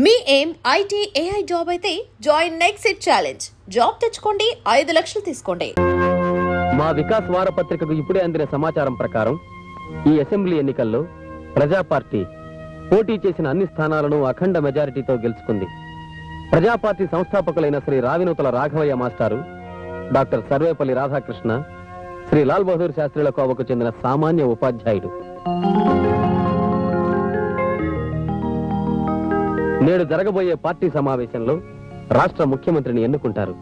మీ ఏం IT AI job అయితే join next it challenge. Job తెచ్చుకోండి, 5 లక్షలు తీసుకోండి. మా వికాస్ వారపత్రికకు ఇప్పుడే అందిన సమాచారం ప్రకారం ఈ అసెంబ్లీ ఎన్నికల్లో ప్రజా పార్టీ పోటీ చేసిన అన్ని స్థానాలను అఖండ మెజారిటీతో గెలుచుకుంది. ప్రజా పార్టీ సంస్థాపకులైన శ్రీ రావినూతల రాఘవయ్య మాస్టారు, డాక్టర్ సర్వేపల్లి రాధాకృష్ణ, శ్రీ లాల్ బహదూర్ శాస్త్రిల కోవకు చెందిన సామాన్య ఉపాధ్యాయుడు. నేడు జరగబోయే పార్టీ సమావేశంలో రాష్ట్ర ముఖ్యమంత్రిని ఎన్నుకుంటారు.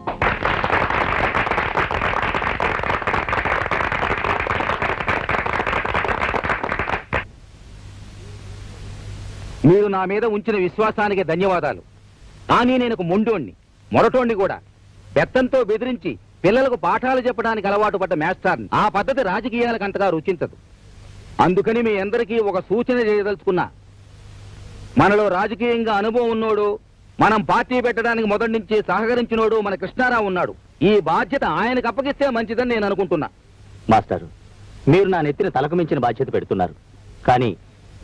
మీరు నా మీద ఉంచిన విశ్వాసానికి ధన్యవాదాలు. కానీ నేను మొండోణ్ణి, మొరటోణ్ణి కూడా. బెత్తంతో బెదిరించి పిల్లలకు పాఠాలు చెప్పడానికి అలవాటు పడ్డ మాస్టర్ని. ఆ పద్ధతి రాజకీయాలకు అంతగా రుచించదు. అందుకని మీ అందరికీ ఒక సూచన చేయదలుచుకున్నా. మనలో రాజకీయంగా అనుభవం ఉన్నోడు, మనం పార్టీ పెట్టడానికి మొదటి నుంచి సహకరించినోడు మన కృష్ణారావు ఉన్నాడు. ఈ బాధ్యత ఆయనకు అప్పగిస్తే మంచిదని నేను అనుకుంటున్నా. మాస్టారు, మీరు నా నెత్తిన తలకు మించిన బాధ్యత పెడుతున్నారు. కానీ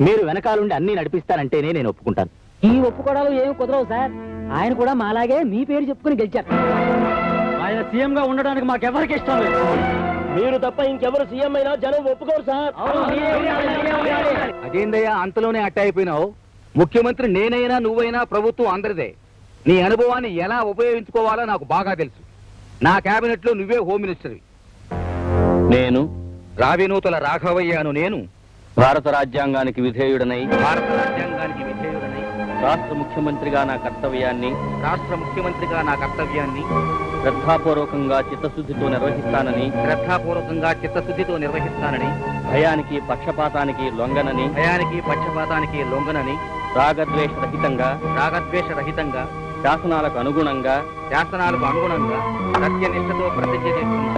మీరు వెనకాలండి అన్ని నడిపిస్తారంటేనే నేను ఒప్పుకుంటాను. ఈ ఒప్పుకోవడాలు ఏమి కుదరవు సార్. ఆయన కూడా మాలాగే మీ పేరు చెప్పుకుని గెలిచారు. ఆయన సీఎం గా ఉండడానికి మాకెవరికి ఇష్టం లేదు. మీరు తప్ప ఇంకెవరు సీఎం అయినా జనం ఒప్పుకోరు సార్. అదేందయ్యా అంతలోనే అట్ట అయిపోయినావు? ముఖ్యమంత్రి నేనైనా నువ్వైనా ప్రభుత్వం అందరిదే. నీ అనుభవాన్ని ఎలా ఉపయోగించుకోవాలో నాకు బాగా తెలుసు. నా కేబినెట్ లో నువ్వే హోమ్ మినిస్టర్వి. నేను రావినూతల రాఘవయ్యను. నేను భారత రాజ్యాంగానికి విధేయుడనై రాష్ట్ర ముఖ్యమంత్రిగా నా కర్తవ్యాన్ని శ్రద్ధాపూర్వకంగా చిత్తశుద్ధితో నిర్వహిస్తానని భయానికి పక్షపాతానికి లొంగనని రాగద్వేషరహితంగా శాసనాలకు అనుగుణంగా సత్యనిష్టతో ప్రతిజ్ఞ చేస్తున్నా.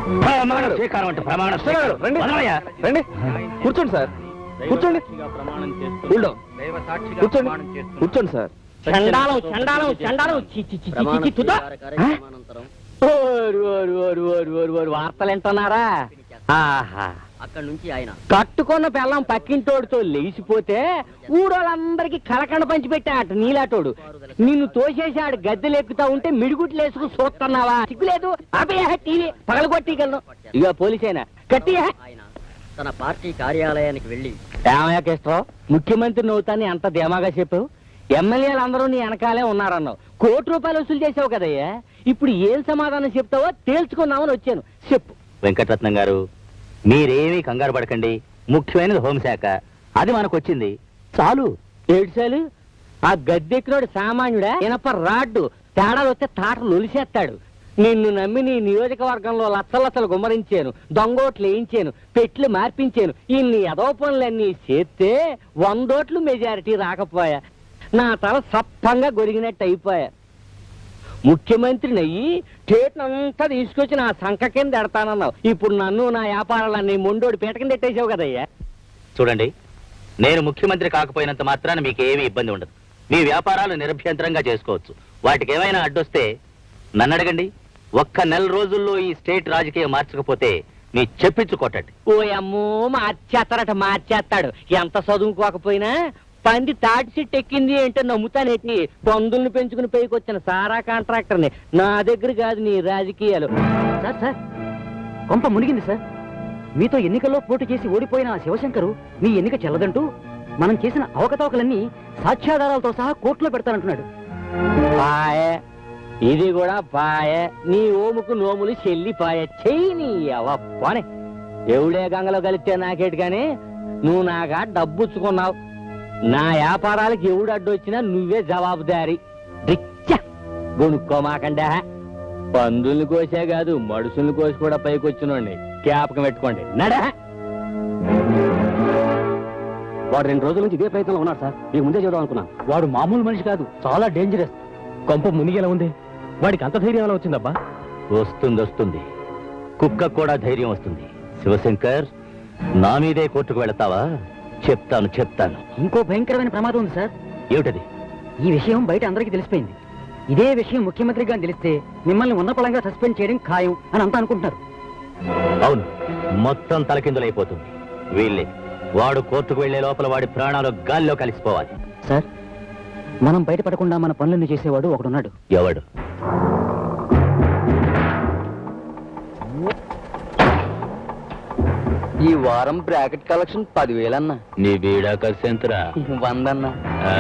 కూర్చోండి సార్, కూర్చోండి. ప్రమాణం చేస్తూ కూర్చోండి సార్. వార్తలు వింటున్నారా? అక్కడి నుంచి ఆయన కట్టుకున్న పిల్లం పక్కింటోడితో లేచిపోతే ఊరోళ్ళందరికీ కలకండ పంచి పెట్టాట. నీలాటోడు నిన్ను తోసేసాడు. గద్దెలు ఎక్కుతా ఉంటే మిడిగుట్లు వేసుకుని చూస్తున్నావా? సిగ్గులేదు. టీవీ పగలగొట్టిగలను. ఇక పోలీసైనా కట్టి తన పార్టీ కార్యాలయానికి వెళ్లి ఏమయ్యాకేశ్వరరావు, ముఖ్యమంత్రిని అవుతాన్ని అంత ధీమాగా చెప్పావు. ఎమ్మెల్యేలు అందరూ నీ వెనకాలే ఉన్నారన్నావు. ₹1 వసూలు చేసావు కదయ్యా. ఇప్పుడు ఏం సమాధానం చెప్తావో తేల్చుకుందామని వచ్చాను. చెప్పు. వెంకటరత్నం గారు, మీరేమీ కంగారు పడకండి. ముఖ్యమైనది హోంశాఖ, అది మనకొచ్చింది. చాలు. ఏడ్చాలు. ఆ గద్దెక్కినోడు సామాన్యుడా? ఇనప రాడ్డు. తేడాలు వస్తే తాటలు ఒలిసేస్తాడు. నిన్ను నమ్మి నీ నియోజకవర్గంలో లచ్చలచ్చలు గుమ్మరించాను, దొంగోట్లు వేయించాను, పెట్లు మార్పించాను. ఇన్ని ఎదవ పనులన్నీ చేస్తే 100 ఓట్లు మెజారిటీ రాకపోయా. నా తల సప్పంగా గొరిగినట్టు అయిపోయా. ముఖ్యమంత్రిని అయ్యి స్టేట్నంతా తీసుకొచ్చి నా సంఖ కింద ఎడతానన్నావు. ఇప్పుడు నన్ను నా వ్యాపారాలన్నీ మొండోడి పీట కింద ఎట్టేసావు కదయ్యా. చూడండి, నేను ముఖ్యమంత్రి కాకపోయినంత మాత్రాన మీకు ఏమీ ఇబ్బంది ఉండదు. మీ వ్యాపారాలు నిరభ్యంతరంగా చేసుకోవచ్చు. వాటికి ఏమైనా అడ్డొస్తే నన్ను అడగండి. 1 నెల రోజుల్లో ఈ స్టేట్ రాజకీయం మార్చకపోతే మీ చెప్పించుకోటండి. ఓ అమ్మో, మార్చేస్తాడు. ఎంత చదువుకోకపోయినా పంది తాటి చెట్టు ఎక్కింది అంటే నమ్ముతానేటి. పందుల్ని పెంచుకుని పైకొచ్చిన సారా కాంట్రాక్టర్ని. నా దగ్గర కాదు నీ రాజకీయాలు. సార్, కొంప మునిగింది సార్. మీతో ఎన్నికల్లో పోటీ చేసి ఓడిపోయిన శివశంకరు మీ ఎన్నిక చెల్లదంటూ మనం చేసిన అవకతవకలన్నీ సాక్ష్యాధారాలతో సహా కోర్టులో పెడతానంటున్నాడు. పాయే, ఇది కూడా పాయే. నీ ఓముకు నోములు చెల్లిపాయ. చెయ్యి నీ అవనే. ఎవడే గంగలో కలిస్తే నాకేటి గాని నువ్వు నాగా డబ్బుచ్చుకున్నావు. నా వ్యాపారాలకు ఎవడు అడ్డొచ్చినా నువ్వే జవాబుదారి. గొనుక్కోమాకండా. పందుల్ని కోసే కాదు, మడుసుల్ని కోసి కూడా పైకొచ్చినోండి. జ్ఞాపకం పెట్టుకోండి. నడా. వాడు 2 రోజుల నుంచి ఇదే ప్రయత్నంలో ఉన్నాడు సార్. మీకు ముందే చూద్దాం అనుకున్నాను. వాడు మామూలు మనిషి కాదు, చాలా డేంజరస్. కొంప మునిగేలా ఉంది. వాడికి అంత ధైర్యం ఎలా వచ్చిందబ్బా? వస్తుంది. కుక్క కూడా ధైర్యం వస్తుంది. శివశంకర్, నా మీదే కోర్టుకు వెళతావా? చెప్తాను. ఇంకో భయంకరమైన ప్రమాదం ఉంది సార్. ఏమిటది? ఈ విషయం బయట అందరికీ తెలిసిపోయింది. ఇదే విషయం ముఖ్యమంత్రిగా తెలిస్తే మిమ్మల్ని ఉన్నపళంగా సస్పెండ్ చేయడం ఖాయం అని అంతా అనుకుంటున్నారు. అవును, మొత్తం తలకిందులైపోతుంది. వీళ్ళే. వాడు కోర్టుకు వెళ్లే లోపల వాడి ప్రాణాలు గాల్లో కలిసిపోవాలి. సార్, మనం బయటపడకుండా మన పనులన్నీ చేసేవాడు ఒకడున్నాడు. ఎవడు? ఈ వారం బ్రాకెట్ కలెక్షన్ 10,000 అన్నా. నీ బీడా ఖర్చు ఎంతరా? 100 అన్నా. ఆ,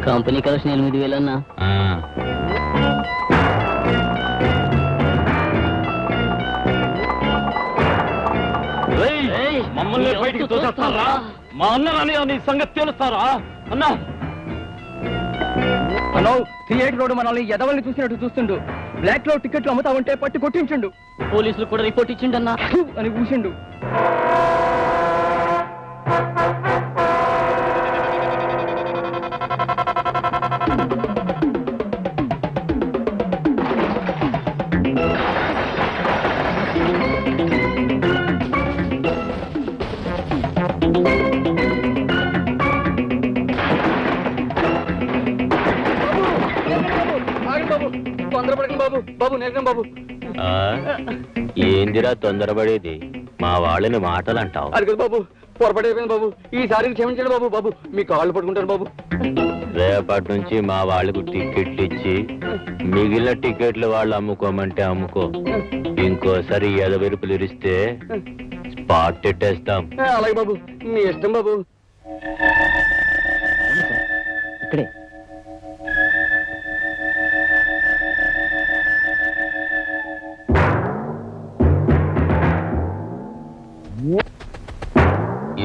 కంపెనీ కలెక్షన్ 8,000 అన్నా. ఆ. మమ్మల్ని బయటికి తోసేస్తారా? మా అన్నని నీ సంగతి తెలుస్తారా అన్నా? మనం థియేటర్ రోడ్డు మనల్ని ఎదవల్ని చూసినట్టు చూస్తుండు. బ్లాక్ లో టికెట్లు అమ్ముతా ఉంటే పట్టి కొట్టించుండు. పోలీసులు కూడా రిపోర్ట్ ఇచ్చిండన్నా. ఫు అని ఊసిండు. తొందరపడకండి బాబు. బాబు నేర్గం బాబు. ఆ? ఏందిరా తొందరపడేది? మా వాళ్ళని మాటలు అంటావు. అది కదా బాబు, పొరపడైపోయింది బాబు. ఈసారి క్షమించండి బాబు. బాబు మీ కాళ్ళు పట్టుకుంటాను బాబు. రేపటి నుంచి మా వాళ్ళకు టికెట్లు ఇచ్చి మిగిలిన టికెట్లు వాళ్ళు అమ్ముకోమంటే అమ్ముకో. ఇంకోసారి ఎదవెరుపులు ఇరిస్తే స్పాట్ పెట్టేస్తాం. అలాగే బాబు, మీ ఇష్టం బాబు. ఇక్కడే.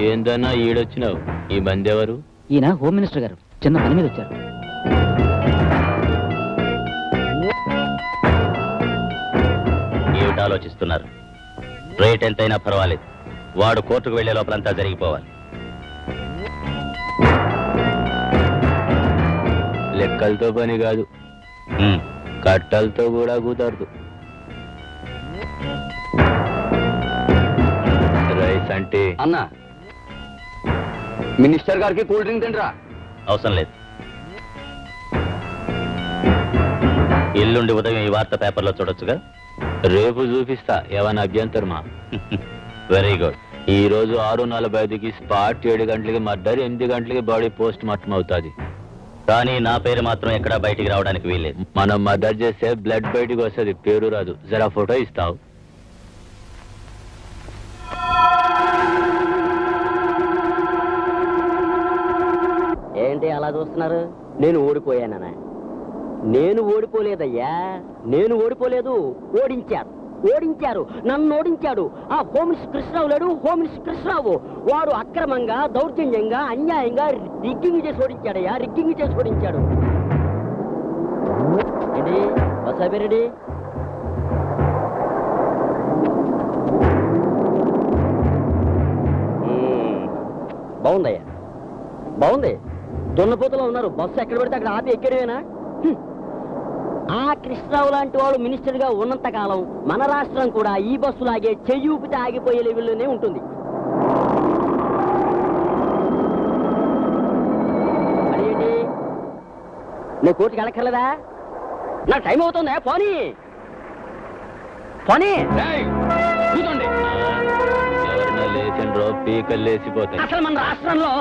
ఏందన్నా ఈడొచ్చినావు? ఈ మంది ఎవరు? ఈయన హోమ్ మినిస్టర్ గారు చిన్న పని మీద వచ్చారు. ఏమిటి ఆలోచిస్తున్నారు? రేట్ ఎంతైనా పర్వాలేదు, వాడు కోర్టుకు వెళ్లే లోపలంతా జరిగిపోవాలి. లెక్కలతో పని కాదు, కట్టలతో కూడా కుదరదు. రైస్ అంటే అన్నా, మినిస్టర్ గారికి కూల్ డ్రింక్ తింటరా? అవసరం లేదు. ఎల్లుండి ఉదయం ఈ వార్త పేపర్లో చూడొచ్చుగా? రేపు చూపిస్తా, ఏమైనా అభ్యంతరమా? Very good. ఈ రోజు 6:45కి స్పాట్, 7 గంటలకి మర్డర్, 8 గంటలకి బాడీ పోస్ట్ మార్టం అవుతుంది. కానీ నా పేరు మాత్రం ఎక్కడా బయటికి రావడానికి వీల్లేదు. మనం మర్డర్ చేస్తే బ్లడ్ బయటికి వస్తుంది, పేరు రాదు. జరా ఫోటో ఇస్తావు? ఏంటి అలా చూస్తున్నారు? నేను ఓడిపోయానా? నేను ఓడిపోలేదయ్యా, నేను ఓడిపోలేదు. ఓడించారు, ఓడించారు, నన్ను ఓడించాడు ఆ హోమ్ మినిస్టర్ కృష్ణరావు లేడు. హోమ్ మినిస్టర్ కృష్ణరావు వాడు అక్రమంగా, దౌర్జన్యంగా, అన్యాయంగా రిగ్గింగ్ చేసి ఓడించాడయ్యా, రిగ్గింగ్ చేసి ఓడించాడు. ఏంటి వసాబిరెడ్డి? బాగుందయ్యా, బాగుంది. దున్నపోతలో ఉన్నారు, బస్సు ఎక్కడ పెడితే అక్కడ ఆపి ఎక్కడమేనా? ఆ కృష్ణరావు లాంటి వాడు మినిస్టర్ గా ఉన్నంత కాలం మన రాష్ట్రం కూడా ఈ బస్సులాగే చెయ్యి ఊపితే ఆగిపోయే లెవెల్లోనే ఉంటుంది. అదేంటి, నువ్వు కోర్టుకి వెళ్ళక్కర్లేదా? నాకు టైం అవుతుందా? పోనీ పోనీ. ఎవరన్నా లేచిండ్రో పీకలు లేచిపోతాయి. అసలు మన రాష్ట్రంలో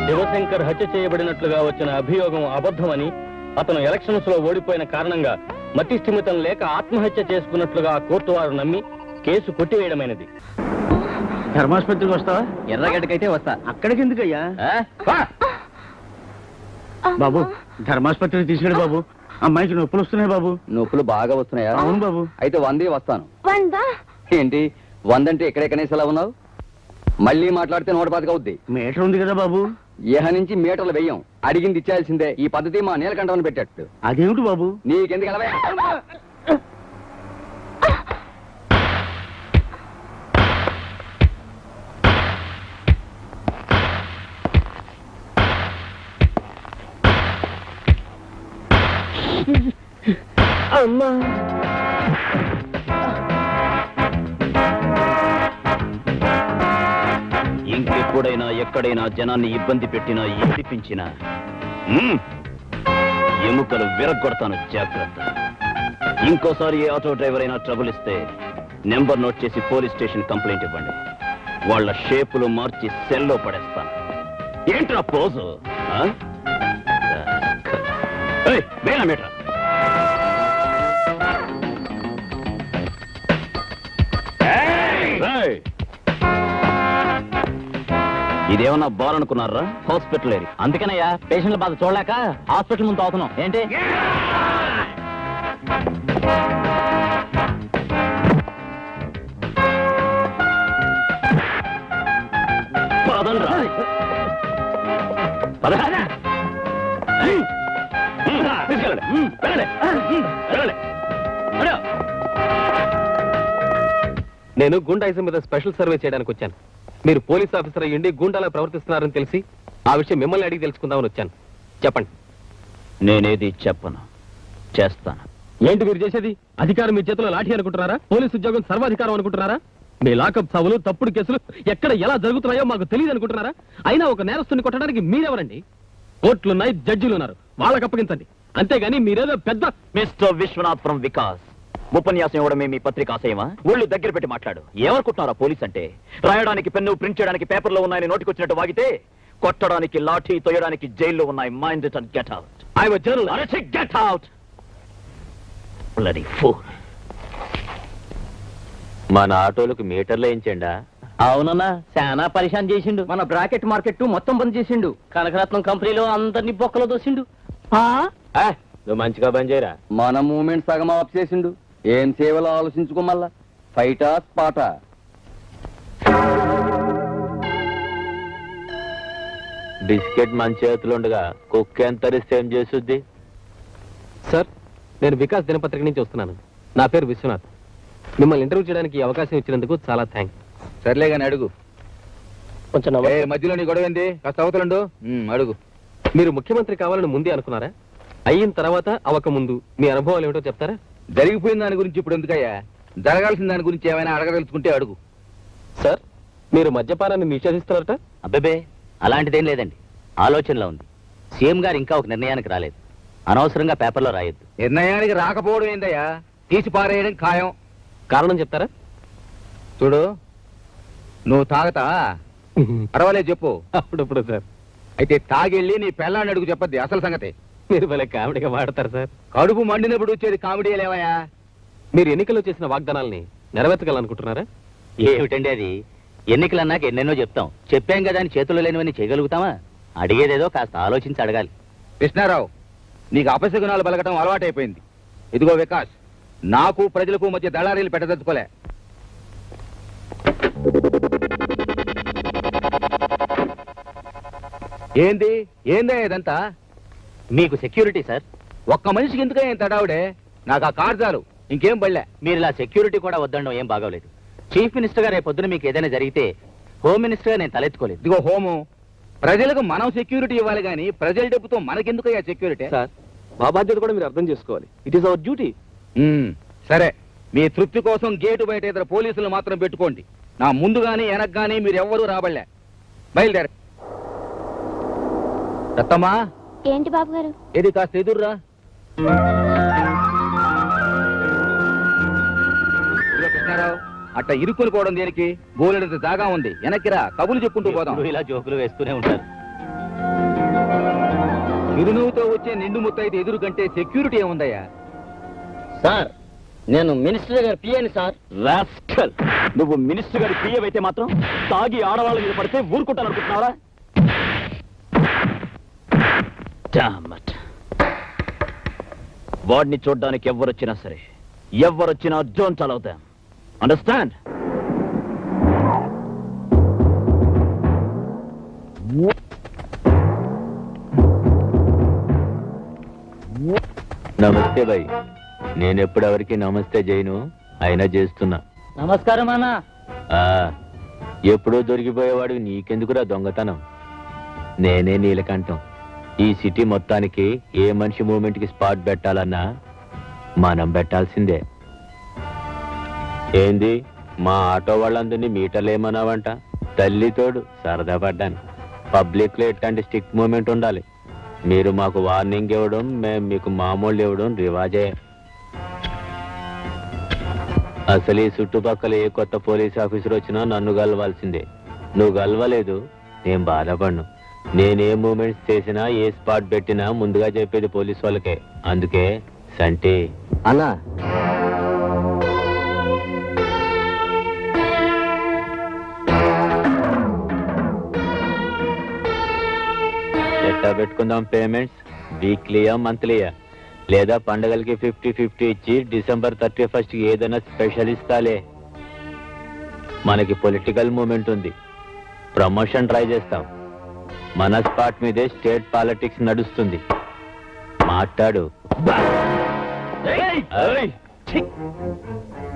శివశంకర్ హత్య చేయబడినట్లుగా వచ్చిన అభియోగం అబద్ధమని, అతను ఎలక్షన్స్ లో ఓడిపోయిన కారణంగా మతి స్థిమితం లేక ఆత్మహత్య చేసుకున్నట్లుగా కోర్టు వారు నమ్మి కేసు కొట్టివేయడమైనది. ధర్మాసుపత్రికి వస్తావా? ఎర్రగడ్డకైతే వస్తా. అక్కడికి ఎందుకయ్యా? బాబు ధర్మాసుపత్రికి తీసుకెళ్ళి బాబు. అమ్మాయికి నొప్పులు వస్తున్నాయి బాబు. నొప్పులు బాగా వస్తున్నాయా? అవును బాబు. అయితే 100 వస్తాను. ఏంటి 100 అంటే ఎక్కడే కనీసం ఎలా ఉన్నావు? మళ్ళీ మాట్లాడితే 110 అవుద్ది. మీటర్ ఉంది కదా బాబు. ఇహ నుంచి మీటర్లు వెయ్యం, అడిగింది ఇచ్చేయాల్సిందే. ఈ పద్ధతి మా నీలకంఠమని పెట్టాడు. అదేమిటి బాబు? నీకెందుకు ఎలా అమ్మా ఇంకెప్పుడైనా ఎక్కడైనా జనాన్ని ఇబ్బంది పెట్టినా ఏడిపించినా ఎముకలు విరగొడతాను, జాగ్రత్త. ఇంకోసారి ఏ ఆటో డ్రైవర్ అయినా ట్రబుల్ ఇస్తే నెంబర్ నోట్ చేసి పోలీస్ స్టేషన్ కంప్లైంట్ ఇవ్వండి. వాళ్ళ షేపులు మార్చి సెల్లో పడేస్తాను. ఏంట్రా పోజు? మీటర్ ఇదేమన్నా బార్ అనుకున్నారా? హాస్పిటల్ ఏరి. అందుకనయ్యా పేషెంట్ల బాధ చూడలేక హాస్పిటల్ ముందు అవుతున్నాం. ఏంటి పదండ్రా. పద. తీసుకెళ్ళండి. వెళ్ళండి. వెళ్ళండి. అడు. నేను గుండాయిజం మీద స్పెషల్ సర్వే చేయడానికి వచ్చాను. మీరు పోలీస్ ఆఫీసర్ అయ్యండి గుండాలా ప్రవర్తిస్తున్నారని తెలిసి ఆ విషయం మిమ్మల్ని అడిగి తెలుసుకుందామని వచ్చాను. చెప్పండి. నేనేది చెప్పను, చేస్తాను. ఏంటి మీరు చేసేది? అధికారం మీ చేతిలో లాఠీ అనుకుంటున్నారా? పోలీస్ ఉద్యోగం సర్వాధికారం అనుకుంటున్నారా? మీ లాకప్ చావులు, తప్పుడు కేసులు ఎక్కడ ఎలా జరుగుతున్నాయో మాకు తెలియదు అనుకుంటున్నారా? అయినా ఒక నేరస్తుని కొట్టడానికి మీరెవరండి? కోర్టులున్నాయి, జడ్జిలు ఉన్నారు, వాళ్ళకి అప్పగించండి. అంతేగాని మీరేదో పెద్ద మిస్టర్ విశ్వనాథ్ ఫ్రమ్ వికాస్. ఉపన్యాసం ఇవ్వడమే మీ పత్రిక ఆశయమా? ఒళ్ళు దగ్గర పెట్టి మాట్లాడు. ఏమనుకుంటున్నారా పోలీస్ అంటే? రాయడానికి పెన్ను, ప్రింట్ చేయడానికి పేపర్లో ఉన్నాయని నోటికొచ్చినట్టు వాగితే, కొట్టడానికి లాఠీ, తొయ్యడానికి జైల్లో ఉన్నాయి. Mind it and get out. I was journalist. Get out. Bloody fool. మన ఆటోలకు మీటర్లు వేయించండా? అవునన్నా, చాలా పరిశాన్ చేసిండు. మన బ్రాకెట్ మార్కెట్ మొత్తం బంద్ చేసిండు. కనకరత్నం కంపెనీలో అందరినీ బొక్కలో దోసిండు. నువ్వు మంచిగా బంద్ చేయరా. మన మూమెంట్ సగం ఆఫ్ చేసిండు. ఏం సేవలో ఆలోచించుకోమల్లా. ఫైటా స్పాటా? బిస్కెట్ మన చేతులుండగా కుక్క ఎంత ఏం చేస్తుంది? సార్, నేను వికాస్ దినపత్రిక నుంచి వస్తున్నాను. నా పేరు విశ్వనాథ్. మిమ్మల్ని ఇంటర్వ్యూ చేయడానికి ఈ అవకాశం ఇచ్చినందుకు చాలా థ్యాంక్స్. సర్లే కానీ అడుగు. కొంచెం మధ్యలో నీ గొడవ ఏంది? కాస్త అవతలండు. అడుగు. మీరు ముఖ్యమంత్రి కావాలని ముందే అనుకున్నారా? అయిన తర్వాత అవక ముందు మీ అనుభవాలు ఏమిటో చెప్తారా? జరిగిపోయిన దాని గురించి ఇప్పుడు ఎందుకయ్యా? జరగాల్సిన దాని గురించి ఏమైనా అడగదలుచుకుంటే అడుగు. సార్, మీరు మద్యపానాన్ని నిషేధిస్తున్నారట? అబ్బేబే, అలాంటిదేం లేదండి. ఆలోచనలో ఉంది. సీఎం గారు ఇంకా ఒక నిర్ణయానికి రాలేదు. అనవసరంగా పేపర్లో రాయొద్దు. నిర్ణయానికి రాకపోవడం ఏందయ్యా? తీసి పారేయడం ఖాయం. కారణం చెప్తారా? చూడు, నువ్వు తాగతా? పర్వాలేదు చెప్పు. అప్పుడప్పుడు సార్. అయితే తాగెళ్ళి నీ పెళ్ళాన్ని అడుగు చెప్పద్ది అసలు సంగతి. మీరు భలే కామెడీగా మాడతారు సార్. కడుపు మండినప్పుడు వచ్చేది కామెడీ లేవయ్యా. మీరు ఎన్నికల్లో చేసిన వాగ్దానాల్ని నెరవేర్చగలనుకుంటున్నారా? ఏమిటండి అది? ఎన్నికలన్నాక ఎన్నెన్నో చెప్తాం. చెప్పాం కదా అని చేతుల్లో లేనివన్నీ చేయగలుగుతామా? అడిగేదేదో కాస్త ఆలోచించి అడగాలి. కృష్ణారావు, నీకు అపశకునాలు బలగటం అలవాటైపోయింది. ఇదిగో వికాస్, నాకు ప్రజలకు మధ్య దళారీలు పెట్టదలుచుకోలే. ఏంది ఏందా ఇదంతా? మీకు సెక్యూరిటీ సార్. ఒక్క మనిషికి ఎందుకే ఏం తడావుడే? నాకు ఆ కార్ చాలు, ఇంకేం బళ్ళే. మీరు ఇలా సెక్యూరిటీ కూడా వద్దడం ఏం బాగోలేదు. చీఫ్ మినిస్టర్ గా రేపు పొద్దున మీకు ఏదైనా జరిగితే హోమ్ మినిస్టర్ గా నేను తలెత్తుకోలేదు. ఇదిగో హోము, ప్రజలకు మనం సెక్యూరిటీ ఇవ్వాలి కానీ ప్రజల డబ్బుతో మనకెందుకయ్యా సెక్యూరిటీ? సార్, మా బాధ్యత కూడా మీరు అర్థం చేసుకోవాలి. It is our duty. సరే, మీ తృప్తి కోసం గేటు బయట ఇద్దరు పోలీసులు మాత్రం పెట్టుకోండి. నా ముందు గానీ వెనక్ గానీ మీరు ఎవ్వరూ రాబడలే. బయలుదేర. రత్తమ్మా, ఏంటి బాబు గారు? ఏది కాస్త ఎదుర్రా. కృష్ణారావు, అట్ట ఇరుక్కుని పోవడం దేనికి? బోలెడంత జాగా ఉంది, వెనక్కిరా, కబులు చెప్పుకుంటూ పోదాం. ఎప్పుడూ ఇలా జోకులు వేస్తూనే ఉంటారు. చిరునవ్వుతో వచ్చే నిండు ముత్తైతే ఎదురు కంటే సెక్యూరిటీ ఏముందయ్యా? సార్, నేను మినిస్టర్ గారు పియ్యని సార్. రాస్కల్, నువ్వు మినిస్టర్ గారి పిఏ అయితే మాత్రం తాగి ఆడవాళ్ళ మీద పడితే ఊరుకుంటాను అనుకుంటున్నావా? వాడిని చూడ్డానికి ఎవరొచ్చినా సరే, ఎవరొచ్చినా డోంట్ అలౌ దెం. అండర్స్టాండ్? నమస్తే భయ్. నేను ఎప్పుడెవరికి నమస్తే చేయను, అయినా చేస్తున్నా. నమస్కారం అన్న. ఆ, ఎప్పుడో దొరికిపోయేవాడు నీకెందుకురా దొంగతనం? నేనే నీలకంఠం. ఈ సిటీ మొత్తానికి ఏ మనిషి మూమెంట్ కి స్పాట్ పెట్టాలన్నా మనం పెట్టాల్సిందే. ఏంది మా ఆటో వాళ్ళందరినీ మీటర్లు ఏమన్నావంట? తల్లితోడు సరదా పడ్డాను. పబ్లిక్ లో ఎట్లాంటి స్టిక్ మూమెంట్ ఉండాలి. మీరు మాకు వార్నింగ్ ఇవ్వడం, మేము మీకు మామూలు ఇవ్వడం రివాజే. అసలు ఈ చుట్టుపక్కల ఏ కొత్త పోలీస్ ఆఫీసర్ వచ్చినా నన్ను గెలవాల్సిందే. నువ్వు గెలవలేదు, నేను బాధపడ్ను. నేనే మూమెంట్స్ చేసినా, ఏ స్పాట్ పెట్టినా ముందుగా చెప్పేది పోలీస్ వాళ్ళకే. అందుకే సంటి అన్నా, ఎట్టా పెట్టుకుందాం పేమెంట్స్? వీక్లీయా, మంత్లీయా? లేదా పండగలకి 50-50 ఇచ్చి December 31st ఏదైనా స్పెషల్ ఇస్తాలే. మనకి పొలిటికల్ మూమెంట్ ఉంది, ప్రమోషన్ ట్రై చేస్తాం. మన స్పాట్ మీదే స్టేట్ పాలిటిక్స్ నడుస్తుంది. మాట్లాడు.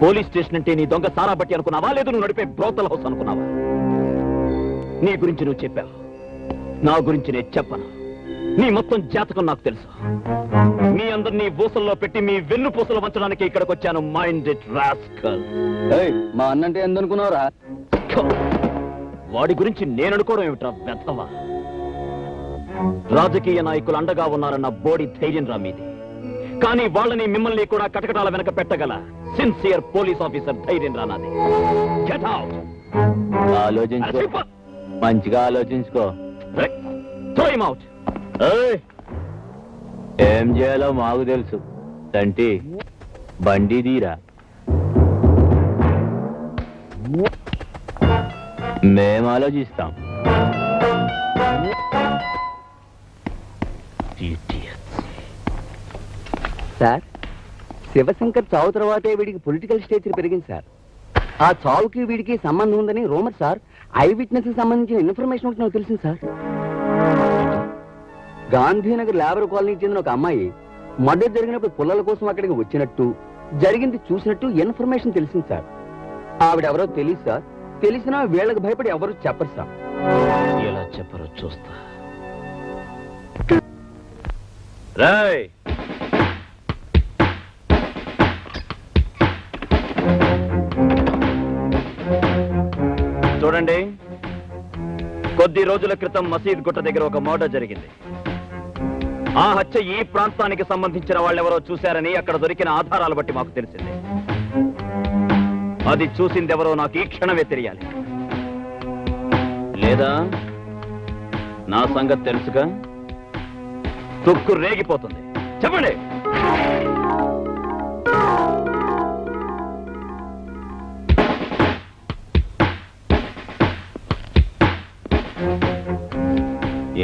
పోలీస్ స్టేషన్ అంటే నీ దొంగ సారా బట్టి అనుకున్నావా, లేదు నువ్వు నడిపే బ్రోతల్ హౌస్ అనుకున్నావా? నీ గురించి నువ్వు చెప్పావు, నా గురించి నేను చెప్పను. నీ మొత్తం జాతకం నాకు తెలుసు. మీ అందరినీ ఊసల్లో పెట్టి మీ వెన్ను పూసలు వంచడానికి ఇక్కడికి వచ్చాను. Mind it rascal. మా అన్నంటే ఎందుకున్నావురా? వాడి గురించి నేను అనుకోవడం ఏమిట్రా వెతవా? రాజకీయ నాయకులు అండగా ఉన్నారన్న బోడి ధైర్యం రా మీది. కానీ వాళ్ళని మిమ్మల్ని కూడా కటకటాల వెనక పెట్టగల సిన్సియర్ పోలీస్ ఆఫీసర్ ధైర్యం రా నాది. Get out. ఆలోచించుకో, మంచిగా ఆలోచించుకో. Throw him out. ఏం చేయాలో మాకు తెలుసు. తంటి బండి తీరా, మేం ఆలోచిస్తాం. సార్, శివశంకర్ చావు తర్వాతే వీడికి పొలిటికల్ స్టేచర్ పెరిగింది సార్. ఆ చావుకి వీడికి సంబంధం ఉందని రూమర్ సార్. ఐ విట్నెస్ కి సంబంధించిన ఇన్ఫర్మేషన్ ఒకటి నాకు తెలిసింది సార్. గాంధీనగర్ లేబర్ కాలనీకి చెందిన ఒక అమ్మాయి మర్డర్ జరిగినప్పుడు పుల్లల కోసం అక్కడికి వచ్చినట్టు, జరిగింది చూసినట్టు ఇన్ఫర్మేషన్ తెలిసింది సార్. ఆవిడెవరో తెలియదు సార్. తెలిసినా వీళ్ళకి భయపడి ఎవరు చెప్పరు సార్. ఎలా చెప్పరో చూస్తా. రాయ్, చూడండి, కొద్ది రోజుల క్రితం మసీద్ గుట్ట దగ్గర ఒక మర్డర్ జరిగింది. ఆ హత్య ఈ ప్రాంతానికి సంబంధించిన వాళ్ళెవరో చూశారని అక్కడ దొరికిన ఆధారాలు బట్టి మాకు తెలిసింది. అది చూసిందెవరో నాకు ఈ క్షణమే తెలియాలి. లేదా నా సంగతి తెలుసుగా, తుక్కు రేగిపోతుంది. చెప్పండి.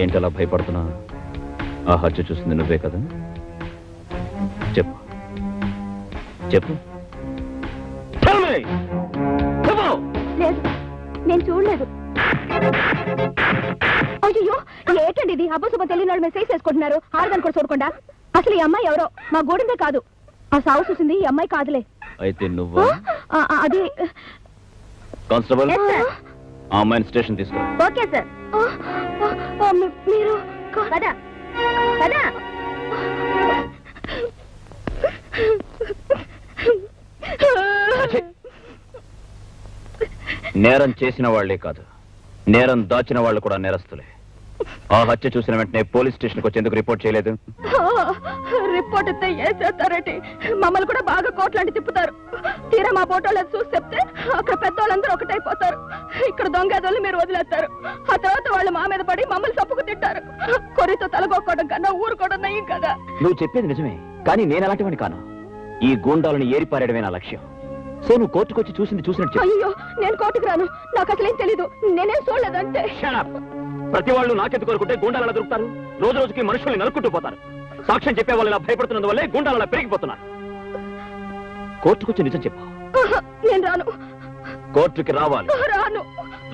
ఏంటలా భయపడుతున్నా? ఆ హత్య చూసింది నువ్వే కదా? చెప్పు చెప్పు. లేదు, నేను చూడలేదు. అయ్యో, ఏంటండి ఇది? అబ్బసుబ్బ తెలియని వాళ్ళు మెసేజ్ చేసుకుంటున్నారు. ఆడదాన్ని కూడా చూడకుండా. అసలు ఈ అమ్మాయి ఎవరో మా గూడెందే కాదు. ఆ సాగు చూసింది ఈ అమ్మాయి కాదులే. అయితే నువ్వు అది కానిస్టేబుల్, ఆ అమ్మాయిని స్టేషన్ తీసుకురా. Okay sir. మీరు పదా పదా. నేరం చేసిన వాళ్లే కాదు, నేరం దాచిన వాళ్ళు కూడా నేరస్తులే. ఆ హత్య చూసిన వెంటనే పోలీస్ స్టేషన్కి వచ్చేందుకు రిపోర్ట్ చేయలేదు? రిపోర్ట్ ఇస్తే ఏం చేస్తారంటే మమ్మల్ని కూడా బాగా కోట్లాంటి తిప్పుతారు. తీరా మా ఫోటోలను చూసి చెప్తే అక్కడ పెద్దవాళ్ళందరూ ఒకటైపోతారు. ఇక్కడ దొంగదోళ్ళు మీరు వదిలేస్తారు. ఆ తర్వాత వాళ్ళు మా మీద పడి మమ్మల్ని తప్పుకు తింటారు. కొరితో తలగొక్కడం కన్నా ఊరుకోవడం నయ్యం కదా. నువ్వు చెప్పేది నిజమే, కానీ నేను అలాంటివాడిని కాను. ఈ గూండాలను ఏరిపారేయడమే నా లక్ష్యం. సో నువ్వు కోర్టుకొచ్చి చూసింది చూసినట్టు చెప్పు. అయ్యో నేను కోర్టుకు రాను, నాకు అసలేం తెలీదు, నేనేం చూడలేదంటే. Shut up! ప్రతి వాళ్ళు నాకెందుకు కోరుకుంటే గూండాలు ఎలా దొరుకుతారు? రోజు రోజుకి మనుషుల్ని నరుక్కుంటూ పోతారు. సాక్ష్యం చెప్పే వాళ్ళు ఇలా భయపడుతున్నందువల్లే గూండాలు అలా పెరిగిపోతున్నారు. కోర్టుకొచ్చి నిజం చెప్పు. నేను రాను. కోర్టుకి రావాలి. రాను.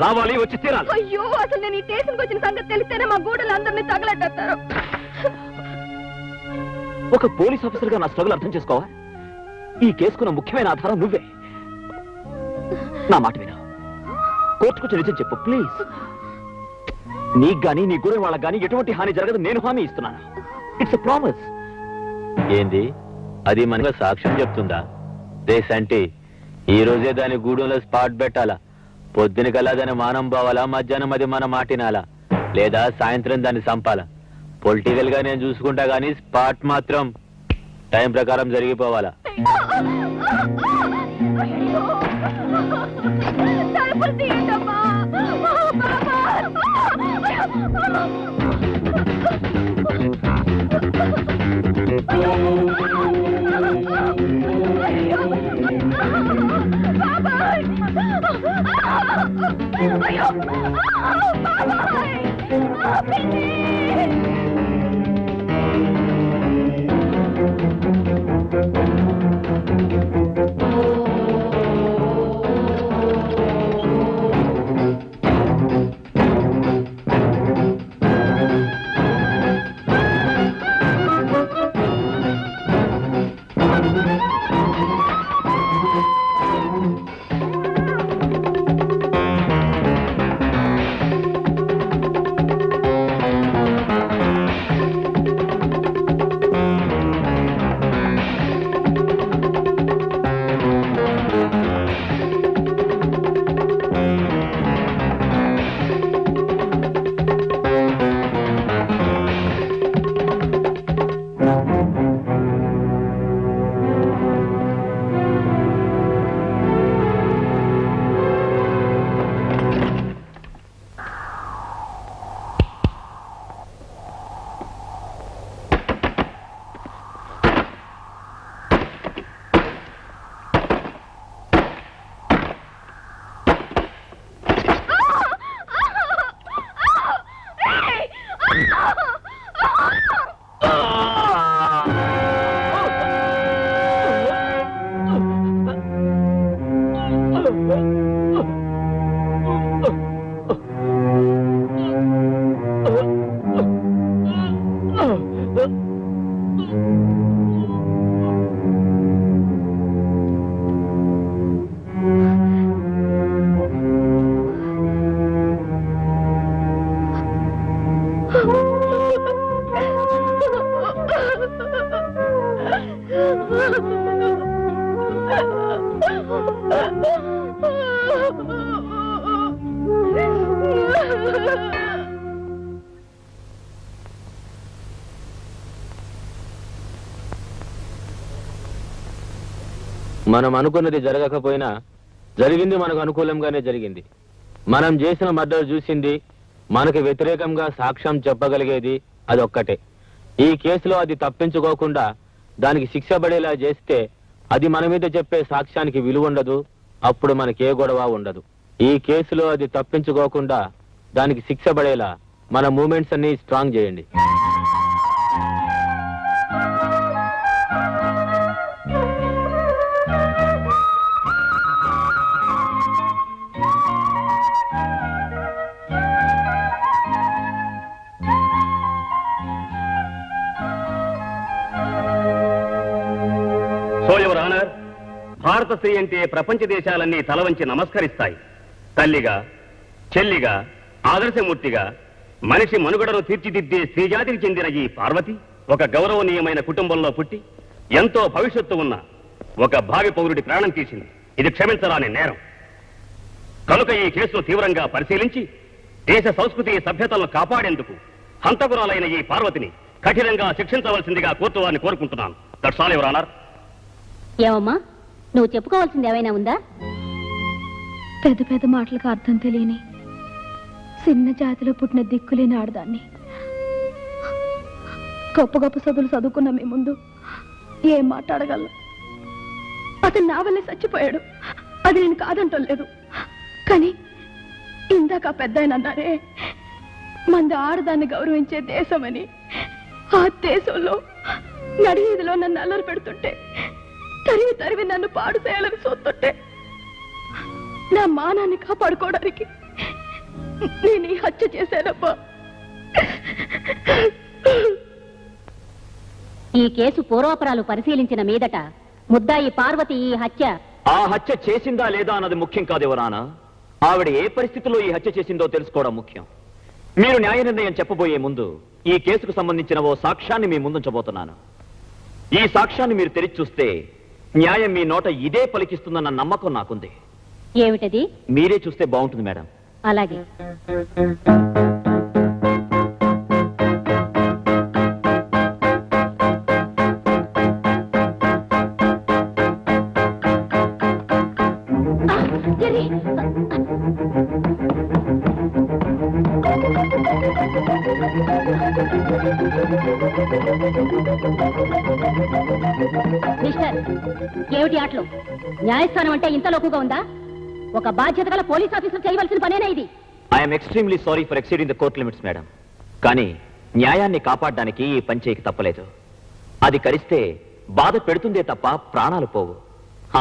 రావాలి, వచ్చి తీరాలి. అయ్యో అసలు నేను ఈ స్టేషన్కి వచ్చిన సంగతి తెలిస్తేనే మా గూడలందరినీ తగలెట్టేస్తారు. ఒక పోలీస్ ఆఫీసర్ గా నా స్ట్రగుల్ అర్థం చేసుకోవా? ఈ కేసుకున్న ముఖ్యమైన ఆధారం నువ్వే. నా మాట విను. కోర్టుకొచ్చి నిజం చెప్పు ప్లీజ్. నీకు గానీ నీ గురి వాళ్ళకి గానీ ఎటువంటి హాని జరగదు, నేను హామీ ఇస్తున్నాను. It's a promise. ఏంది అది మనగా సాక్ష్యం చెప్తుందా? దేశంటే ఈ రోజే దాని గూడెంలో స్పాట్ పెట్టాలా? పొద్దున కల్లా దాన్ని మానం పోవాలా? మధ్యాహ్నం అది మన మాటినాలా? లేదా సాయంత్రం దాన్ని చంపాలా? పొలిటికల్ గా నేను చూసుకుంటా గానీ స్పాట్ మాత్రం టైం ప్రకారం జరిగిపోవాలా? తలుపులు తీయండమ్మా. మనం అనుకున్నది జరగకపోయినా జరిగింది మనకు అనుకూలంగానే జరిగింది. మనం చేసిన మర్డర్ చూసింది, మనకు వ్యతిరేకంగా సాక్ష్యం చెప్పగలిగేది అదొక్కటే. ఈ కేసులో అది తప్పించుకోకుండా దానికి శిక్ష పడేలా చేస్తే అది మన మీద చెప్పే సాక్ష్యానికి విలువ ఉండదు, అప్పుడు మనకే గొడవ ఉండదు. ఈ కేసులో అది తప్పించుకోకుండా దానికి శిక్ష పడేలా మన మూమెంట్స్ అన్ని స్ట్రాంగ్ చేయండి. సో యువర్ ఆనర్, భారత స్త్రీ అంటే ప్రపంచ దేశాలన్నీ తలవంచి నమస్కరిస్తాయి. తల్లిగా, చెల్లిగా, ఆదర్శమూర్తిగా మనిషి మనుగడను తీర్చిదిద్దే స్త్రీజాతికి చెందిన ఈ పార్వతి ఒక గౌరవనీయమైన కుటుంబంలో పుట్టి ఎంతో భవిష్యత్తు ఉన్న ఒక భావి పౌరుడి ప్రాణం తీసింది. ఇది క్షమించరాని నేరం. కనుక ఈ కేసును తీవ్రంగా పరిశీలించి దేశ సంస్కృతి సభ్యతలను కాపాడేందుకు హంతకురాలైన ఈ పార్వతిని కఠినంగా శిక్షించవలసిందిగా కోర్టు వారిని కోరుకుంటున్నాను. That's all your honour. ఏమమ్మా, నువ్వు చెప్పుకోవాల్సింది ఏమైనా ఉందా? పెద్ద పెద్ద మాటలకు అర్థం తెలియని చిన్న జాతిలో పుట్టిన దిక్కులేని ఆడదాన్ని. గొప్ప గొప్ప చదువులు చదువుకున్న మీ ముందు ఏం మాట్లాడగలను? అతను నా వల్లే చచ్చిపోయాడు. అది నేను కాదంటం లేదు. కానీ ఇందాక పెద్ద ఆయన అన్నారే, మంది ఆడదాన్ని గౌరవించే దేశమని. ఆ దేశంలో నడివీధిలో నన్ను అల్లరి పెడుతుంటే, తరివి తరివి నన్ను పాడు చేయాలని చూస్తుంటే, నా మానాన్ని కాపాడుకోవడానికి నేను ఈ హత్య చేశానబ్బా. ఈ కేసు పూర్వాపరాలు పరిశీలించిన మీదట ముద్దాయి పార్వతి ఈ హత్య ఆ హత్య చేసిందా లేదా అన్నది ముఖ్యం కాదు యువరానా. ఆవిడ ఏ పరిస్థితిలో ఈ హత్య చేసిందో తెలుసుకోవడం ముఖ్యం. మీరు న్యాయ నిర్ణయం చెప్పబోయే ముందు ఈ కేసుకు సంబంధించిన ఓ సాక్ష్యాన్ని మీ ముందుంచబోతున్నాను. ఈ సాక్ష్యాన్ని మీరు తెరిచి చూస్తే న్యాయం మీ నోట ఇదే పలికిస్తుందన్న నమ్మకం నాకుంది. ఏమిటది? మీరే చూస్తే బాగుంటుంది మేడం. అలాగే. మిస్టర్, ఏమిటి ఆటలు? న్యాయస్థానం అంటే ఇంత లోకుగా ఉందా? ఒక బాధ్యత గల పోలీస్ ఆఫీసర్ చేయవలసిన పనేనా ఇది? I'm extremely sorry for exceeding the court limits madam. కానీ న్యాయాన్ని కాపాడడానికి ఈ పని చేయక తప్పలేదు. అది కరిస్తే బాధ పెడుతుందే తప్ప ప్రాణాలు పోవు.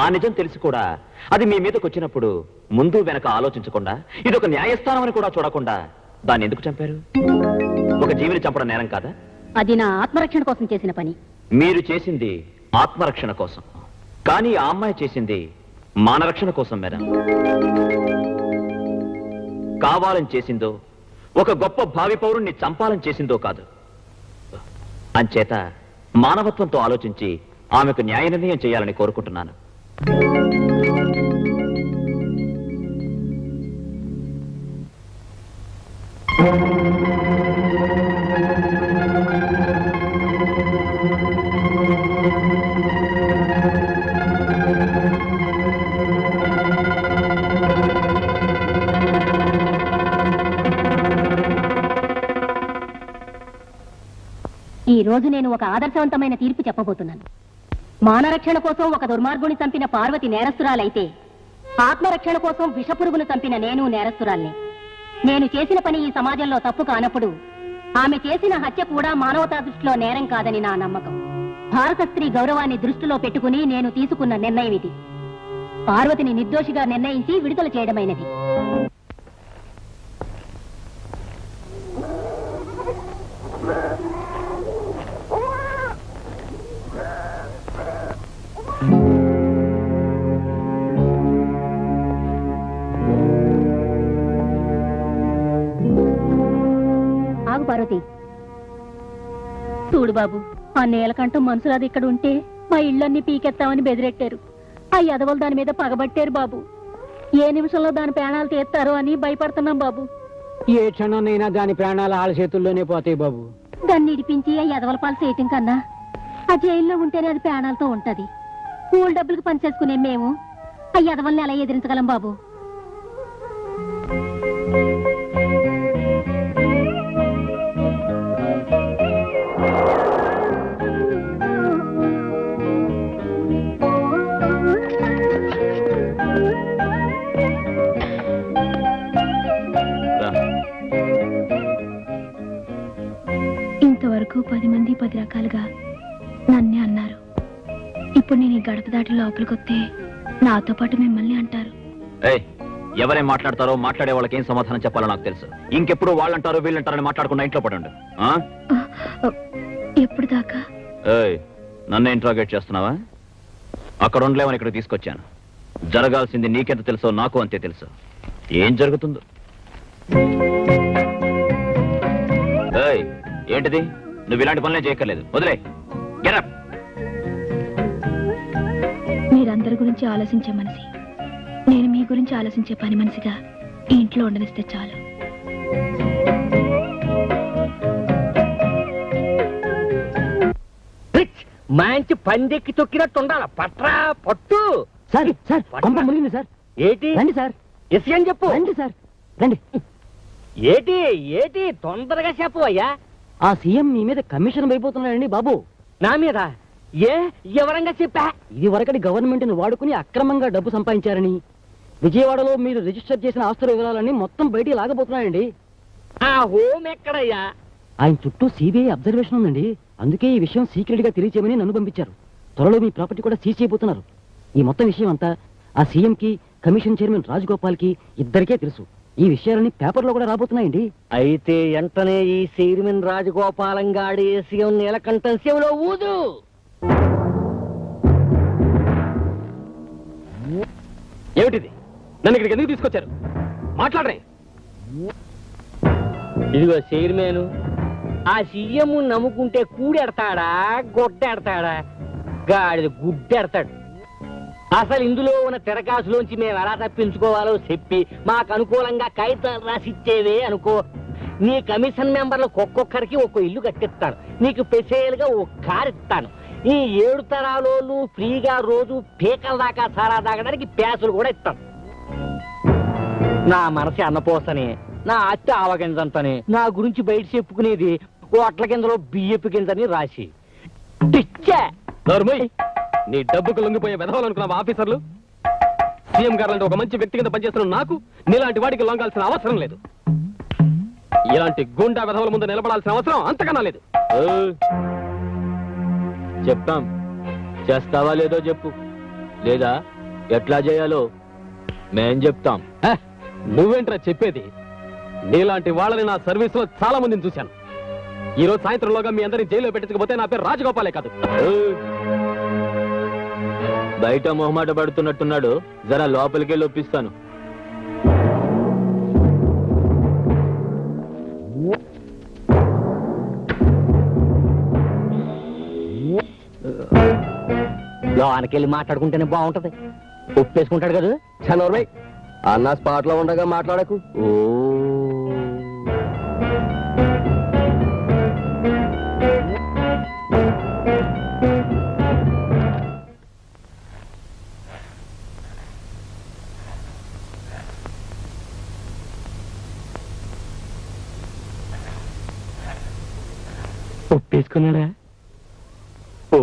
ఆ నిజం తెలిసి కూడా అది మీ మీదకి వచ్చినప్పుడు ముందు వెనక ఆలోచించకుండా, ఇదొక న్యాయస్థానం అని కూడా చూడకుండా దాన్ని ఎందుకు చంపారు? ఒక జీవిని చంపడం నేరం కాదా? అది నా ఆత్మరక్షణ కోసం చేసిన పని. మీరు చేసింది ఆత్మరక్షణ కోసం, కానీ ఆ అమ్మాయి చేసింది మానరక్షణ కోసం మేడం. కావాలని చేసిందో, ఒక గొప్ప భావి పౌరుణ్ణి చంపాలని చేసిందో కాదు. అంచేత మానవత్వంతో ఆలోచించి ఆమెకు న్యాయ నిర్ణయం చేయాలని కోరుకుంటున్నాను. ఈ రోజు నేను ఒక ఆదర్శవంతమైన తీర్పు చెప్పబోతున్నాను. మానరక్షణ కోసం ఒక దుర్మార్గుని చంపిన పార్వతి నేరస్తురాలైతే, ఆత్మరక్షణ కోసం విషపురుగును చంపిన నేను నేరస్తురాల్ని. నేను చేసిన పని ఈ సమాజంలో తప్పు కానప్పుడు ఆమె చేసిన హత్య కూడా మానవతా దృష్టిలో నేరం కాదని నా నమ్మకం. భారత స్త్రీ గౌరవాన్ని దృష్టిలో పెట్టుకుని నేను తీసుకున్న నిర్ణయం ఇది. పార్వతిని నిర్దోషిగా నిర్ణయించి విడుదల చేయడమైనది. ఆగు పార్వతి. చూడు బాబు, ఆ నేలకంటూ మనుషులది ఇక్కడ ఉంటే మా ఇళ్ళన్నీ పీకెత్తామని బెదిరెట్టారు. ఆ ఎదవలు దాని మీద పగబట్టారు బాబు. ఏ నిమిషంలో దాని ప్రాణాలు తీస్తారో అని భయపడుతున్నాం బాబు. ఏ క్షణాన్నైనా దాని ప్రాణాలు ఆళ్ళ చేతుల్లోనే పోతాయి బాబు. దాన్ని ఇడిపించి ఆ ఎదవల పాలు చేయటం కన్నా ఆ జైల్లో ఉంటేనే అది ప్రాణాలతో ఉంటది. కూల్ డబ్బులకు పనిచేసుకునే మేము ఆ ఎదవల్ని ఎలా ఎదిరించగలం బాబు? ఇంతవరకు 10 మంది 10 రకాలుగా నన్నే అన్నారు. ఇప్పుడు నేను ఈ గడప దాటి లోపలికి వస్తే నాతో పాటు మిమ్మల్ని అంటారు. ఎవరేం మాట్లాడతారో మాట్లాడే వాళ్ళకి ఏం సమాధానం చెప్పాలో నాకు తెలుసు. ఇంకెప్పుడు వాళ్ళంటారో వీళ్ళంటారని మాట్లాడకుండా ఇంట్లో పడండి. ఎప్పుడు దాకా? నన్ను ఇంట్రాగేట్ చేస్తున్నావా? అక్కడ ఉండలేమని ఇక్కడ తీసుకొచ్చాను. జరగాల్సింది నీకెంత తెలుసో నాకు అంతే తెలుసు. ఏం జరుగుతుందో. ఏంటిది? నువ్వు ఇలాంటి పనులే చేయక్కర్లేదు. వదిలే. Get up. మీరందరి గురించి ఆలోచించే మనిషి, నేను మీ గురించి ఆలోచించే పని మనిషిగా ఈ ఇంట్లో ఉండనిస్తే చాలు. మంచి పందెక్కి తొక్కినట్టు ఉండాల. పట్రా పట్టు. సార్ సార్ కొంప మునిగింది సార్. ఏటి? రండి సార్. ఎస్ అని చెప్పు. రండి సార్, రండి. ఏటి ఏటి తొందరగా చెప్పు అయ్యా. ఆ సీఎం మీ మీద కమిషన్ అయిపోతున్నాడండి బాబు. నా మీద ఏ ఎవరంగా చెప్పా? ఇది వరకటి గవర్నమెంట్ ని వాడుకుని అక్రమంగా డబ్బు సంపాదించారని విజయవాడలో మీరు రిజిస్టర్ చేసిన ఆస్తుల వివరాలన్నీ మొత్తం బయటికి లాగబోతున్నాయండి. ఆ హోమ్ ఎక్కడయ్యా? ఆయన చుట్టూ సిబిఐ అబ్జర్వేషన్ ఉందండి. అందుకే ఈ విషయం సీక్రెట్ గా తెలియచేయమని నన్ను పంపించారు. త్వరలో మీ ప్రాపర్టీ కూడా సీజ్ చేయబోతున్నారు. ఈ మొత్తం విషయం అంతా ఆ సీఎం కి, కమిషన్ చైర్మన్ రాజగోపాల్ కి ఇద్దరికే తెలుసు. ఈ విషయాలన్నీ పేపర్లో కూడా రాబోతున్నాయండి. అయితే వెంటనే ఈ చైర్మన్ రాజగోపాలం గాడి సీఎం నీలకంఠం సీఎంలో ఊదు. ఏమిటిది? నన్ను ఇక్కడికి ఎందుకు తీసుకొచ్చారు? మాట్లాడరే. ఇదిగో చైర్మన్, ఆ సీఎం నమ్ముకుంటే కూడెడతాడా గొడ్డెడతాడా? గాడిద గుడ్డెడతాడు. అసలు ఇందులో ఉన్న తిరకాసులోంచి మేము ఎలా తప్పించుకోవాలో చెప్పి మాకు అనుకూలంగా కాగితాలు రాసిచ్చేవే అనుకో, నీ కమిషన్ మెంబర్లు ఒక్కొక్కరికి ఒక్కో ఇల్లు కట్టిస్తాను. నీకు స్పెషల్ గా ఒక కారు ఇస్తాను. ఈ 7 తరాలోళ్ళు ఫ్రీగా రోజు పీకల దాకా సారా తాగడానికి ప్యాసులు కూడా ఇస్తాను. నా మనసు అన్నపోసని, నా అత్త ఆవగింజంతని, నా గురించి బయట చెప్పుకునేది ఓట్ల కిందలో బియ్యపు కిందని రాసి టిచ్చా. నోర్మయ్, నీ డబ్బుకు లొంగిపోయే వెధవాలనుకున్నావా ఆఫీసర్లు? సీఎం గారు లాంటి ఒక మంచి వ్యక్తి కింద పనిచేస్తున్న నాకు నీలాంటి వాడికి లొంగాల్సిన అవసరం లేదు. ఇలాంటి గుండా వెధవల ముందు నిలబడాల్సిన అవసరం అంతకన్నా లేదు. చెప్తాం, చేస్తావా లేదో చెప్పు, లేదా ఎట్లా చేయాలో మేం చెప్తాం. నువ్వేంట్రా చెప్పేది? నీలాంటి వాళ్ళని నా సర్వీస్ లో చాలా మందిని చూశాను. ఈ రోజు సాయంత్రంలోగా మీ అందరినీ జైల్లో పెట్టకపోతే నా పేరు రాజగోపాలే కాదు. బయట మొహమాట పడుతున్నట్టున్నాడు, జరా లోపలికి ఒప్పిస్తాను. లోనకెళ్ళి మాట్లాడుకుంటేనే బాగుంటది. ఒప్పేసుకుంటాడు కదా. చనోర్మై, అన్న స్పాట్ లో ఉండగా మాట్లాడకు. ఓ ఒప్పేసుకున్నాడా? ఓ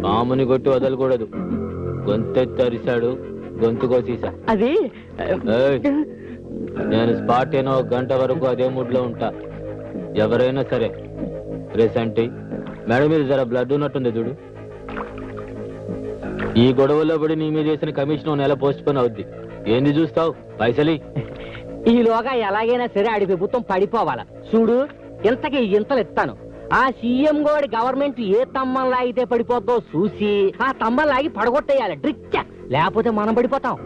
పాముని కొట్టి వదలకూడదు. గొంతెత్తి అరిశాడు, గొంతు కోసేసా. అది ఏయ్, నేను స్పాట్ అయిన 1 గంట వరకు అదే మూడ్ లో ఉంటా. ఎవరైనా సరే రేసంటి మేడం మీద జర బ్లడ్ ఉన్నట్టుంది చూడు. ఈ గొడవలో పడి నీ మీద చేసిన కమిషన్ 1 నెల పోస్ట్ పోన్ అవుద్ది. ఏంది చూస్తావు? పైసలి ఈలోగా ఎలాగైనా సరే ఆడి ప్రభుత్వం పడిపోవాలా చూడు. ఇంతకి ఇంతలు ఇస్తాను. ఆ సీఎం గోడి గవర్నమెంట్ ఏ తమ్మం లాగితే పడిపోద్దో చూసి ఆ తమ్మం లాగి పడగొట్టేయాలి డ్రిచ్చ. లేకపోతే మనం పడిపోతాం.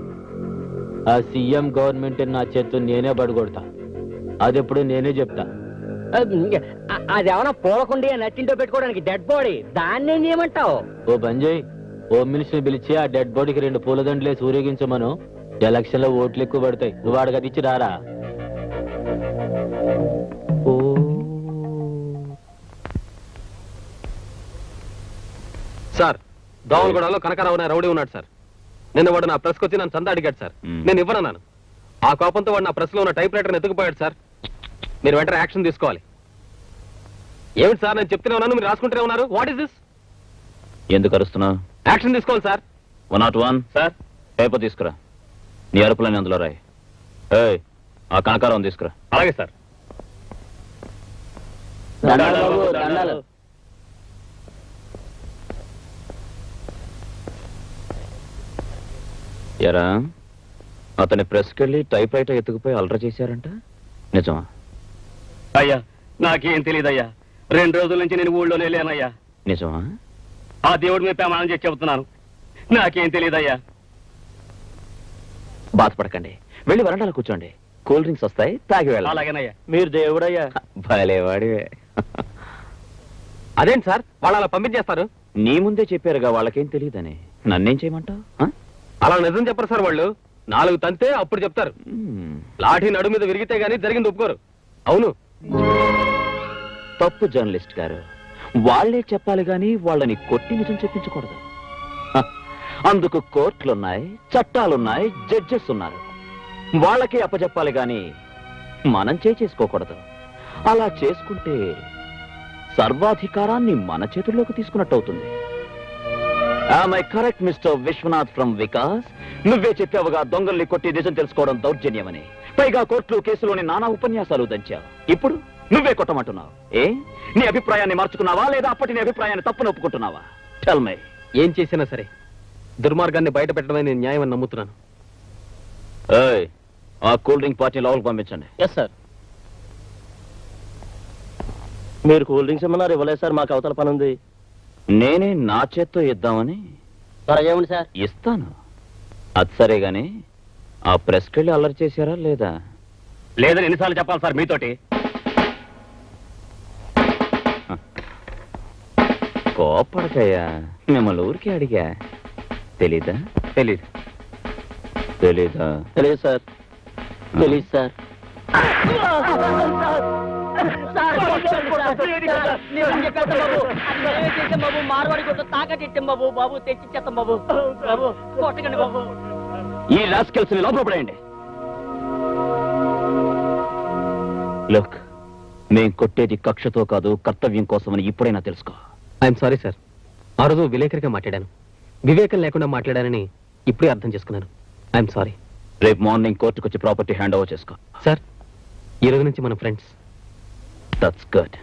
ఆ సీఎం గవర్నమెంట్ నా చేత్తు నేనే పడగొడతా. అదెప్పుడు నేనే చెప్తా. అదేమన్నా పూలకుండి నచ్చింటో పెట్టుకోవడానికి డెడ్ బాడీ, దాన్ని ఏం చేయమంటావు? ఓ బంజయ్, హోమ్ మినిస్టర్ పిలిచి ఆ డెడ్ బాడీకి 2 పూలదండలేసి ఊరేగించమను. ఎలక్షన్ లో ఓట్లు ఎక్కువ పడతాయి. నువ్వు వాడికి అది ఇచ్చి రారా. సార్, దోమలగూడలో కనకారావు అనే రౌడీ ఉన్నాడు సార్. నిన్న వాడు నా ప్రెస్కి వచ్చి నన్ను చందా అడిగాడు సార్. నేను ఇవ్వనన్నాను. ఆ కోపంతో వాడు నా ప్రెస్ లో ఉన్న టైప్ రైటర్ ఎత్తుకుపోయాడు సార్. మీరు వెంటనే యాక్షన్ తీసుకోవాలి. ఏమిటి సార్, నేను చెప్తూనే ఉన్నాను, మీరు రాసుకుంటూనే ఉన్నారు. What is this? ఎందుకు అరుస్తున్నావు? యాక్షన్ తీసుకోవాలి సార్. 101 సార్, పేపర్ తీసుకురా. నీ అరుపులని అందులో రాయి. ఏయ్, ఆ కనకారం తీసుకురా. అలాగే సార్. ఎరా, అతని ప్రెస్కి వెళ్ళి టైప్ రైటర్ ఎత్తుకుపోయి అల్ట్రా చేశారంట, నిజమా? అయ్యా, నాకేం తెలియదయ్యా. 2 రోజుల నుంచి నేను ఊళ్ళోనే లేనయ్యా. నిజమా? ఆ దేవుడి మీద ప్రమాణం చేసి చెబుతున్నాను, నాకేం తెలియదయ్యా. బాధపడకండి, వెళ్ళి వరండాలో కూర్చోండి. కూల్ డ్రింక్స్ వస్తాయి, తాగి వెళ్ళాలి. అలాగేనయ్యా. మీరు దేవుడయ్యా. భలేవాడివే. అదేంటి సార్, వాళ్ళు అలా పంపించేస్తారు? నీ ముందే చెప్పారుగా వాళ్ళకేం తెలియదని. నన్నేం చేయమంటావు? అలా నిజం చెప్పరు సార్. వాళ్ళు 4 తంతే అప్పుడు చెప్తారు. లాఠీ నడు మీద విరిగితే గానీ జరిగింది ఒప్పుకోరు. అవును, తప్పు జర్నలిస్ట్ గారు. వాళ్లే చెప్పాలి గాని వాళ్ళని కొట్టి నిజం చెప్పించకూడదు. హ, అందుకు కోర్టులున్నాయి, చట్టాలున్నాయి, జడ్జెస్ ఉన్నారు. వాళ్ళకే అప్పచెప్పాలి గాని మనం చేసుకోకూడదు. అలా చేసుకుంటే సర్వాధికారాన్ని మన చేతుల్లోకి తీసుకున్నట్టు అవుతుంది. Am I correct, Mr. Vishwanath from Vikas? నువ్వే చెప్పావుగా దొంగల్ని కొట్టి నిజం తెలుసుకోవడం దౌర్జన్యమని. పైగా కోర్టులు కేసులోని నానా ఉపన్యాసాలు దంచావు. ఇప్పుడు నువ్వే కొట్టమంటున్నావు. నీ అభిప్రాయాన్ని మార్చుకున్నావా లేదా అప్పటి నీ అభిప్రాయాన్ని తప్పును ఒప్పుకుంటున్నావా? Tell me. ఏం చేసినా సరే దుర్మార్గాన్ని బయట పెట్టడమే నేను న్యాయం అని నమ్ముతున్నాను. ఏయ్, ఆ కూల్ డ్రింక్ పార్టీ లోపలికి పంపించండి. Yes sir. మీరు కూల్ డ్రింక్స్ ఇమ్మన్నారు, ఇవ్వలేదు సార్. మాకు అవతల పని ఉంది. నేనే నా చేత్తో ఇద్దామని. త్వరగా ఇవ్వండి సార్. ఇస్తాను. అది సరే గాని ఆ ప్రెస్కి వెళ్ళి అల్లరి చేశారా లేదా? లేదని ఎన్నిసార్లు చెప్పాలి సార్ మీతోటి? కోపడకయ్యా, మిమ్మల్ని ఊరికి అడిగా. తెలీదా? తెలీదు. తెలీదా? తెలియదు సార్. తెలియదు సార్. మార్వాడి కొట్టు తాకట్టిట్టాం బాబు. బాబు తెచ్చిచ్చేస్తాం బాబు. బాబు కొట్టకండి బాబు. ఈ రాస్కెల్స్ ని లోపల పడేయండి. లుక్, మేం కొట్టేది కక్షతో కాదు, కర్తవ్యం కోసమని ఇప్పుడైనా తెలుసుకో. I'm sorry sir. ఆ రోజు విలేకరిగా మాట్లాడాను. వివేకం లేకుండా మాట్లాడానని ఇప్పుడే అర్థం చేసుకున్నాను. I'm sorry. రేపు మార్నింగ్ కోర్టుకు వచ్చి ప్రాపర్టీ హ్యాండ్ ఓవర్ చేసుకో. సార్, ఈ రోజు నుంచి మన friends. That's good.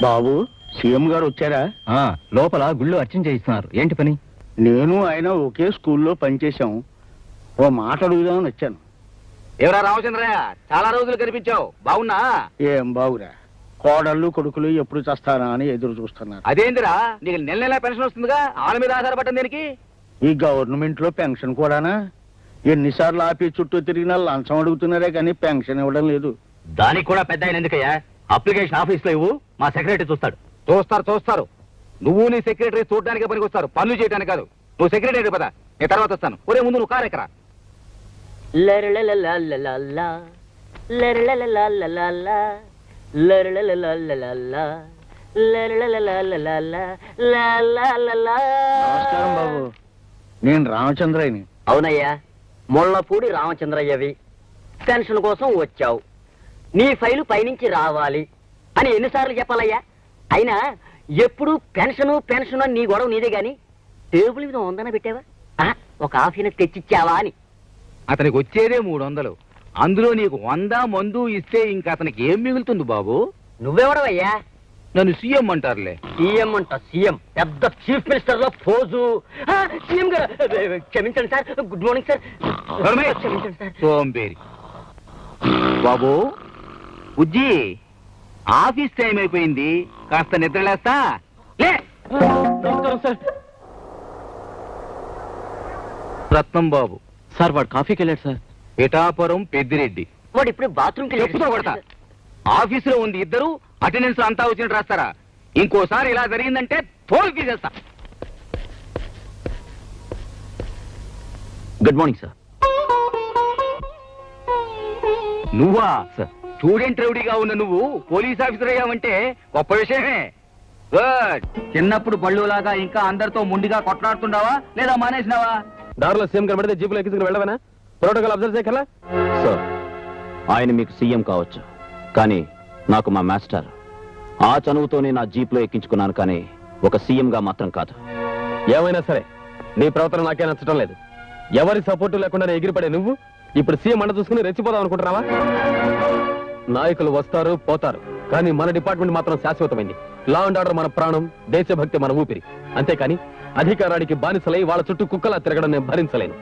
Babu, CM గారు వచ్చారా? లోపల గుళ్ళు అర్చన చేయిస్తున్నారు. ఏంటి పని? నేను ఆయన ఒకే స్కూల్లో పనిచేశాం. ఓ మాట అడుగుదామని వచ్చాను. ఎవరా రామచంద్రయ్య, చాలా రోజులు కనిపించావు. బాగున్నా? ఏం బాగురా, కోడళ్ళు కొడుకులు ఎప్పుడు చస్తానా అని ఎదురు చూస్తున్నారు. అదేందిరా, నీకు నెల నెల పెన్షన్ వస్తుందిగా, వాళ్ళ మీద ఆధారపడ్డం దేనికి? ఈ గవర్నమెంట్ లో పెన్షన్ కూడానా? ఎన్నిసార్లు ఆఫీస్ చుట్టూ తిరిగినా లంచం అడుగుతున్నారే కానీ పెన్షన్ ఇవ్వడం లేదు. దానికి కూడా పెద్ద ఆయన ఎందుకయ్యా? అప్లికేషన్ ఆఫీస్ లో ఇవ్వు, మా సెక్రటరీ చూస్తాడు. చూస్తారు. నువ్వు నీ సెక్రటరీ చూడడానికి పనికి వస్తారు, పనులు చేయడానికి కాదు. నువ్వు సెక్రటరీ పదా, నేను తర్వాత వస్తాను. ఒరే ముందు నువ్వు కారు ఎక్కరా. నమస్కారం బాబు, నేను రామచంద్రయ్యని. అవునయ్యా, ముళ్ళపూడి రామచంద్రయ్యవి. పెన్షన్ కోసం వచ్చావు. నీ ఫైలు పైనుంచి రావాలి అని ఎన్నిసార్లు చెప్పాలయ్యా? అయినా ఎప్పుడు పెన్షన్ అని నీ గొడవ నీదే గాని టేబుల్ మీద వందన పెట్టావా? ఒక ఆఫీని తెచ్చిచ్చావా అని. అతనికి వచ్చేదే 300. అందులో నీకు 100 మందు ఇస్తే ఇంకా అతనికి ఏం మిగులుతుంది బాబు? నువ్వెవడవయ్యా? నన్ను సీఎం అంటారులే. సీఎం అంట, సీఎం పెద్ద చీఫ్ మినిస్టర్ లో పోజు. సీఎం గారు క్షమించండి సార్. Good morning sir. క్షమించండి సార్. సోంబేరి బాబు. ఉజ్జి, ఆఫీస్ టైం అయిపోయింది, కాస్త నిద్రలేస్తా. లే. రత్నం బాబు సార్, వాడు కాఫీకి వెళ్ళాడు సార్. పిఠాపురం పెద్దిరెడ్డి. వాడు ఇప్పుడు బాత్రూమ్కి చెప్పుతో కొడతా. ఆఫీసులో ఉంది ఇద్దరు, అటెండెన్స్ అంతా వచ్చినట్టు రాస్తారా? ఇంకోసారి ఇలా జరిగిందంటే తోలు తీసేస్తా. Good morning sir. నువ్వా సార్? స్టూడెంట్ రౌడీగా ఉన్న నువ్వు పోలీస్ ఆఫీసర్ అయ్యావంటే గొప్ప విషయమే. గుడ్. చిన్నప్పుడు బళ్ళులాగా ఇంకా అందరితో ముండిగా కొట్లాడుతుండవా లేదా మానేసినావా? దారిలో సీఎం కనబడితే జీపులో ఎక్కించుకుని వెళ్ళవనా? ప్రోటోకాల్ అబ్జర్వ్ చేయగల సార్, ఆయన మీకు సీఎం కావచ్చు, కానీ నాకు మా మాస్టర్. ఆ చనువుతోనే నా జీప్లో ఎక్కించుకున్నాను, కానీ ఒక సీఎం గా మాత్రం కాదు. ఏమైనా సరే నీ ప్రవర్తన నాకే నచ్చడం లేదు. ఎవరి సపోర్టు లేకుండా ఎగిరిపడే నువ్వు ఇప్పుడు సీఎం అండ చూసుకుని రెచ్చిపోదాం అనుకుంటున్నావా? నాయకులు వస్తారు పోతారు, కానీ మన డిపార్ట్మెంట్ మాత్రం శాశ్వతమైంది. లా అండ్ ఆర్డర్ మన ప్రాణం, దేశభక్తి మన ఊపిరి. అంతేకాని అధికారానికి బానిసలై వాళ్ళ చుట్టూ కుక్కలా తిరగడం నేను భరించలేను.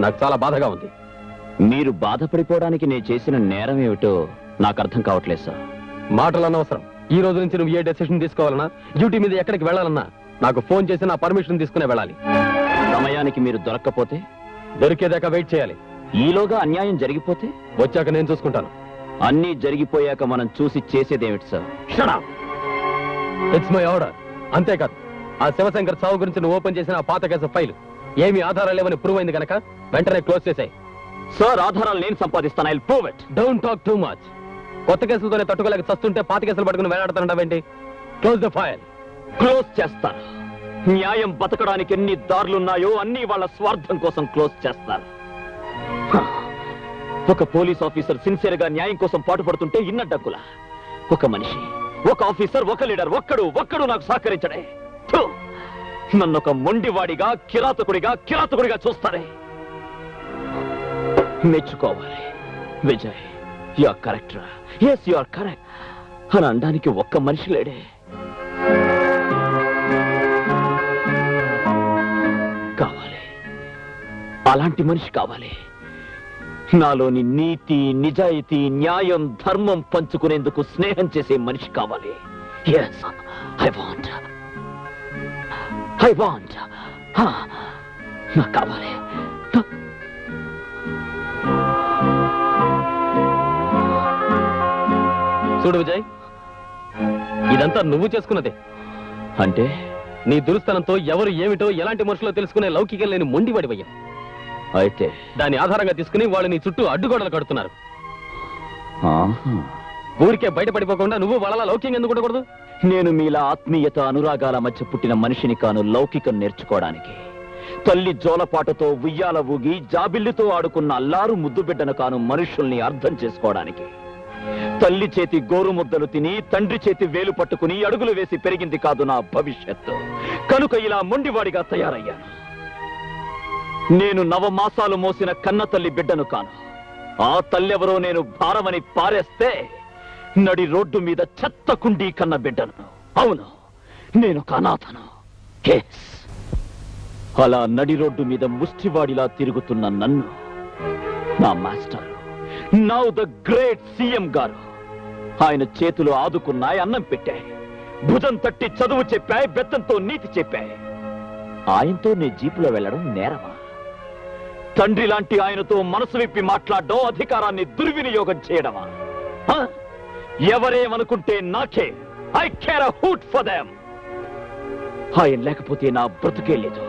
నాకు చాలా బాధగా ఉంది. మీరు బాధపడిపోవడానికి నేను చేసిన నేరం ఏమిటో నాకు అర్థం కావట్లేదు సార్. మాటలు అనవసరం. ఈ రోజు నుంచి నువ్వు ఏ డెసిషన్ తీసుకోవాలన్నా, డ్యూటీ మీద ఎక్కడికి వెళ్ళాలన్నా నాకు ఫోన్ చేసి నా పర్మిషన్ తీసుకునే వెళ్ళాలి. సమయానికి మీరు దొరక్కపోతే? దొరికేదాకా వెయిట్ చేయాలి. ఈలోగా అన్యాయం జరిగిపోతే? వచ్చాక నేను చూసుకుంటాను. అన్నీ జరిగిపోయాక మనం చూసి చేసేదేమిటి sir? Shut up. It's my order. అంతేకాదు, ఆ శివశంకర్ సావు గురించి నువ్వు ఓపెన్ చేసిన ఆ పాత కేసు ఫైల్ ఏమీ ఆధారాలు లేవని ప్రూవ్ అయింది కనుక వెంటనే క్లోజ్ చేసాయి. సార్, ఆధారాలు నేను సంపాదిస్తాను. I'll prove it. Don't talk too much. కొత్త కేసులతోనే తట్టుకోలేక చస్తుంటే పాత కేసులు పట్టుకుని వేలాడుతానంటావేంటి? Close the file. క్లోజ్ చేస్తా. న్యాయం బతకడానికి ఎన్ని దారులున్నాయో అన్ని వాళ్ళ స్వార్థం కోసం క్లోజ్ చేస్తారు. ఒక పోలీస్ ఆఫీసర్ సిన్సియర్ గా న్యాయం కోసం పాటుపడుతుంటే ఇన్నడ్డకులా ఒక మనిషి, ఒక ఆఫీసర్, ఒక లీడర్ ఒక్కడు నాకు సహకరించడే. థు! నన్ను ఒక మొండివాడిగా కిరాతకుడిగా చూస్తారే. మెచ్చుకోవాలి Vijay, you are correct. Yes, you are correct అని అనడానికి ఒక్క మనిషి లేడే. కావాలి, అలాంటి మనిషి కావాలి. నాలోని నీతి, నిజాయితీ, న్యాయం, ధర్మం పంచుకునేందుకు స్నేహం చేసే మనిషి కావాలి. ఎస్, ఐ వాంట్ నాకు కావాలి. చూడు విజయ్, ఇదంతా నువ్వు చేసుకున్నదే. అంటే నీ దురుస్తనంతో ఎవరు ఏమిటో ఎలాంటి మనుషులో తెలుసుకునే లౌకికం లేని మొండివాడివయ్యా. అయితే దాన్ని ఆధారంగా తీసుకుని వాళ్ళు నీ చుట్టూ అడ్డుగోడలు కడుతున్నారు. ఆహా. ఊరికే బయటపడిపోకుండా నువ్వు వాళ్ళ లౌక్యం ఎందుకు ఉండకూడదు? నేను మీలా ఆత్మీయత, అనురాగాల మధ్య పుట్టిన మనిషిని కాను లౌకికం నేర్చుకోవడానికి. తల్లి జోలపాటతో ఉయ్యాల ఊగి జాబిల్లితో ఆడుకున్న అల్లారు ముద్దు బిడ్డను కాను మనుషుల్ని అర్థం చేసుకోవడానికి. తల్లి చేతి గోరు ముద్దలు తిని తండ్రి చేతి వేలు పట్టుకుని అడుగులు వేసి పెరిగింది కాదు నా భవిష్యత్తు. కనుక ఇలా మొండివాడిగా తయారయ్యాను. నేను నవమాసాలు మోసిన కన్న తల్లి బిడ్డను కాను. ఆ తల్లెవరో నేను భారమని పారేస్తే నడి రోడ్డు మీద చెత్త కుండీ కన్న బిడ్డను. అవును, నేను అనాథను. ఎస్, అలా నడి రోడ్డు మీద ముష్టివాడిలా తిరుగుతున్న నన్ను నా master, now the great CM గారు, ఆయన చేతులు ఆదుకున్నాయి, అన్నం పెట్టాయి, భుజం తట్టి చదువు చెప్పాయి, బెత్తంతో నీతి చెప్పాయి. ఆయనతో నే జీపులో వెళ్ళడం నేరమా? తండ్రి లాంటి ఆయనతో మనసు విప్పి మాట్లాడడం, అధికారాన్ని దుర్వినియోగం చేయడమా? ఎవరేమనుకుంటే నాకే. I care a hoot for them. ఆయన లేకపోతే నా బ్రతుకే లేదు.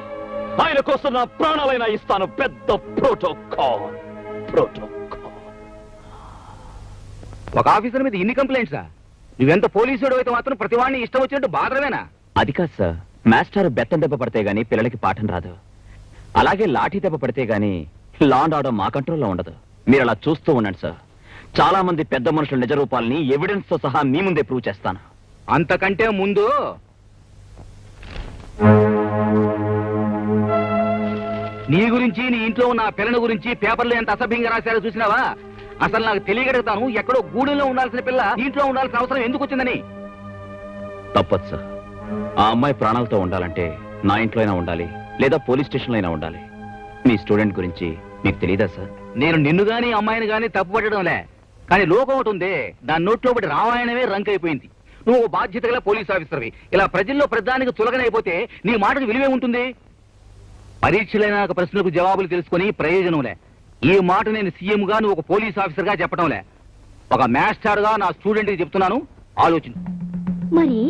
ఆయన కోసం నా ప్రాణాలైనా ఇస్తాను. పెద్ద ప్రోటోకాల్. ఒక ఆఫీసర్ మీద ఇన్ని కంప్లైంట్సా? నువ్వెంత పోలీసుడు అయితే మాత్రం ప్రతివాడిని ఇష్టం వచ్చినట్టు బాధవేనా? అది కాదు సార్, మాస్టర్ బెత్తం దెబ్బ పడితే గానీ పిల్లలకి పాఠం రాదు. అలాగే లాఠీ దెబ్బ పడితే గానీ లా అండ్ ఆర్డర్ మా కంట్రోల్లో ఉండదు. మీరు అలా చూస్తూ ఉండండి సార్. చాలా మంది పెద్ద మనుషుల నిజ రూపాలని ఎవిడెన్స్ తో సహా మీ ముందే ప్రూవ్ చేస్తాను. అంతకంటే ముందు నీ గురించి, నీ ఇంట్లో ఉన్న పిల్లని గురించి పేపర్లో ఎంత అసభ్యంగా రాశారో చూసినావా? అసలు నాకు తెలియగలుగుతాను, ఎక్కడో గూడెంలో ఉండాల్సిన పిల్ల ఇంట్లో ఉండాల్సిన అవసరం ఎందుకు వచ్చిందని. తప్పదు సార్. ఆ అమ్మాయి ప్రాణాలతో ఉండాలంటే నా ఇంట్లో అయినా ఉండాలి, లేదా పోలీస్ స్టేషన్లో అయినా ఉండాలి. మీ స్టూడెంట్ గురించి మీకు తెలియదా సార్? నేను నిన్ను గాని అమ్మాయిని గాని తప్పు పట్టడంలే, కానీ లోకం ఒకటి ఉంది, దాని నోట్లో ఒకటి రామాయణమే రంక్ అయిపోయింది. నువ్వు బాధ్యత గల పోలీస్ ఆఫీసర్వి. ఇలా ప్రజల్లో ప్రధానికి చులకనైపోతే నీ మాటకు విలువే ఉంటుంది? పరీక్షలైన ప్రశ్నలకు జవాబులు తెలుసుకుని ప్రయోజనంలే. ఈ మాట నేను సీఎం గా, నువ్వు ఒక పోలీస్ ఆఫీసర్ గా చెప్పడంలే, ఒక మాస్టర్ గా నా స్టూడెంట్ కి చెప్తున్నాను, ఆలోచించు. మరి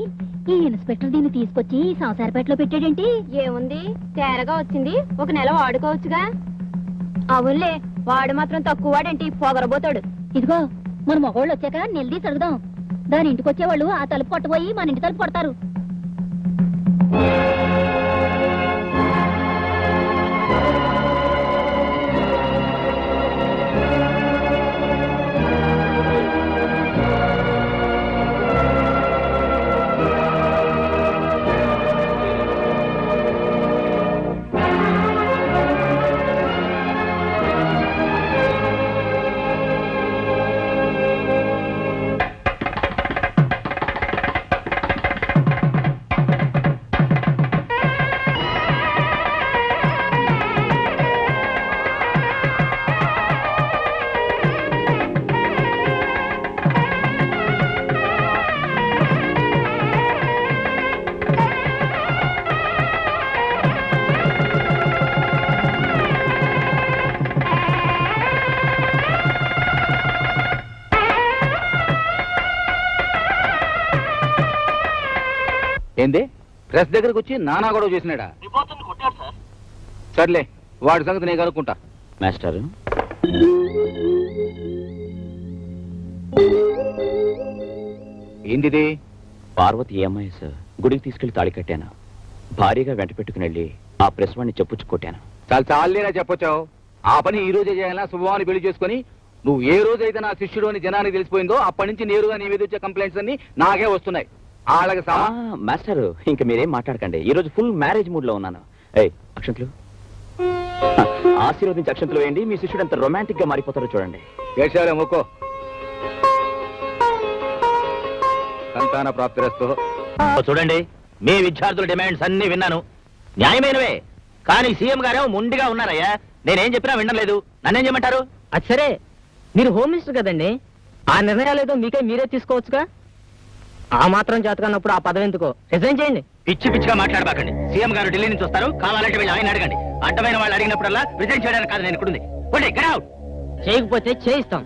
ఈ ఇన్స్పెక్టర్ దీన్ని తీసుకొచ్చి సంసారపేటలో పెట్టాడేంటి? ఏముంది, తేరగా వచ్చింది, ఒక నెల వాడుకోవచ్చుగా. అవునులే, వాడు మాత్రం తక్కువ వాడేంటి, పొగరబోతాడు. ఇదిగో, మన మగవాళ్ళు వచ్చాక నిలదీసి అడుగుదాం. దాని ఇంటికి వచ్చేవాళ్ళు ఆ తలుపు కొట్టబోయి మన ఇంటి తలుపు కొడతారు. ఏంది, ప్రెస్ దగ్గరకు వచ్చి నానా గొడవ చేసినాడా? సర్లే, వాడి సంగతి నేను కనుక్కుంటా. మాస్టర్, ఏంటిది? పార్వతి ఏ అమ్మాయి సార్? గుడికి తీసుకెళ్లి తాళి కట్టాను. భారీగా వెంట పెట్టుకుని వెళ్ళి ఆ ప్రెస్ వాడిని చెప్పుచ్చు కొట్టాను. చాలా చాలేనా చెప్పొచ్చావు. ఆ పని ఈ రోజే చేయాలా? శుభవాన్ని పెళ్లి చేసుకుని నువ్వు ఏ రోజైతే నా శిష్యుడు అని జనానికి తెలిసిపోయిందో అప్పటి నుంచి నేరుగా నీ మీద వచ్చే కంప్లైంట్స్ అన్ని నాకే వస్తున్నాయి. వాళ్ళకి మాస్టర్ ఇంకా మీరేం మాట్లాడకండి, ఈ రోజు ఫుల్ మ్యారేజ్ మూడ్ లో ఉన్నాను. ఏయ్ అక్షంతులు, ఆశీర్వదించి అక్షంతులు వేయండి. మీ శిష్యుడు ఎంత రొమాంటిక్ గా మారిపోతారో చూడండి. వేషాలే మొక్కో. సంతాన ప్రాప్తిరస్తు. చూడండి, మీ విద్యార్థుల డిమాండ్స్ అన్ని విన్నాను, న్యాయమైనవే. కానీ సీఎం గారేమో ముందుగా ఉన్నారయ్యా. నేనేం చెప్పినా వినలేదు. నన్నేం చేయమంటారు? అది సరే, మీరు హోమ్ మినిస్టర్ కదండి, ఆ నిర్ణయాలు ఏదో మీరే తీసుకోవచ్చుగా. ఆ మాత్రం చేతకన్నప్పుడు ఆ పదవి ఎందుకో రిజైన్ చేయండి. పిచ్చి పిచ్చిగా మాట్లాడబాకండి. సీఎం గారు ఢిల్లీ నుంచి వస్తారు, కావాలంటే వెళ్ళి ఆయన అడగండి. అడ్డమైన వాళ్ళు అడిగినప్పుడల్లా రిజైన్ చేయడానికి కాదు నేను ఇక్కడుంది. చేయకపోతే చేయిస్తాం.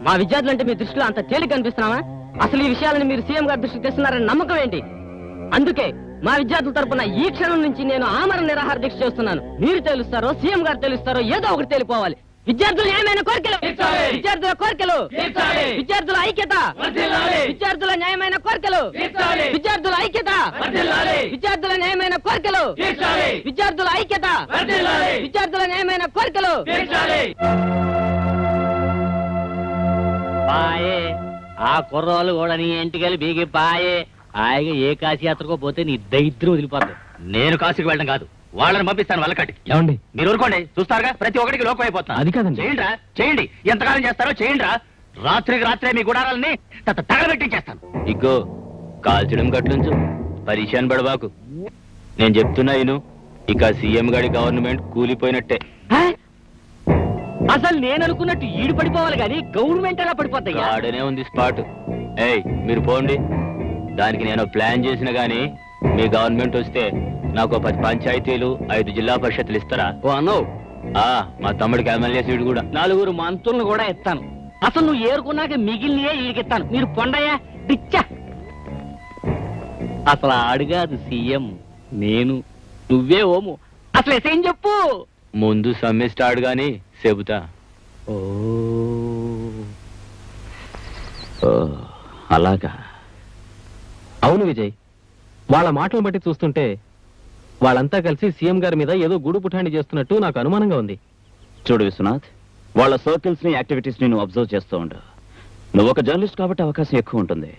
మా విద్యార్థులంటే మీ దృష్టిలో అంత తేలిక అనిపిస్తున్నావా? అసలు ఈ విషయాలను మీరు సీఎం గారి దృష్టికి తెస్తున్నారని నమ్మకం ఏంటి? అందుకే మా విద్యార్థుల తరపున ఈ క్షణం నుంచి నేను ఆమరణ నిరాహార దీక్ష చేస్తున్నాను. మీరు తెలుస్తారో సీఎం గారు తెలుస్తారో ఏదో ఒకటి తెలిపోవాలి. విద్యార్థుల న్యాయమైన కోరికలు, విద్యార్థుల కోరికలు, విద్యార్థుల ఐక్యత, విద్యార్థుల న్యాయమైన కోరికలు, విద్యార్థుల ఐక్యత, విద్యార్థుల న్యాయమైన కోరికలు, విద్యార్థుల ఐక్యత, విద్యార్థుల న్యాయమైన కోరికలు. పాయే ఆ కుర్రోళ్ళు కూడా నీ ఇంటికెళ్ళి బీగి పాయే. ఆయన ఏ కాశీ యాత్రకో పోతే నీ దరిద్రం వదిలిపోద్దు. నేను కాశీకి వెళ్ళడం కాదు, వాళ్ళని పంపిస్తాను వల్లకట్టి. ఏమండి, మీరు ఊరుకోండి, చూస్తారుగా ప్రతి ఒక్కడికి లోకం అయిపోతాను. అది కాదండి. చేయండి, చేయండి, ఎంతకాలం చేస్తారో చేయండి. రాత్రికి రాత్రే మీ గుడారాలని తగలబెట్టించేస్తాను. ఇగ్గో కాల్చడం గట్లుంచు, పరిశాన్ పడబాకు. నేను చెప్తున్నా ఇను, ఇక సీఎం గారి గవర్నమెంట్ కూలిపోయినట్టే. అసలు నేను అనుకున్నట్టు ఈడు పడిపోవాలి కానీ గవర్నమెంట్ ఎలా పడిపోతాయి? ఆడనే ఉంది స్పాట్. ఏయ్ మీరు పోండి, దానికి నేను ప్లాన్ చేసిన గానీ మీ గవర్నమెంట్ వస్తే నాకు 10 పంచాయతీలు 5 జిల్లా పరిషత్తులు ఇస్తారా? ఓ అన్నో, మా తమ్ముడికి ఎమ్మెల్యే సీటు కూడా 4 మంత్రులను కూడా ఇస్తాను. అసలు నువ్వు ఏరుకున్నాక మిగిలినయే ఈడికిస్తాను. మీరు పొండయ్యా పిచ్చా. అసలు ఆడుగాదు సీఎం, నేను, నువ్వే ఓము. అసలు ఏం చెప్పు. ముందు సమ్మె స్టార్ట్ గాని చెబుతా. అలాగా? అవును విజయ్, వాళ్ళ మాటలు బట్టి చూస్తుంటే వాళ్ళంతా కలిసి సీఎం గారి మీద ఏదో గూడు పుఠాండి చేస్తున్నట్టు నాకు అనుమానంగా ఉంది. చూడు విశ్వనాథ్, వాళ్ళ సర్కిల్స్ ని యాక్టివిటీస్ ని నువ్వు అబ్జర్వ్ చేస్తూ ఉండు. నువ్వు ఒక జర్నలిస్ట్ కాబట్టి అవకాశం ఎక్కువ ఉంటుంది.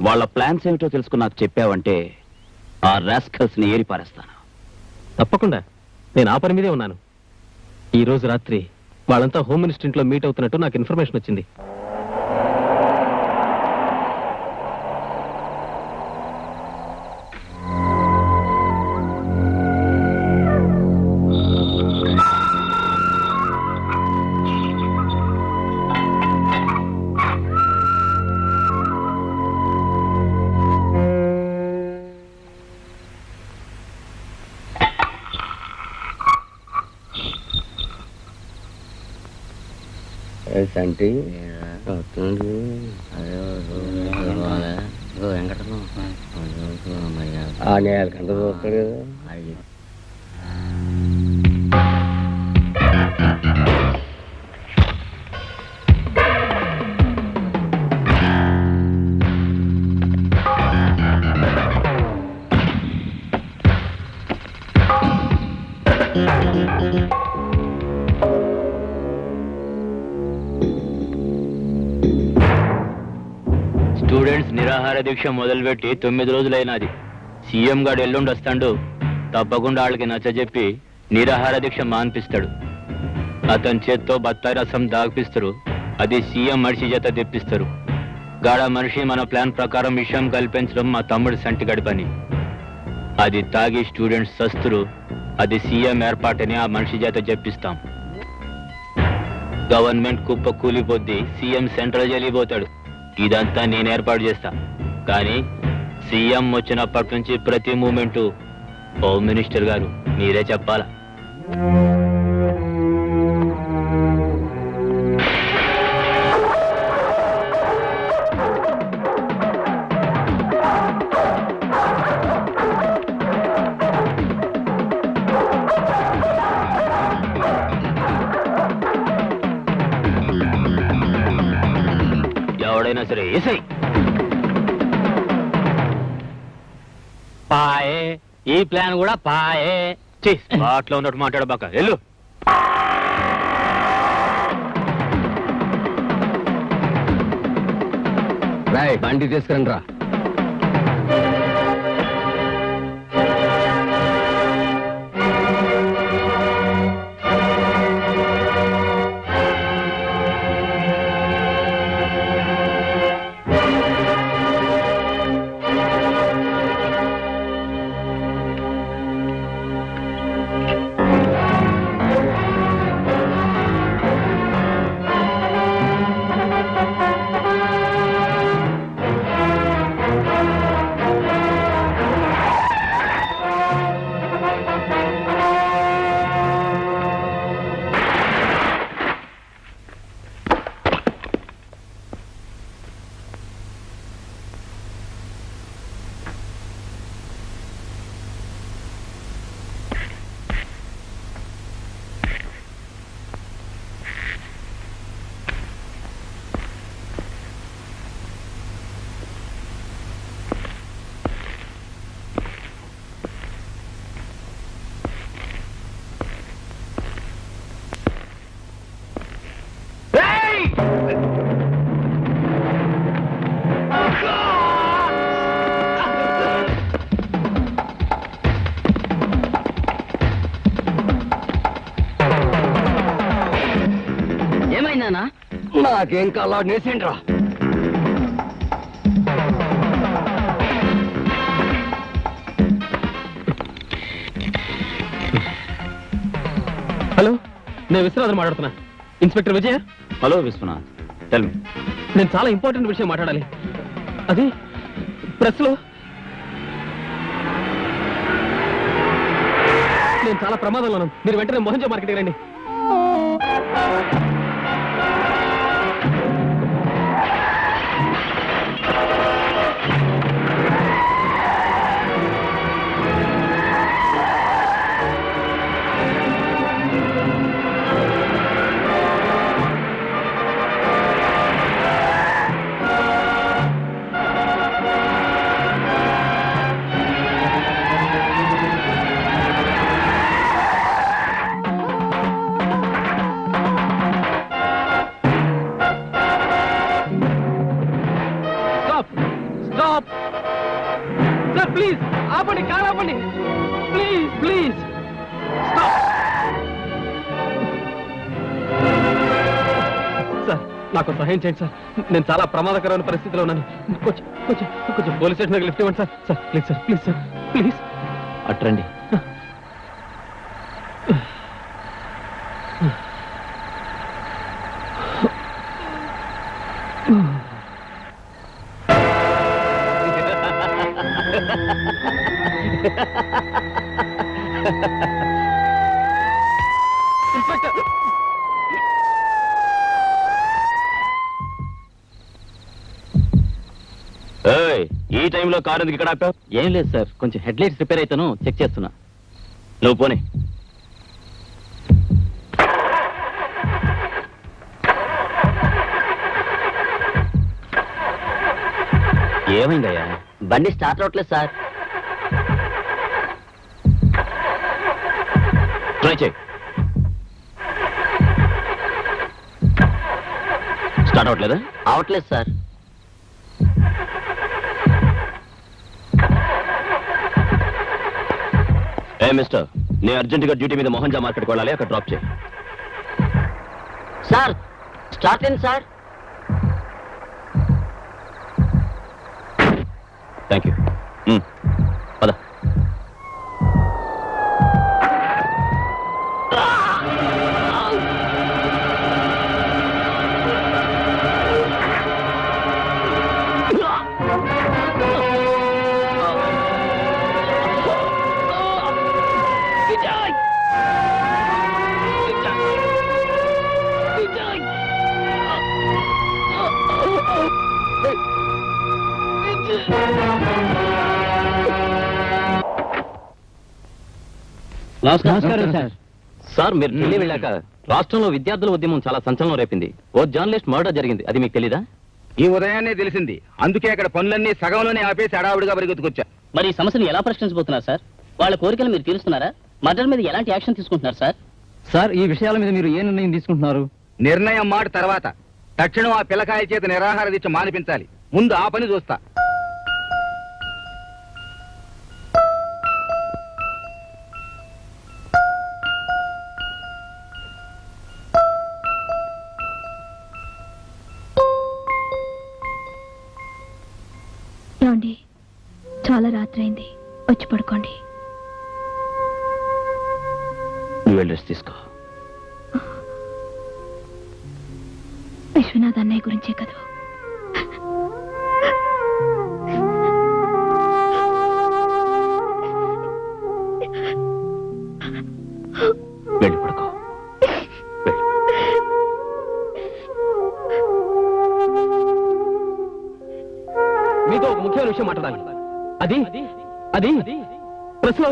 వాళ్ళ ప్లాన్స్ ఏమిటో తెలుసుకుని నాకు చెప్పావంటే ఆ రాస్కల్స్ ని ఏరి పారేస్తాను. తప్పకుండా, నేను ఆ పని మీదే ఉన్నాను. ఈ రోజు రాత్రి వాళ్ళంతా హోమ్ మినిస్టర్ ఇంట్లో మీట్ అవుతున్నట్టు నాకు ఇన్ఫర్మేషన్ వచ్చింది. సంటి ఆ నేల కంట చూస్తాడు కదా. స్టూడెంట్స్ నిరాహార దీక్ష మొదలుపెట్టి 9 రోజులైనది. సీఎం గారు ఎల్లుండి వస్తాడు, తప్పకుండా వాళ్ళకి నచ్చజెప్పి నిరాహార దీక్ష మాన్పిస్తాడు. అతని చేత్తో బత్తాయి రసం దాగిపిస్తారు, అది సీఎం మనిషి చేత తెప్పిస్తారు. గాడ మనిషి మన ప్లాన్ ప్రకారం విషయం కల్పించడం మా తమ్ముడు సంటిగడి పని. అది తాగి స్టూడెంట్స్ సస్తురు, అది సీఎం ఏర్పాటని ఆ మనిషి చేత చెప్పిస్తాం. గవర్నమెంట్ కుప్ప కూలిపోద్ది, సీఎం సెంట్రల్ జైలు పోతాడు. ఇదంతా నేను ఏర్పాటు చేస్తా. కానీ సీఎం వచ్చినప్పటి నుంచి ప్రతి మూమెంటు హోమ్ మినిస్టర్ గారు మీరే చెప్పాలా. ఎవడైనా సరే ఏసై. పాయే ఈ ప్లాన్ కూడా పాయే. బాట్లో ఉన్నట్టు మాట్లాడబాక వెళ్ళు. రాయ్ బండి తీసుకురండి రా. ఏమైందా? నాకేం కాలా నేసిండ్రా. హలో, నేను విశ్వనాథన్ మాట్లాడుతున్నా. Inspector Vijaya. Hello Viswanath, tell me. నేను చాలా ఇంపార్టెంట్ విషయం మాట్లాడాలి. అది ప్రెస్ లో నేను చాలా ప్రమాదంలో ఉన్నాను. మీరు వెంటనే మోహన్జో మార్కెట్కి రండి. స్టాప్ సార్, ప్లీజ్ ఆపండి, కార్ ఆపండి, ప్లీజ్ ప్లీజ్ స్టాప్. సార్, నాకు సహాయం చేయండి సార్. నేను చాలా ప్రమాదకరమైన పరిస్థితిలో ఉన్నాను. కొంచెం కొంచెం కొంచెం పోలీస్ స్టేషన్ దగ్గర లిఫ్ట్ ఇవ్వండి sir. Sir please sir, please sir, please. అట్రండి. ఇన్స్పెక్టర్, ఈ టైంలో కారు ఎందుకు ఇక్కడ ఆపావు? ఏం లేదు సార్, కొంచెం హెడ్ లైట్స్ రిపేర్ అయితేను చెక్ చేస్తున్నా. నువ్వు పోనీ. ఏమైందయ్యా? బండి స్టార్ట్ అవట్లేదు సార్. ట్రై చేయి. స్టార్ట్ అవ్వట్లేదా? అవట్లేదు సార్. ఏ మిస్టర్, నేను అర్జెంటుగా డ్యూటీ మీద మోహన్జా మార్కెట్కి వెళ్ళాలి. అక్కడ డ్రాప్ చేయి. సార్ స్టార్ట్ అయింది సార్. Thank you. పద. నమస్కారం సార్. సార్, మీరు ఢిల్లీ వెళ్ళాక రాష్ట్రంలో విద్యార్థుల ఉద్యమం చాలా సంచలనం రేపింది. ఓ జర్నలిస్ట్ మర్డర్ జరిగింది. అది మీకు తెలీదా? ఈ ఉదయాన్నే తెలిసింది. అందుకే అక్కడ పనులన్నీ సగంలోనే ఆపేసి హడావుడిగా పరిగెత్తుకొచ్చా. మరి ఈ సమస్యను ఎలా పరిష్కరించబోతున్నారు సార్? వాళ్ళ కోరికలు మీరు తీరుస్తున్నారా? మర్డర్ మీద ఎలాంటి యాక్షన్ తీసుకుంటున్నారు సార్? సార్, ఈ విషయాల మీద మీరు ఏ నిర్ణయం తీసుకుంటున్నారు? నిర్ణయం మాట తర్వాత తక్షణం ఆ పిల్లకాయ చేత నిరాహార దీక్ష మానిపించాలి. ముందు ఆ పని చూస్తా. ఏమండి, చాలా రాత్రి అయింది, వచ్చి పడుకోండి. నువ్వు వెళ్ళి రెస్ట్ తీసుకో. విశ్వనాథ్ అన్నయ్య గురించే కదా. వెళ్ళి పడుకో. మీతో ఒక ముఖ్యమైన విషయం మాట్లాడాలి. అది అది ప్రెస్లో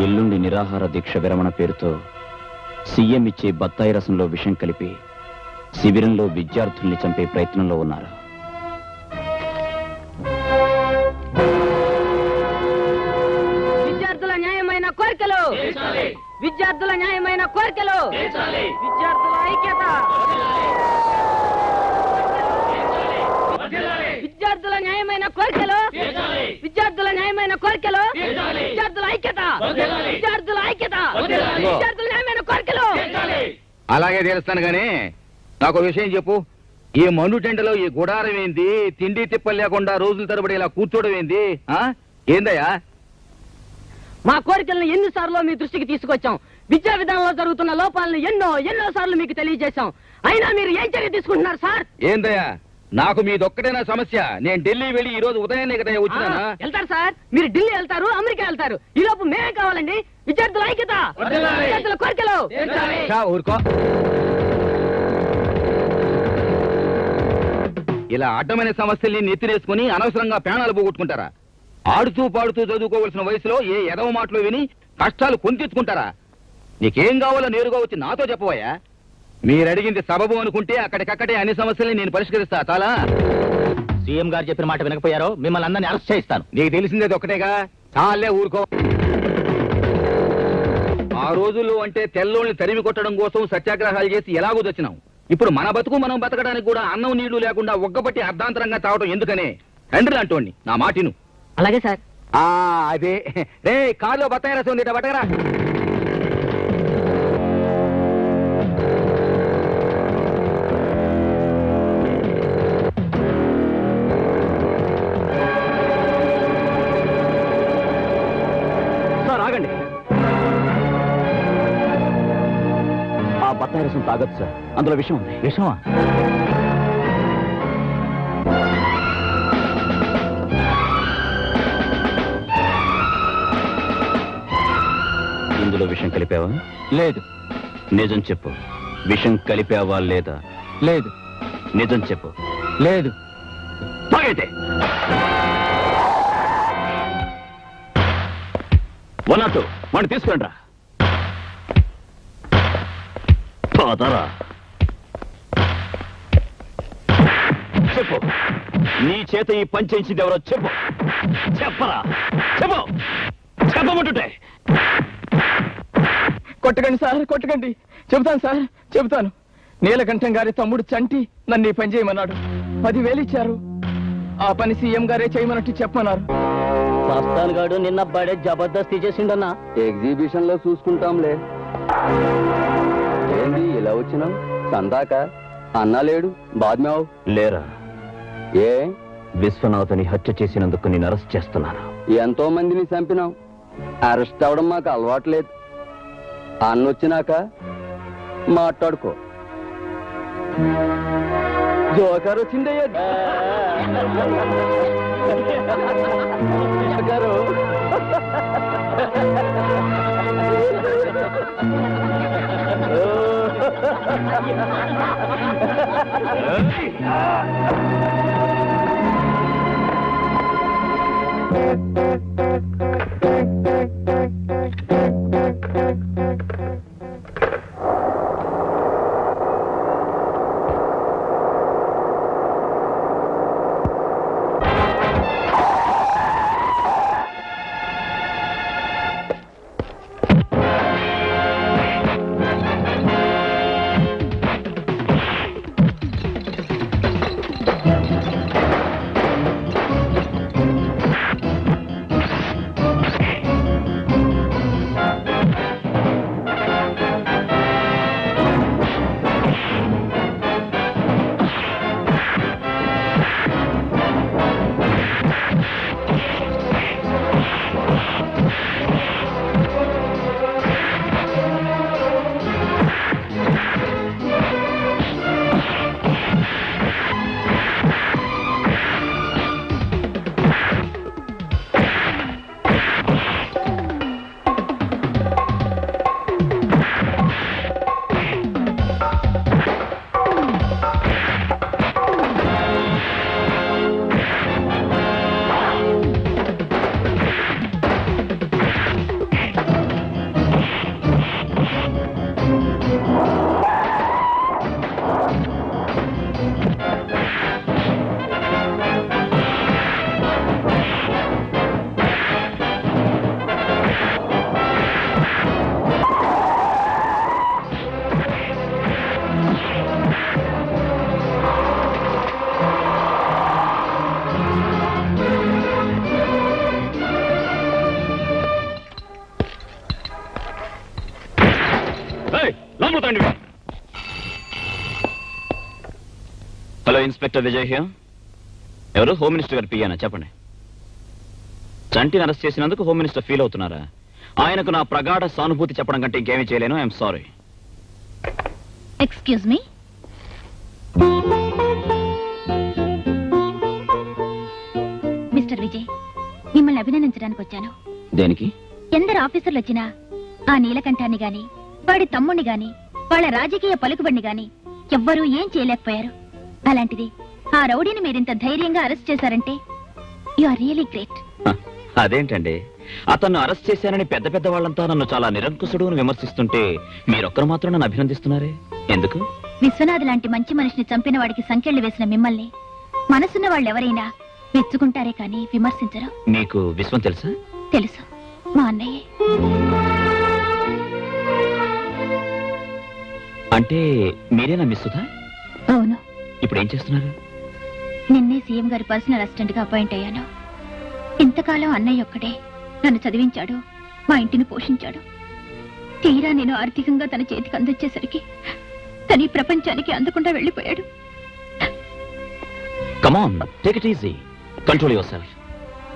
ఎల్లుండి నిరాహార దీక్ష విరమణ పేరుతో సీఎం ఇచ్చే బత్తాయి రసంలో విషం కలిపి శిబిరంలో విద్యార్థుల్ని చంపే ప్రయత్నంలో ఉన్నారు. విద్యార్థుల న్యాయమైన కోరికలు, విద్యార్థుల న్యాయమైన కోరికలు, విద్యార్థుల ఐక్యత, విద్యార్థుల న్యాయమైన కోరికలు, విద్యార్థుల న్యాయమైన కోరికలు, విద్యార్థుల ఐక్యత, విద్యార్థుల ఐక్యత, విద్యార్థుల న్యాయమైన కోరికలు. అలాగే తెలుస్తాను గానీ నాకు విషయం చెప్పు. ఈ మండు టెండలో ఈ గుడారం ఏంది? తిండి తిప్పలు లేకుండా రోజుల తరబడి ఇలా కూర్చోవడం ఏంది? ఏందయ్యా? మా కోరికలను ఎన్నిసార్లు మీ దృష్టికి తీసుకొచ్చాం. విద్యా విధానంలో జరుగుతున్న లోపాలను ఎన్నో సార్లు మీకు తెలియజేశాం. అయినా మీరు ఏం చర్య తీసుకుంటున్నారు సార్? ఏందయ్యా, నాకు మీదొక్కటేనా సమస్య? నేను ఢిల్లీ వెళ్ళి ఈ రోజు ఉదయాన్నే కదా వచ్చినానా? వెళ్తారు సార్, మీరు ఢిల్లీ వెళ్తారు, అమెరికా వెళ్తారు. ఈ లోపు మేమే కావాలండి. విద్యార్థుల ఐక్యత, విద్యార్థుల కోరికలు. ఊరుకో. ఇలా అడ్డమైన సమస్యల్ని నెత్తినేసుకుని అనవసరంగా ప్రాణాలు పోగొట్టుకుంటారా? ఆడుతూ పాడుతూ చదువుకోవలసిన వయసులో ఏ ఎదవ మాటలు విని కష్టాలు కొంతెచ్చుకుంటారా? నీకేం కావాలో నేరుగా వచ్చి నాతో చెప్పవయ్యా. మీరు అడిగింది సబబు అనుకుంటే అక్కడికక్కడే అన్ని సమస్యల్ని నేను పరిష్కరిస్తా. చాలా సీఎం గారు చెప్పిన మాట వినకపోయారో మిమ్మల్ని అందరినీ అరెస్ట్ చేయిస్తాను. నీకు తెలిసిందేది ఒకటేగా, చాలే ఊరుకో. ఆ రోజుల్లో అంటే తెల్లోళ్ళని తరిమి కొట్టడం కోసం సత్యాగ్రహాలు చేసి ఎలాగో తెచ్చినాం. ఇప్పుడు మన బతుకు మనం బతకడానికి కూడా అన్నం నీళ్లు లేకుండా ఒక్కబట్టి అర్ధాంతరంగా తావటం ఎందుకనే? తండ్రి అంటోండి, నా మాటిను. అలాగే సార్. అదే రే, కారులో బత్తాయి రసం ఉంది, బట్టగరా. సార్ ఆగండి. ఆ బత్తాయి రసం తాగొచ్చు సార్, అందులో విషం ఉంది. విషమా? ఇందులో విషం కలిపావా? లేదు. నిజం చెప్పు, విషం కలిపావా లేదా? లేదు. నిజం చెప్పు. లేదు. తాగైతే 102 వాడిని తీసుకురండి రా. పదరా. చెప్పు, నీ చేత ఈ పని చేయించింది ఎవరో చెప్పు. చెప్పరా, చెప్పు, చెప్పమంటుంటే. కొట్టకండి సార్, కొట్టకండి. చెబుతాను సార్, చెబుతాను. నీలకంఠం గారి తమ్ముడు చంటి నన్ను ఈ పని చేయమన్నాడు. 10,000 ఇచ్చారు. ఆ పని సీఎం గారే చేయమన్నట్టు చెప్పమన్నారు. మస్తాన్ గాడు నిన్న బడే జబర్దస్తి చేసిండన్నా. ఎగ్జిబిషన్ లో చూసుకుంటాంలే. ఏంది ఇలా వచ్చినాం? సందాక అన్నా లేడు, బాద్మావు లేరా? ఏ విశ్వనాథని హత్య చేసినందుకు నేను అరెస్ట్ చేస్తున్నాను. ఎంతో మందిని చంపినాం. అరెస్ట్ అవడం మాకు అలవాట్లేదు. అన్న వచ్చినాక మాట్లాడుకో. జోకర్ వచ్చిందయ్యా. Joker. Hello, inspector Vijay here. ఎవరు? హోమ్ మినిస్టర్ గారు పియ్యానా? చెప్పండి. చంటిని అరెస్ట్ చేసినందుకు హోమ్ మినిస్టర్ ఫీల్ అవుతున్నారా? ఆయనకు నా ప్రగాఢ సానుభూతి చెప్పడం కంటే ఇంకేమీ చేయలేను. I'm sorry. Excuse me. Mister Vijay, మిమ్మల్ని అభినందించడానికి వచ్చాను. దేనికి? ఎందరు ఆఫీసర్లు వచ్చినా ఆ నీలకంఠాన్ని గాని, వాడి తమ్ముణ్ణి గాని, వాళ్ళ రాజకీయ పలుకుబడిని గాని ఎవ్వరూ ఏం చేయలేకపోయారు. అలాంటిది ఆ రౌడీని మీరింత ధైర్యంగా అరెస్ట్ చేశారంటే యు ఆర్ రియలీ గ్రేట్. అదేంటండి, అతన్ని అరెస్ట్ చేశానని పెద్ద పెద్ద వాళ్ళంతా నన్ను చాలా నిరంకుశుడు అని విమర్శిస్తుంటే మీరొక్కరు మాత్రం నన్ను అభినందిస్తున్నారే, ఎందుకు? విశ్వనాథ్ లాంటి మంచి మనిషిని చంపిన వాడికి సంకెళ్లు వేసిన మిమ్మల్ని మనసున్న వాళ్ళెవరైనా మెచ్చుకుంటారే కానీ విమర్శించరు. మీకు విశ్వం తెలుసా? తెలుసు, మా అన్నయ్యే. అంటే మీరేనా మిస్ సుధా? అవును. ఇప్పుడు ఏం చేస్తున్నారు? నిన్నే సీఎం గారి పర్సనల్ అసిస్టెంట్ గా అపాయింట్ అయ్యాను. ఇంతకాలం అన్నయ్య ఒక్కడే నన్ను చదివించాడు, మా ఇంటిని పోషించాడు. తీరా నేను ఆర్థికంగా తన చేతికి అందొచ్చేసరికి తన ఈ ప్రపంచానికి అందకుండా వెళ్ళిపోయాడు. Come on, take it easy, control your self.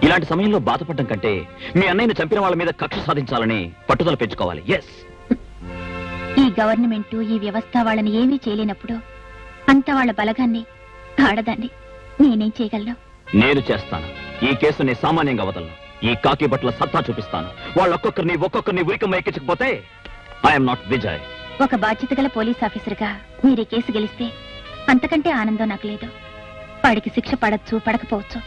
ఇలాంటి సమయంలో బాధపడడం కంటే మీ అన్నయ్యను చంపిన వాళ్ళ మీద కక్ష సాధించాలని పట్టుదల పెంచుకోవాలి. ఎస్. ఈ గవర్నమెంట్, ఈ వ్యవస్థ వాళ్ళని ఏమీ చేయలేనప్పుడు అంత వాళ్ళ బలగాన్ని, ఆడదాన్ని నేనేం చేయగలను? నేను చేస్తాను. ఈ కేసుని సామాన్యంగా వదలను. ఈ కాకి బట్టల సత్తా చూపిస్తాను. ఒక్కొక్కరిని ఉరికమ్మ ఎక్కించకపోతే ఐఎమ్ నాట్ విజయ్. ఒక బాధ్యత గల పోలీస్ ఆఫీసర్గా మీరు ఈ కేసు గెలిస్తే అంతకంటే ఆనందం నాకు లేదు. వాడికి శిక్ష పడచ్చు, పడకపోవచ్చు,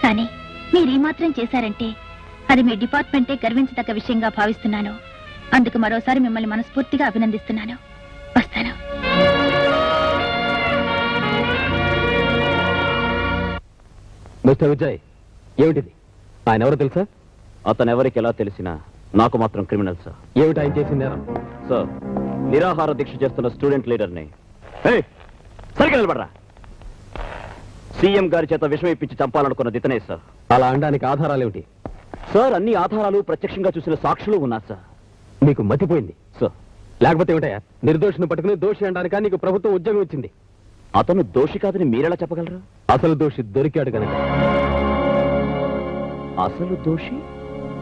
కానీ మీరు ఈ మాత్రం చేశారంటే అది మీ డిపార్ట్మెంటే గర్వించదగ్గ విషయంగా భావిస్తున్నాను. అందుకు మరోసారి మిమ్మల్ని మనస్ఫూర్తిగా అభినందిస్తున్నాను. వస్తాను. మిస్టర్ విజయ్, ఏమిటిది? ఆయన ఎవరో తెలుసా? అతను ఎవరికి ఎలా తెలిసినా నాకు మాత్రం క్రిమినల్ సార్. ఏమిటి ఆయన చేసింది? సార్, నిరాహార దీక్ష చేస్తున్న స్టూడెంట్ లీడర్ని సరిగ్గా నిలబడరా. సీఎం గారి చేత విషం ఇప్పించి చంపాలనుకున్నది ఇతనే సార్. అలా అనడానికి ఆధారాలు ఏమిటి? సార్, అన్ని ఆధారాలు, ప్రత్యక్షంగా చూసిన సాక్షులు ఉన్నారు సార్. నీకు మతిపోయింది సార్. లేకపోతే ఏమిటయా? నిర్దోషిని పట్టుకుని దోషి అనడానికా నీకు ప్రభుత్వం ఉద్యోగం ఇచ్చింది? అతను దోషి కాదని మీరెలా చెప్పగలరు? అసలు దోషి దొరికాడు కనుక. అసలు దోషి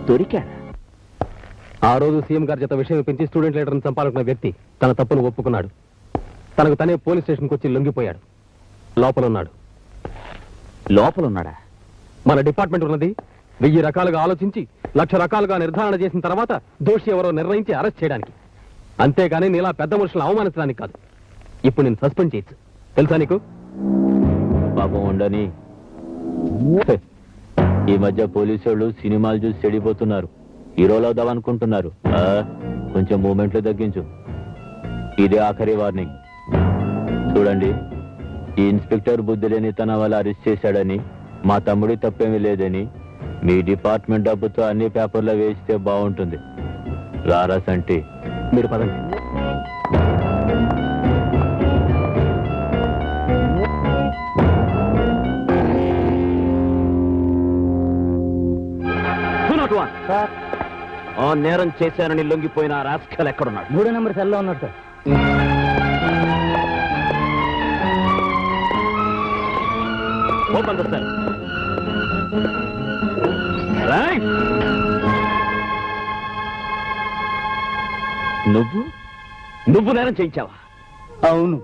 దొరికాడా? ఆ రోజు సీఎం గారి చేత విషయం పెంచి స్టూడెంట్ లీడర్ని చంపాలనుకున్న వ్యక్తి తన తప్పును ఒప్పుకున్నాడు. తనకు తనే పోలీస్ స్టేషన్కి వచ్చి లొంగిపోయాడు. లోపలున్నాడు. లోపలున్నాడా? మన డిపార్ట్మెంట్ ఉన్నది 1000 రకాలుగా ఆలోచించి 1,00,000 రకాలుగా నిర్ధారణ చేసిన తర్వాత దోషి ఎవరో నిర్ణయించి అరెస్ట్ చేయడానికి, అంతేగాని నీలా పెద్ద మనుషులను అవమానించడానికి కాదు. ఇప్పుడు నేను సస్పెండ్ చేయొచ్చు, తెలుసా నీకు? పాపం ఉండని. ఈ మధ్య పోలీసు వాళ్ళు సినిమాలు చూసి చెడిపోతున్నారు. హీరోలు అవుదామనుకుంటున్నారు. కొంచెం మూమెంట్లు తగ్గించు. ఇదే ఆఖరి వార్నింగ్. చూడండి, ఈ ఇన్స్పెక్టర్ బుద్ధి లేని తన వల్ల అరెస్ట్ చేశాడని, మా తమ్ముడి తప్పేమీ లేదని మీ డిపార్ట్మెంట్ డబ్బుతో అన్ని పేపర్లో వేస్తే బాగుంటుంది. రారా సంటి. మీరు పదండి. ఆ నేరం చేశానని లొంగిపోయిన రాస్కల్ ఎక్కడున్నాడు? 3వ నెంబర్ సెల్లో ఉన్నాడు సార్. Open the cell. నువ్వు నేరం చేయించావా? అవును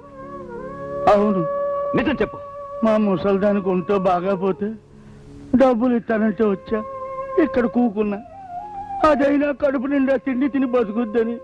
అవును, నిజం చెప్పు. మా ముసల్దానికి ఒంటో బాగా పోతే డబ్బులు ఇస్తానంటే వచ్చా, ఇక్కడ కూకున్నా. అదైనా కడుపు నిండా తిండి తిని బతుకుద్దని.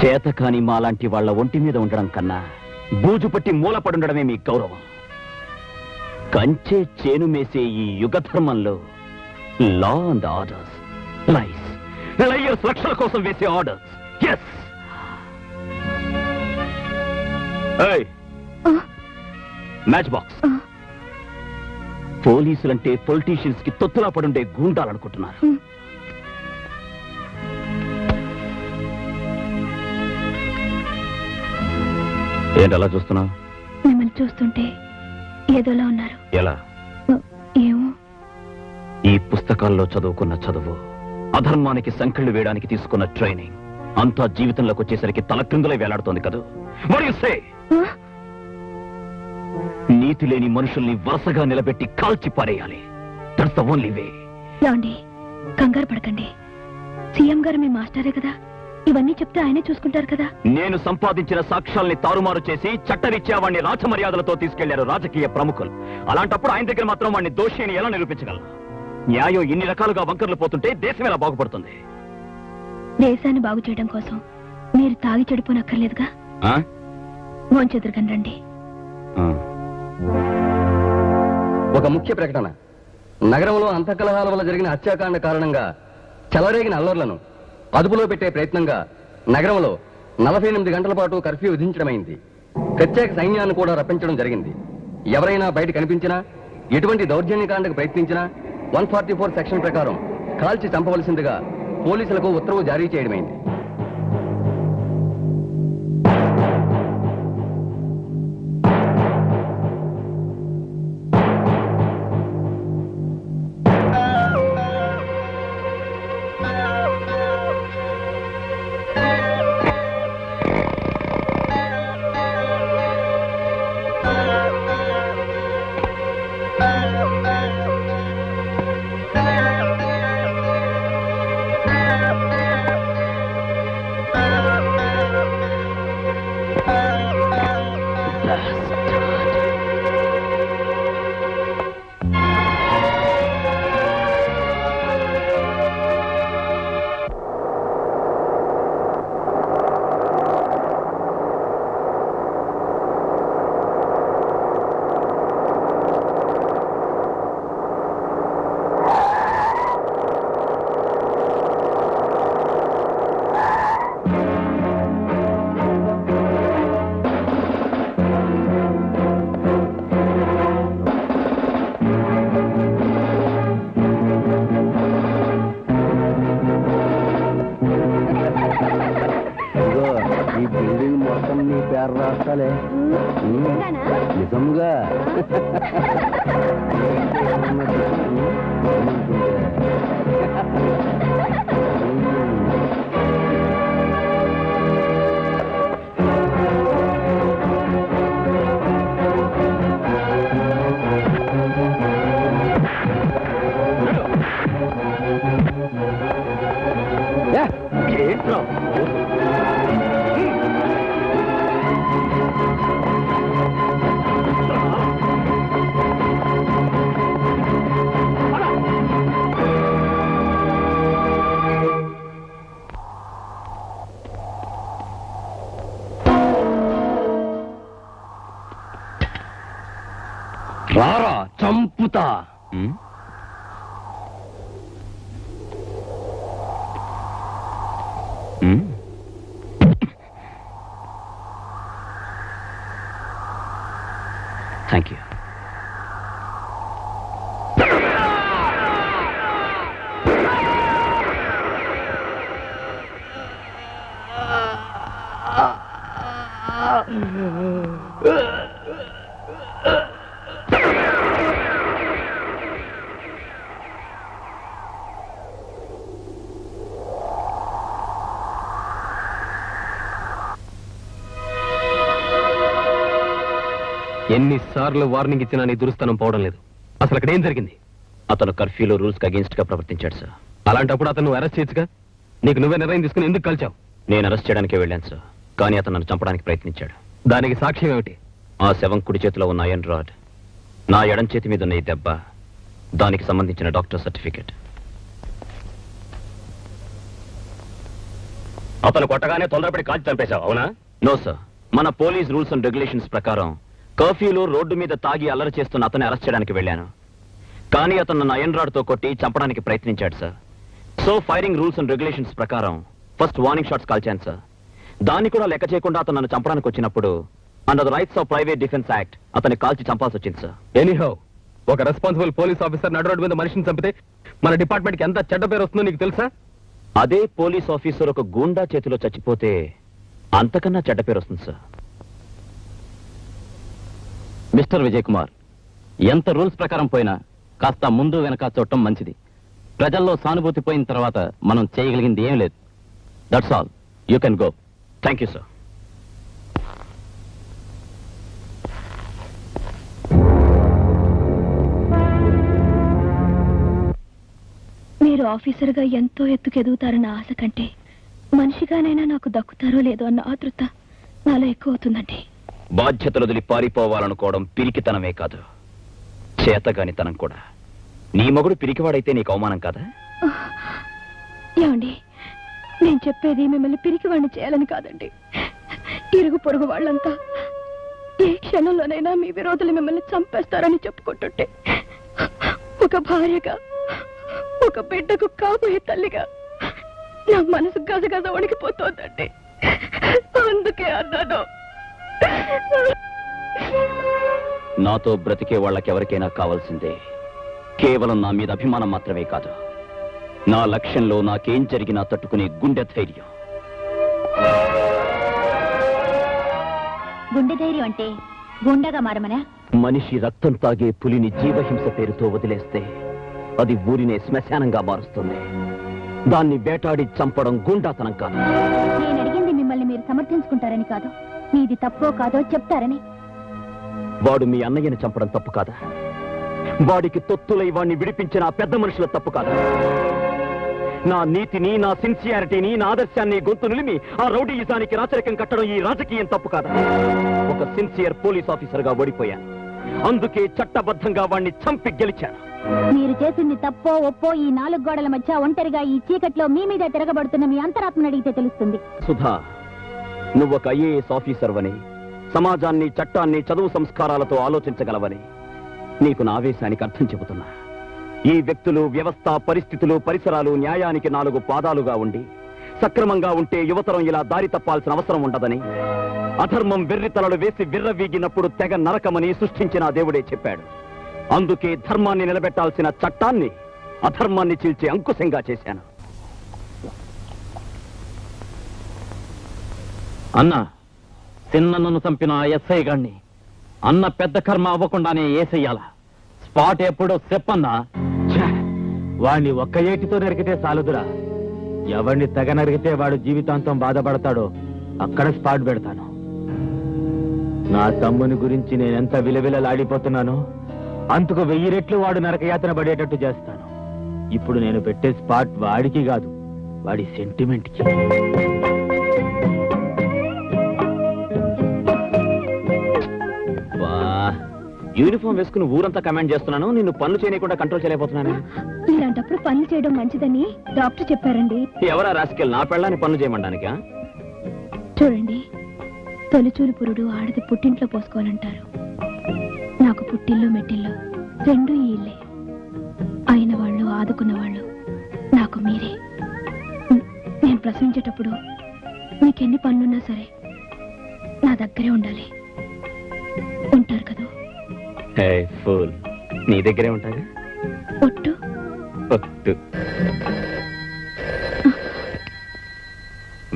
చేత కాని మాలాంటి వాళ్ళ ఒంటి మీద ఉండడం కన్నా బూజు పట్టి మూలపడుండడమే మీ గౌరవం. కంచే చేను మేసే ఈ యుగ ధర్మంలో లా అండ్ ఆర్డర్స్, లయర్స్ లక్షల కోసం వేసే ఆర్డర్స్. Yes, match box. పోలీసులంటే పొలిటీషియన్స్ కి తొత్తులా పడుండే గూండాలనుకుంటున్నారు. ఏంటలా చూస్తున్నావు? మిమ్మల్ని చూస్తుంటే ఏదోలా ఉన్నారు. ఎలా? ఏమో. ఈ పుస్తకాల్లో చదువుకున్న చదువు, అధర్మానికి సంకెళ్ళు వేయడానికి తీసుకున్న ట్రైనింగ్ అంతా జీవితంలోకి వచ్చేసరికి తలక్రిందులే వేలాడుతోంది కదా. నీతి లేని మనుషుల్ని వరుసగా నిలబెట్టి కాల్చి పారేయాలి. That's the only way. ఏమండి, కంగారు పడకండి. సీఎం గారు మీ మాస్టరే కదా, ఇవన్నీ చెప్తే ఆయనే చూసుకుంటారు కదా. నేను సంపాదించిన సాక్ష్యాల్ని తారుమారు చేసి చట్టరీత్యా వాడిని రాజమర్యాదలతో తీసుకెళ్లారు రాజకీయ ప్రముఖులు. అలాంటప్పుడు ఆయన దగ్గర మాత్రం వాడిని దోషి అని ఎలా నిరూపించగలరు? న్యాయం ఇన్ని రకాలుగా వంకర్లు పోతుంటే దేశం ఎలా బాగుపడుతుంది? దేశాన్ని బాగు చేయడం కోసం మీరు తాగి చెడిపోనక్కర్లేదుగా. భోంచెదురుగని రండి. ఒక ముఖ్య ప్రకటన. నగరంలో అంతఃకలహాల వల్ల జరిగిన హత్యాకాండ కారణంగా చెలరేగిన అల్లర్లను అదుపులో పెట్టే ప్రయత్నంగా నగరంలో 48 గంటల పాటు కర్ఫ్యూ విధించడమైంది. ప్రత్యేక సైన్యాన్ని కూడా రప్పించడం జరిగింది. ఎవరైనా బయట కనిపించినా, ఎటువంటి దౌర్జన్యకాండకు ప్రయత్నించినా 144 సెక్షన్ ప్రకారం కాల్చి చంపవలసిందిగా పోలీసులకు ఉత్తర్వు జారీ చేయడమైంది. పేరు రాస్తాలే నిజంగా ఏంట్రా రారా చంపుతా థ్యాంక్ యూ. ఎన్నిసార్లు వార్నింగ్ ఇచ్చినా నీ దురుస్తనం పోవడం లేదు. అసలు అక్కడ ఏం జరిగింది? అతను కర్ఫ్యూలో రూల్స్ కి అగేన్స్ట్ గా ప్రవర్తించాడు సార్. అలాంటప్పుడు అతను అరెస్ట్ చేయొచ్చుగా. నీకు నువ్వే నిర్ణయం తీసుకుని ఎందుకు కలిచావు? నేను అరెస్ట్ చేయడానికే వెళ్ళాను సార్, కానీ అతను నన్ను చంపడానికి ప్రయత్నించాడు. దానికి సాక్ష్యం ఏమిటి? ఆ శవం కుడి చేతిలో ఉన్న ఐరన్ రాడ్, నా ఎడం చేతి మీద ఉన్న ఈ దెబ్బ, దానికి సంబంధించిన డాక్టర్ సర్టిఫికెట్. అతను కొట్టగానే తొందరపడి కాల్చి చంపేశావు, అవునా? నో సార్, మన పోలీస్ రూల్స్ అండ్ రెగ్యులేషన్స్ ప్రకారం కర్ఫ్యూలో రోడ్డు మీద తాగి అల్లరి చేస్తున్న అతన్ని అరెస్ట్ చేయడానికి వెళ్ళాను. కానీ అతను నన్ను ఐరన్ రాడ్ తో కొట్టి చంపడానికి ప్రయత్నించాడు sir. So firing rules and regulations ప్రకారం ఫస్ట్ వార్నింగ్ షాట్స్ కాల్చాను సార్. దాన్ని కూడా లెక్క చేయకుండా అతను నన్ను చంపడానికి వచ్చినప్పుడు under the rights of private defence act అతన్ని కాల్చి చంపాల్సి వచ్చింది సార్. ఎనీహౌ, ఒక రెస్పాన్సిబుల్ పోలీస్ ఆఫీసర్ నడు రోడ్డు మీద మనిషిని చంపితే మన డిపార్ట్మెంట్ కి ఎంత చెడ్డ పేరు వస్తుందో నీకు తెలుసా? అదే పోలీస్ ఆఫీసర్ ఒక గూండా చేతిలో చచ్చిపోతే అంతకన్నా చెడ్డ పేరు వస్తుంది సార్. మిస్టర్ విజయ్ కుమార్, ఎంత రూల్స్ ప్రకారం పోయినా కాస్త ముందు వెనక చూడటం మంచిది. ప్రజల్లో సానుభూతి పోయిన తర్వాత మనం చేయగలిగింది ఏం లేదు. That's all, you can go. Thank you sir. మీరు ఆఫీసర్గా ఎంతో ఎత్తుకెదుగుతారన్న ఆశ కంటే మనిషిగానైనా నాకు దక్కుతారో లేదో అన్న ఆతృత నాలో ఎక్కువ అవుతుందండి. బాధ్యతలు వదిలి పారిపోవాలనుకోవడం పిరికితనమే కాదు, చేతగానితనం కూడా. నీ మగుడు పిరికివాడైతే నీకు అవమానం కాదా? ఏమండి, నేను చెప్పేది మిమ్మల్ని పిరికివాడిని చేయాలని కాదండి. ఇరుగు పొరుగు వాళ్ళంతా ఏ క్షణంలోనైనా మీ విరోధులు మిమ్మల్ని చంపేస్తారని చెప్పుకుంటుంటే ఒక భార్యగా, ఒక బిడ్డకు కాబోయే తల్లిగా నా మనసు గజగజ వణికిపోతోందండి. అందుకే అన్నాను. నాతో బ్రతికే వాళ్ళకెవరికైనా కావాల్సిందే కేవలం నా మీద అభిమానం మాత్రమే కాదు, నా లక్ష్యంలో నాకేం జరిగినా తట్టుకునే గుండె ధైర్యం. గుండె ధైర్యం అంటే గుండెగా మారమనా? మనిషి రక్తం తాగే పులిని జీవహింస పేరుతో వదిలేస్తే అది ఊరినే శ్మశానంగా మారుస్తుంది. దాన్ని వేటాడి చంపడం గుండాతనం కాదు. నేను అడిగింది మిమ్మల్ని మీరు సమర్థించుకుంటారని కాదు, మీది తప్పో కాదో చెప్తారని. వాడు మీ అన్నయ్యని చంపడం తప్పు కాదా? వాడికి తొత్తులై వాడిని విడిపించిన ఆ పెద్ద మనుషుల తప్పు కాదా? నా నీతిని, నా సిన్సియారిటీని, నా ఆదర్శాన్ని గొంతు నిలిమి ఆ రౌడీయిజానికి రాచరికం కట్టడం ఈ రాజకీయం తప్పు కాదా? ఒక సిన్సియర్ పోలీస్ ఆఫీసర్ గా ఓడిపోయాను, అందుకే చట్టబద్ధంగా వాడిని చంపి గెలిచాను. మీరు చేసింది తప్పో ఒప్పో ఈ 4 గోడల మధ్య ఒంటరిగా ఈ చీకట్లో మీ మీద తిరగబడుతున్న మీ అంతరాత్మను అడిగితే తెలుస్తుంది. సుధా, నువ్వొక ఐఏఎస్ ఆఫీసర్ వని, సమాజాన్ని, చట్టాన్ని, చదువు సంస్కారాలతో ఆలోచించగలవని నీకు నా ఆవేశానికి అర్థం చెబుతున్నా. ఈ వ్యక్తులు, వ్యవస్థ, పరిస్థితులు, పరిసరాలు న్యాయానికి 4 పాదాలుగా ఉండి సక్రమంగా ఉంటే యువతరం ఇలా దారి తప్పాల్సిన అవసరం ఉండదని, అధర్మం వెర్రితలలు వేసి విర్రవీగినప్పుడు తెగ నరకమని సృష్టించిన దేవుడే చెప్పాడు. అందుకే ధర్మాన్ని నిలబెట్టాల్సిన చట్టాన్ని అధర్మాన్ని చీల్చే అంకుశంగా చేశాను. అన్నా, చిన్నను చంపిన ఆ ఎస్ఐ గాడిని అన్న పెద్ద కర్మ అవ్వకుండానే ఏసెయ్యాల. స్పాట్ ఎప్పుడో చెప్పన్నా, ఛే, వాణ్ణి ఒక్క ఏటితో నరికితే చాలుదురా. ఎవరిని తెగ నరికితే వాడు జీవితాంతం బాధపడతాడో అక్కడ స్పాట్ పెడతాను. నా తమ్ముని గురించి నేనెంత విలవిలలాడిపోతున్నానో అంతకు 1000 రెట్లు వాడు నరకయాతన పడేటట్టు చేస్తాను. ఇప్పుడు నేను పెట్టే స్పాట్ వాడికి కాదు, వాడి సెంటిమెంట్కి. యూనిఫామ్ వేసుకుని ఊరంతా కమాండ్ చేస్తున్నాను, నిన్ను పనులు చేయకుండా కంట్రోల్ చేయలేకపోతున్నాను. ఇలాంటప్పుడు పనులు చేయడం మంచిదని డాక్టర్ చెప్పారండి. ఎవరా రాసుకెళ్ళి నా పెళ్ళాన్ని పనులు చేయమంటానికా? చూడండి, తొలిచూలు పురుడు ఆడది పుట్టింట్లో పోసుకోవాలంటారు. నాకు పుట్టిల్లు మెట్టిల్లు రెండు ఈ ఇల్లే. అయిన వాళ్ళు ఆదుకున్న వాళ్ళు నాకు మీరే. నేను ప్రసవించేటప్పుడు మీకెన్ని పనులున్నా సరే నా దగ్గరే ఉండాలి. ఉంటారు కదా? ఫూల్, నీ దగ్గరే ఉంటాగా. ఒట్టు. ఒట్టు.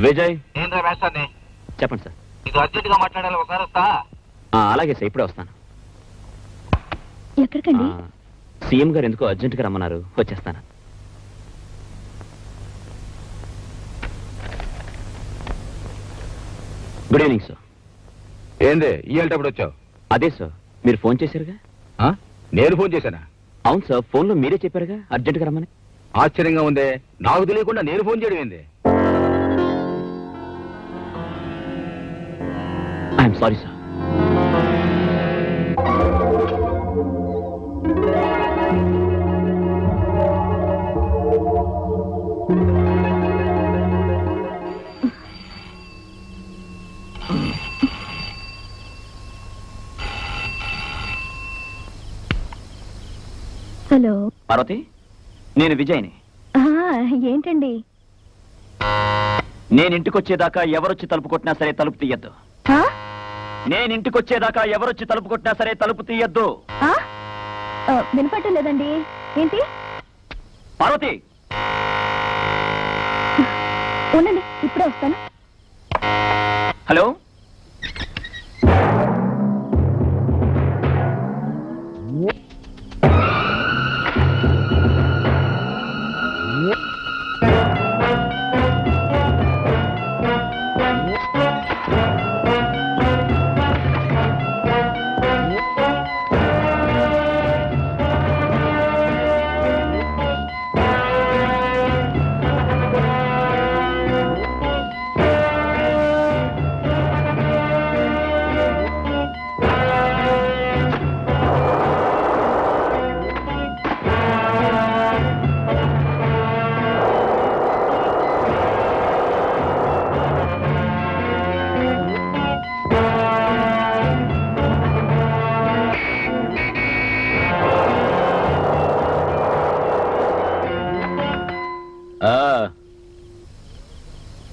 విజయ్, చెప్పండి సార్. ఇది అర్జెంట్ గా మాట్లాడాలి, ఒకసారి వస్తా. అలాగే సార్, ఇప్పుడే వస్తాను. ఎక్కడికండి? సీఎం గారు ఎందుకో అర్జెంట్ గా రమ్మన్నారు, వచ్చేస్తాను. Good evening sir. ఏందే ఇయ్యేటప్పుడు వచ్చావు? అదే సార్, మీరు ఫోన్ చేశారుగా. నేను ఫోన్ చేశానా? అవును సార్, ఫోన్లో మీరే చెప్పారుగా అర్జెంట్ గా రమ్మని. ఆశ్చర్యంగా ఉందే, నాకు తెలియకుండా నేను ఫోన్ చేయడం ఏంది? I'm sorry sir. Hello Parvati, నేను విజయ్ని. ఏంటండి? నేను ఇంటికొచ్చేదాకా ఎవరొచ్చి తలుపు కొట్టినా సరే తలుపు తీయద్దు. నేను ఇంటికొచ్చేదాకా ఎవరొచ్చి తలుపు కొట్టినా సరే తలుపు తీయద్దు. వినపట్టం లేదండి. ఏంటి? పార్వతి, ఉండండి, ఇప్పుడే వస్తాను. హలో.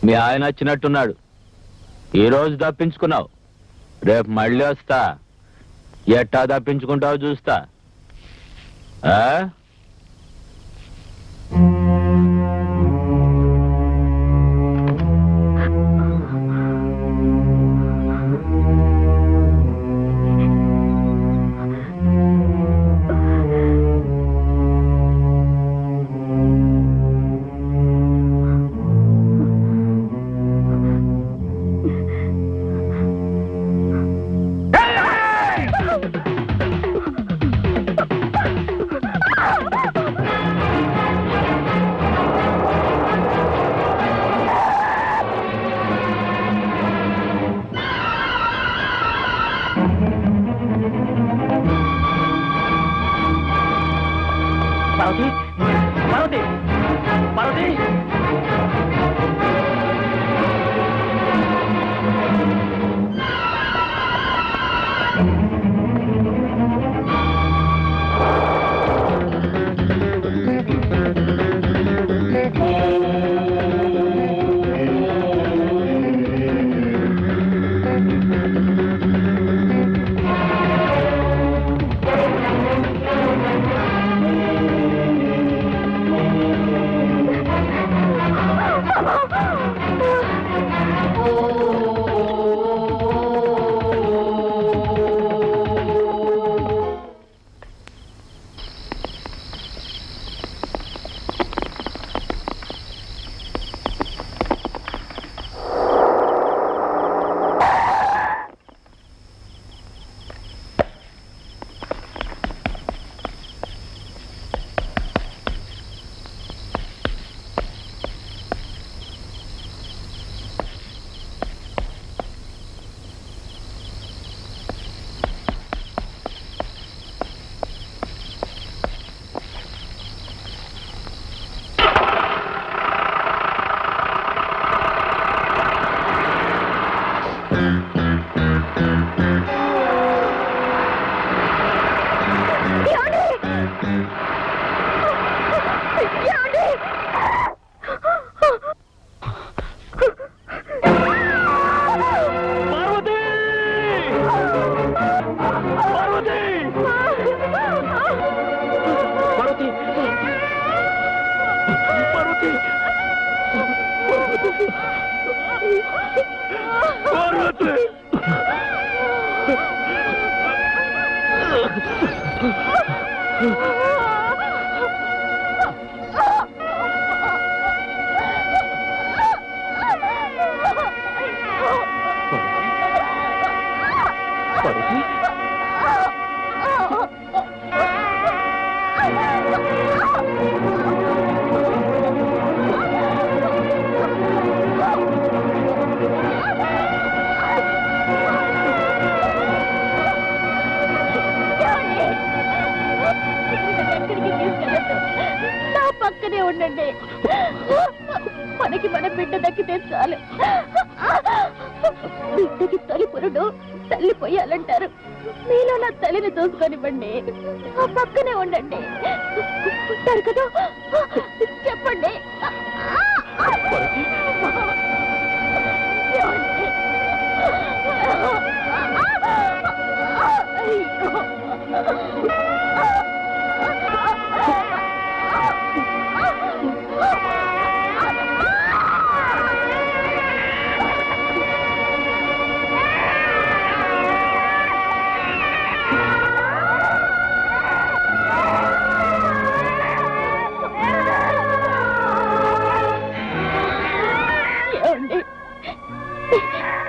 మీ ఆయన వచ్చినట్టున్నాడు. ఈ రోజు తప్పించుకున్నావు, రేపు మళ్ళీ వస్తా. ఎట్టా తప్పించుకుంటావు చూస్తా. నా పక్కనే ఉండండి. మనకి మన బిడ్డ దక్కితే చాలు. బిడ్డకి తొలి పురుడు తల్లి పోయాలంటారు. మీలో నా తల్లిని చూసుకొనివ్వండి. ఆ పక్కనే ఉండండి. ఉంటారు కదా, చెప్పండి.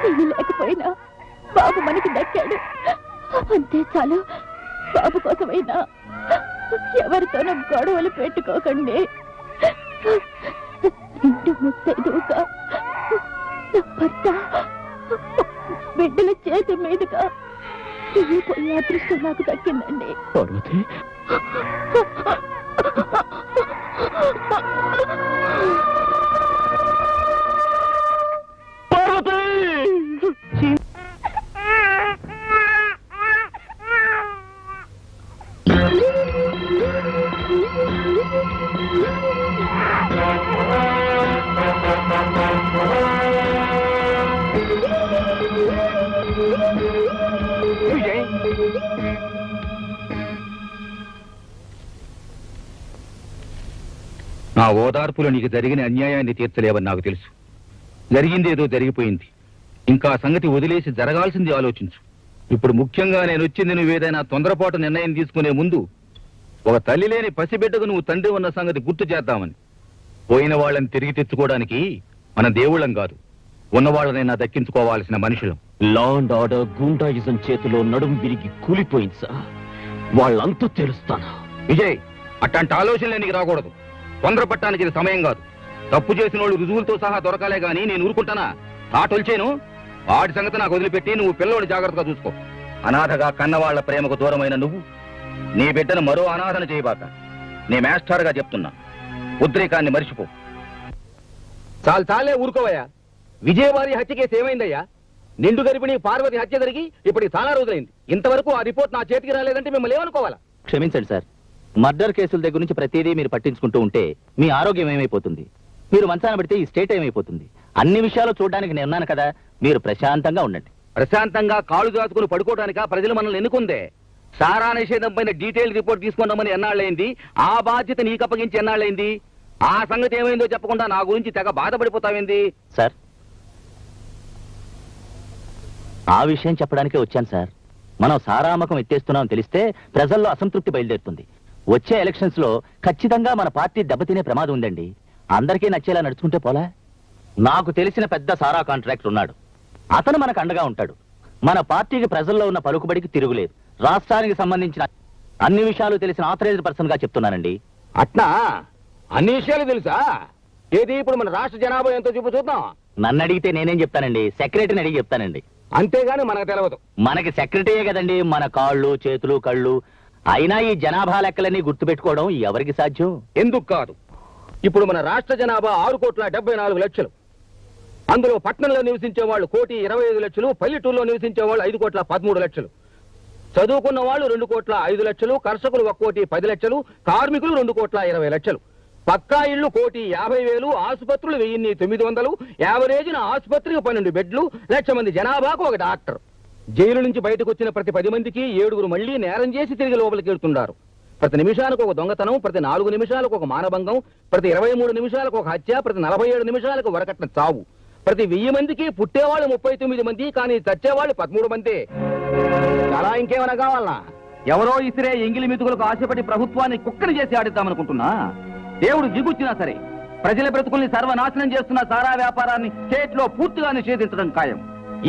ఇది లేకపోయినా బాబు మనకి దక్కాడు, అంతే చాలు. బాబు కోసమైనా ఎవరితోనూ గొడవలు పెట్టుకోకండి. ఇంటి ముత్తైదుగా నా భర్త బిడ్డల చేతి మీదుగా పోయే అదృష్టం నాకు దక్కిందండి. పార్వతి, నా ఓదార్పులో నీకు జరిగిన అన్యాయాన్ని తీర్చలేవని నాకు తెలుసు. జరిగిందేదో జరిగిపోయింది. ఇంకా సంగతి వదిలేసి జరగాల్సింది ఆలోచించు. ఇప్పుడు ముఖ్యంగా నేను వచ్చింది నువ్వేదైనా తొందరపాటు నిర్ణయం తీసుకునే ముందు ఒక తల్లి లేని పసిబిడ్డకు నువ్వు తండ్రి ఉన్న సంగతి గుర్తు చేద్దామని. పోయిన వాళ్ళని తిరిగి తెచ్చుకోవడానికి మన దేవుళ్ళం కాదు, ఉన్నవాళ్ళనైనా దక్కించుకోవాల్సిన మనుషులం. లా అండ్ ఆర్డర్ గూండాయిజం చేతిలో నడుము విరిగి కూలిపోయింది సార్. వాళ్ళంతా తెలుస్తాను. విజయ్, అట్లాంటి ఆలోచనలే నీకు రాకూడదు. తొందరపట్టడానికి ఇది సమయం కాదు. తప్పు చేసిన వాళ్ళు రుజువులతో సహా దొరకాలే గాని నేను ఊరుకుంటానా? ఆటొల్చేను. వాడి సంగతి నాకు వదిలిపెట్టి నువ్వు పిల్లోని జాగ్రత్తగా చూసుకో. అనాథగా కన్నవాళ్ల ప్రేమకు దూరమైన నువ్వు నీ బిడ్డను మరో అనాథన చేయబాక. నీ మాస్టర్గా చెప్తున్నా, ఉద్రేకాన్ని మరిచిపో. చాలే ఊరుకోవయ్యా. విజయవారి హత్య కేసు ఏమైందయ్యా? నిండు గర్భిణి పార్వతి హత్య జరిగి ఇప్పటికి చాలా రోజులైంది. ఇంతవరకు ఆ రిపోర్ట్ నా చేతికి రాలేదంటే మిమ్మల్ని ఏమనుకోవాలా? క్షమించండి సార్, మర్డర్ కేసుల దగ్గర నుంచి ప్రతిదీ మీరు పట్టించుకుంటూ ఉంటే మీ ఆరోగ్యం ఏమైపోతుంది? మీరు మంచాన పడితే ఈ స్టేట్ ఏమైపోతుంది? అన్ని విషయాలు చూడడానికి నేను ఉన్నాను కదా, మీరు ప్రశాంతంగా ఉండండి. ప్రశాంతంగా కాళ్ళు దాచుకుని పడుకోవడానిక ప్రజలు మనల్ని ఎన్నుకుందే? సారా నిషేధం పైన డీటెయిల్ రిపోర్ట్ తీసుకున్నామని ఎన్నాళ్ళైంది? ఆ బాధ్యత నీకు అప్పగించి ఎన్నాళ్ళైంది? ఆ సంగతి ఏమైందో చెప్పకుండా నా గురించి తెగ బాధపడిపోతావేంది? సార్, ఆ విషయం చెప్పడానికే వచ్చాను సార్. మనం సారామకం ఎత్తేస్తున్నామని తెలిస్తే ప్రజల్లో అసంతృప్తి బయలుదేరుతుంది. వచ్చే ఎలక్షన్స్ లో ఖచ్చితంగా మన పార్టీ దెబ్బతినే ప్రమాదం ఉందండి. అందరికీ నచ్చేలా నడుచుకుంటే పోలా? నాకు తెలిసిన పెద్ద సారా కాంట్రాక్టర్ ఉన్నాడు. అతను మనకు అండగా ఉంటాడు. మన పార్టీకి ప్రజల్లో ఉన్న పలుకుబడికి తిరుగులేదు. రాష్ట్రానికి సంబంధించిన అన్ని విషయాలు తెలిసిన ఆథరైజ్డ్ పర్సన్ గా చెప్తున్నానండి. అట్నా? అన్ని విషయాలు తెలుసా? ఏది ఇప్పుడు మన రాష్ట్ర జనాభా ఎంతో చూపు చూద్దాం. నన్ను అడిగితే నేనేం చెప్తానండి? సెక్రటరీని అడిగి చెప్తానండి. అంతేగాని మనకు తెలియదు. మనకి సెక్రటరీయే కదండి మన కాళ్ళు చేతులు కళ్ళు. అయినా ఈ జనాభా లెక్కలన్నీ గుర్తుపెట్టుకోవడం ఎవరికి సాధ్యం? ఎందుకు కాదు? ఇప్పుడు మన రాష్ట్ర జనాభా 6,74,00,000. అందులో పట్టణంలో నివసించే వాళ్ళు 1,25,00,000, పల్లెటూరులో నివసించే వాళ్ళు 5,13,00,000. చదువుకున్న వాళ్ళు 2,05,00,000, కర్షకులు 1,10,00,000, కార్మికులు 2,20,00,000. పక్కా ఇళ్లు 1,50,000, ఆసుపత్రులు 1,900, యావరేజ్న ఆసుపత్రికి 12 బెడ్లు, 1,00,000 మంది జనాభాకు ఒక డాక్టర్. జైలు నుంచి బయటకు వచ్చిన ప్రతి 10 మందికి 7 మళ్లీ నేరం చేసి తిరిగి లోపలికి వెళ్తున్నారు. ప్రతి నిమిషానికి ఒక దొంగతనం, ప్రతి 4 నిమిషాలకు ఒక మానభంగం, ప్రతి 23 నిమిషాలకు ఒక హత్య, ప్రతి 47 నిమిషాలకు వరకట్న చావు. ప్రతి 1000 మందికి పుట్టేవాళ్ళు 39 మంది, కానీ చచ్చేవాళ్ళు 13 మంది. అలా ఇంకేమైనా కావాలా? ఎవరో ఇసిరే ఎంగిలి మెతుకులకు ఆశపడి ప్రభుత్వాన్ని కుక్కని చేసి ఆడిద్దామనుకుంటున్నా. దేవుడు దిగుచ్చినా సరే ప్రజల బ్రతుకుల్ని సర్వనాశనం చేస్తున్న సారా వ్యాపారాన్ని స్టేట్ లో పూర్తిగా నిషేధించడం ఖాయం.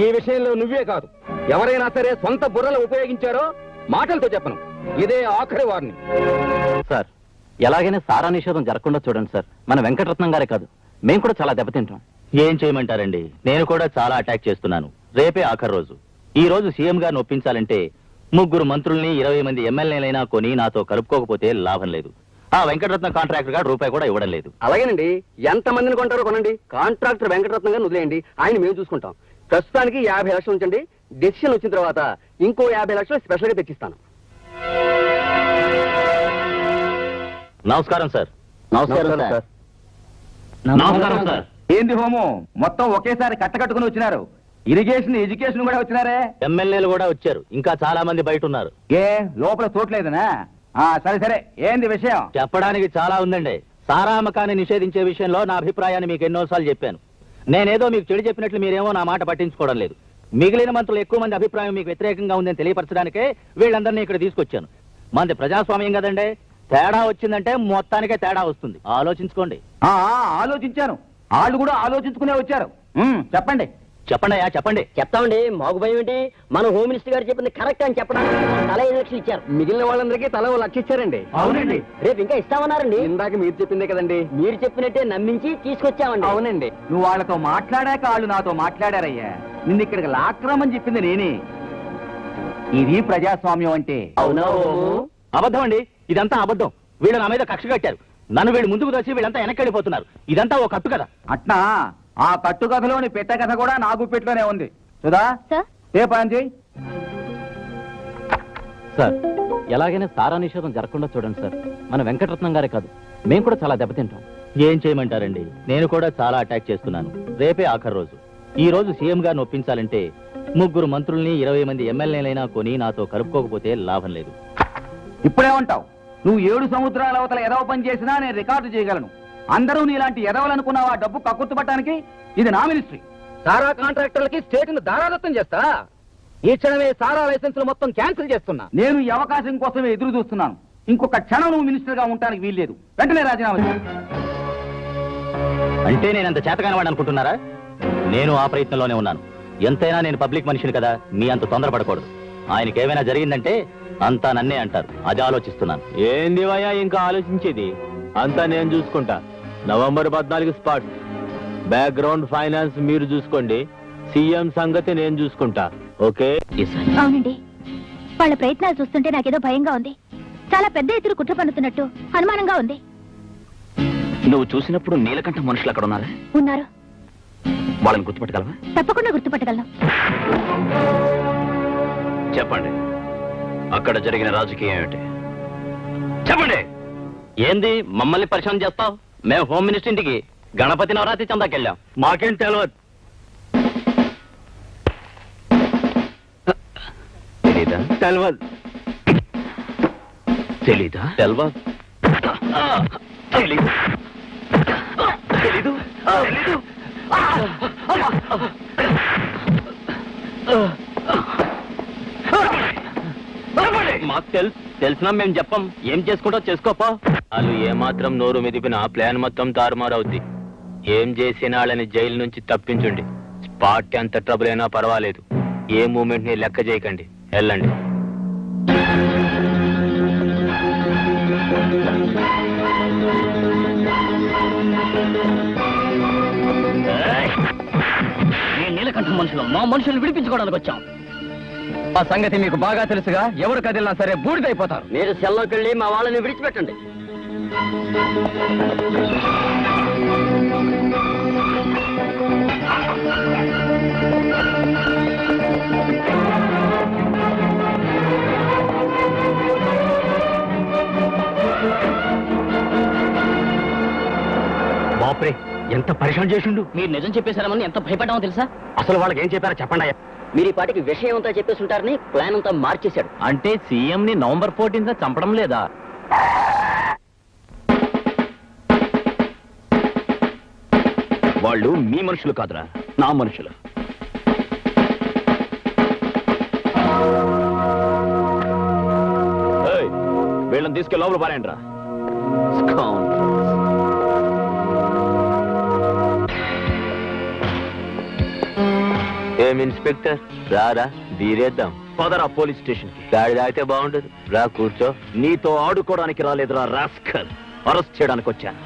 ఈ విషయంలో నువ్వే కాదు, ఎవరైనా సరే సొంత బుర్రలు ఉపయోగించారో మాటలతో చెప్పను. ఇదే ఆఖరి వారిని. సార్, ఎలాగైనా సారా నిషేధం జరగకుండా చూడండి సార్. మన వెంకటరత్నం గారే కాదు, మేము కూడా చాలా దెబ్బతింటాం. ఏం చేయమంటారండి, నేను కూడా చాలా అటాక్ చేస్తున్నాను. రేపే ఆఖరి రోజు. ఈ రోజు సీఎం గారిని ఒప్పించాలంటే 3 మంత్రుల్ని 20 మంది ఎమ్మెల్యేలైనా కొని నాతో కలుపుకోకపోతే లాభం లేదు. ఆ వెంకటరత్నం కాంట్రాక్టర్ గారు రూపాయి కూడా ఇవ్వడం లేదు. అలాగేనండి, ఎంత మందిని కొంటారో కొనండి. కాంట్రాక్టర్ వెంకటరత్నం గారిని వదిలేయండి, ఆయన మేము చూసుకుంటాం. ప్రస్తుతానికి 50 లక్షలు ఉంచండి. డెసిషన్ వచ్చిన తర్వాత ఇంకో 50 లక్షలు స్పెషల్ గా తెచ్చిస్తాను. నమస్కారం సార్. నమస్కారం సార్. నమస్కారం సార్. ఏంది హోమో, మొత్తం ఒకేసారి కట్టకట్టుకుని వచ్చినారు. ఇరిగేషన్, ఎడ్యుకేషన్ కూడా వచ్చినారే. ఎమ్మెల్యేలు కూడా వచ్చారు, ఇంకా చాలా మంది బయట ఉన్నారు. ఏ లోపల చోట్లేదనా? సరే సరే, ఏంది విషయం? చెప్పడానికి చాలా ఉందండి. సారా అమ్మకాన్ని నిషేధించే విషయంలో నా అభిప్రాయాన్ని మీకు ఎన్నోసార్లు చెప్పాను. నేనేదో మీకు చెడు చెప్పినట్లు మీరేమో నా మాట పట్టించుకోవడం లేదు. మిగిలిన మంత్రులు ఎక్కువ మంది అభిప్రాయం మీకు వ్యతిరేకంగా ఉందని తెలియపరచడానికే వీళ్ళందరినీ ఇక్కడ తీసుకొచ్చాను. మంది ప్రజాస్వామ్యం కదండి, తేడా వచ్చిందంటే మొత్తానికే తేడా వస్తుంది. ఆలోచించుకోండి. ఆలోచించాను, వాళ్ళు కూడా ఆలోచించుకునే వచ్చారు. చెప్పండి చెప్పండి అయ్యా, చెప్పండి. చెప్తామండి, మాకు భయం ఏంటి? మన హోమ్ మినిస్టర్ గారు చెప్పింది కరెక్ట్ అని చెప్పడానికి తల 5 లక్షలు ఇచ్చారు. మిగిలిన వాళ్ళందరికీ తల 1 లక్ష ఇచ్చారండి. అవునండి. రేపు ఇంకా ఇస్తామన్నారండి. ఇందాక మీరు చెప్పిందే కదండి. మీరు చెప్పినట్టే నమ్మించి తీసుకొచ్చామండి. అవునండి. నువ్వు వాళ్ళతో మాట్లాడాక వాళ్ళు నాతో మాట్లాడారయ్యా. నిన్ను ఇక్కడికి లాక్రమని చెప్పింది నేనే. ఇది ప్రజాస్వామ్యం అంటే. అవునా? అబద్ధం అండి, ఇదంతా అబద్ధం. వీళ్ళు నా మీద కక్ష కట్టారు. నన్ను వీళ్ళు ముందుకు తెచ్చి వీళ్ళంతా వెనక్కి ఇదంతా ఓ కట్టు కదా. అట్నా? ఆ కట్టుకథలోని పెట్ట కథ కూడా నా గుప్పెట్లోనే ఉంది. సుధా, ఏ పని చేయి. సార్, ఎలాగైనా సారా నిషేధం జరగకుండా చూడండి సార్. మన వెంకటరత్నం గారే కాదు, మేము కూడా చాలా దెబ్బతింటాం. ఏం చేయమంటారండి, నేను కూడా చాలా అటాక్ చేస్తున్నాను. రేపే ఆఖరి రోజు. ఈ రోజు సీఎం గారిని ఒప్పించాలంటే 3 మంత్రుల్ని 20 మంది ఎమ్మెల్యేలైనా కొని నాతో కలుపుకోకపోతే లాభం లేదు. ఇప్పుడేమంటావు? నువ్వు 7 సముద్రాల అవతల ఎదవ పని చేసినా నేను రికార్డు చేయగలను. అందరూ నీలాంటి ఎదవలనుకున్నావా డబ్బు కక్కుర్తుపట్టడానికి? ఇది నా మినిస్ట్రీ. సారా కాంట్రాక్టర్లకి స్టేట్ ను దారాదత్తం చేస్తా. ఈ క్షణమే సారా లైసెన్సులు మొత్తం క్యాన్సిల్ చేస్తున్నా. నేను ఈ అవకాశం కోసమే ఎదురు చూస్తున్నాను. ఇంకొక క్షణం నువ్వు మినిస్టర్ గా ఉండడానికి వీల్లేదు. వెంటనే రాజీనామా చేయి. అంటే నేనంత చేతకానివాడు అనుకుంటున్నారా? నేను ఆ ప్రయత్నంలోనే ఉన్నాను. ఎంతైనా నేను పబ్లిక్ మనిషిని కదా, మీ అంత తొందరపడకూడదు. ఆయనకి ఏమైనా జరిగిందంటే అంతా నన్నే అంటారు. అది ఆలోచిస్తున్నాను. ఏంది వయ్యా ఇంకా ఆలోచించేది? అంతా నేను చూసుకుంటా. November 14 spot. బ్యాక్గ్రౌండ్ ఫైనాన్స్ మీరు చూసుకోండి, సీఎం సంగతి నేను చూసుకుంటా. ఓకే? అవునండి, వాళ్ళ ప్రయత్నాలు చూస్తుంటే నాకేదో భయంగా ఉంది. చాలా పెద్ద ఎత్తున కుట్ర పన్నుతున్నట్టు అనుమానంగా ఉంది. నువ్వు చూసినప్పుడు నీలకంఠ మనుషులు అక్కడ ఉన్నారా? ఉన్నారు. వాళ్ళని గుర్తుపట్టగలవా? తప్పకుండా గుర్తుపట్టగలను. చెప్పండి, అక్కడ జరిగిన రాజకీయం ఏమిటి? చెప్పండి. ఏంది మమ్మల్ని పరిచయం చేస్తావు? మేము హోమ్ మినిస్టర్ ఇంటికి గణపతి నవరాత్రి చందాకెళ్ళాం. మాకేం తెలియదు. తెలీదా? తెలియదు. తెలీదా? తెలియదు. తెలీదు. తెలీదు. తెలీదు. మాకు తెలిసినా మేము చెప్పం. ఏం చేసుకుంటో చేసుకోపో. వాళ్ళు ఏమాత్రం నోరు మెదిపిన ఆ ప్లాన్ మొత్తం తారుమారవుద్ది. ఏం చేసిన వాళ్ళని జైలు నుంచి తప్పించండి. స్పాట్ ఎంత ట్రబుల్ అయినా పర్వాలేదు. ఏ మూమెంట్ ని లెక్క చేయకండి. వెళ్ళండి. నీలకంఠం మనుషులు మా మనుషులు విడిపించుకోవడానికి వచ్చాం. ఆ సంగతి మీకు బాగా తెలుసుగా. ఎవరు కదిలినా సరే బూడిదైపోతారు. మీరు సెల్లోకి వెళ్ళి మా వాళ్ళని విడిచిపెట్టండి. బాప్రే, ఎంత పరిశ్రమ చేసిండు. మీరు నిజం చెప్పేశారమని ఎంత భయపడ్డామో తెలుసా? అసలు వాళ్ళకి ఏం చెప్పారో చెప్పండి. మీరు ఈ పాటికి విషయం అంతా చెప్పేస్తుంటారని ప్లాన్ అంతా మార్చేశాడు. అంటే సీఎం ని నవంబర్ 14 చంపడం లేదా? వాళ్ళు మీ మనుషులు కాదురా, నా మనుషులు. ఏయ్, వీళ్ళని తీసుకెళ్ళి లోపల పారేయండి రా. ఏం ఇన్స్పెక్టర్, రారా బీరేద్దాం. పదరా పోలీస్ స్టేషన్ కి. గాడి తాగితే బాగుంటుంది, రా కూర్చో. నీతో ఆడుకోవడానికి రాలేదురా రాస్కల్, అరెస్ట్ చేయడానికి వచ్చాను.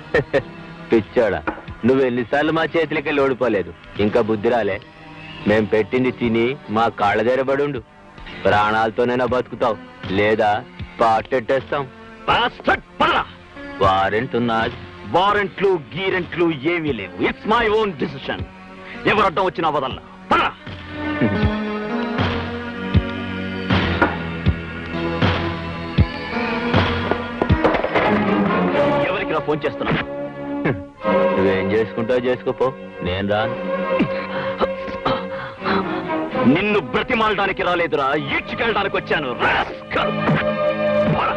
పిచ్చాడా, నువ్వు ఎన్నిసార్లు మా చేతులకి వెళ్ళి ఓడిపోలేదు, ఇంకా బుద్ధి రాలే. మేం పెట్టింది తిని మా కాళ్ళ దగ్గర పడుండు. ప్రాణాలతోనైనా బతుకుతావు, లేదా పాటెట్టేస్తాం. వారెంట్ ఉన్నది. వారెంట్లు గీరెంట్లు ఏమీ లేవు. It's my own decision. ఎవరు అడ్డం వచ్చినా వదల్లా. పరా. ఎవరికి రా ఫోన్ చేస్తున్నా? నువ్వేం చేసుకుంటావు చేసుకోపో, నేను రాను. నిన్ను బ్రతిమాలడానికి రాలేదురా, ఈడ్చుకెళ్ళడానికి వచ్చాను. రాస్కల్. పరా.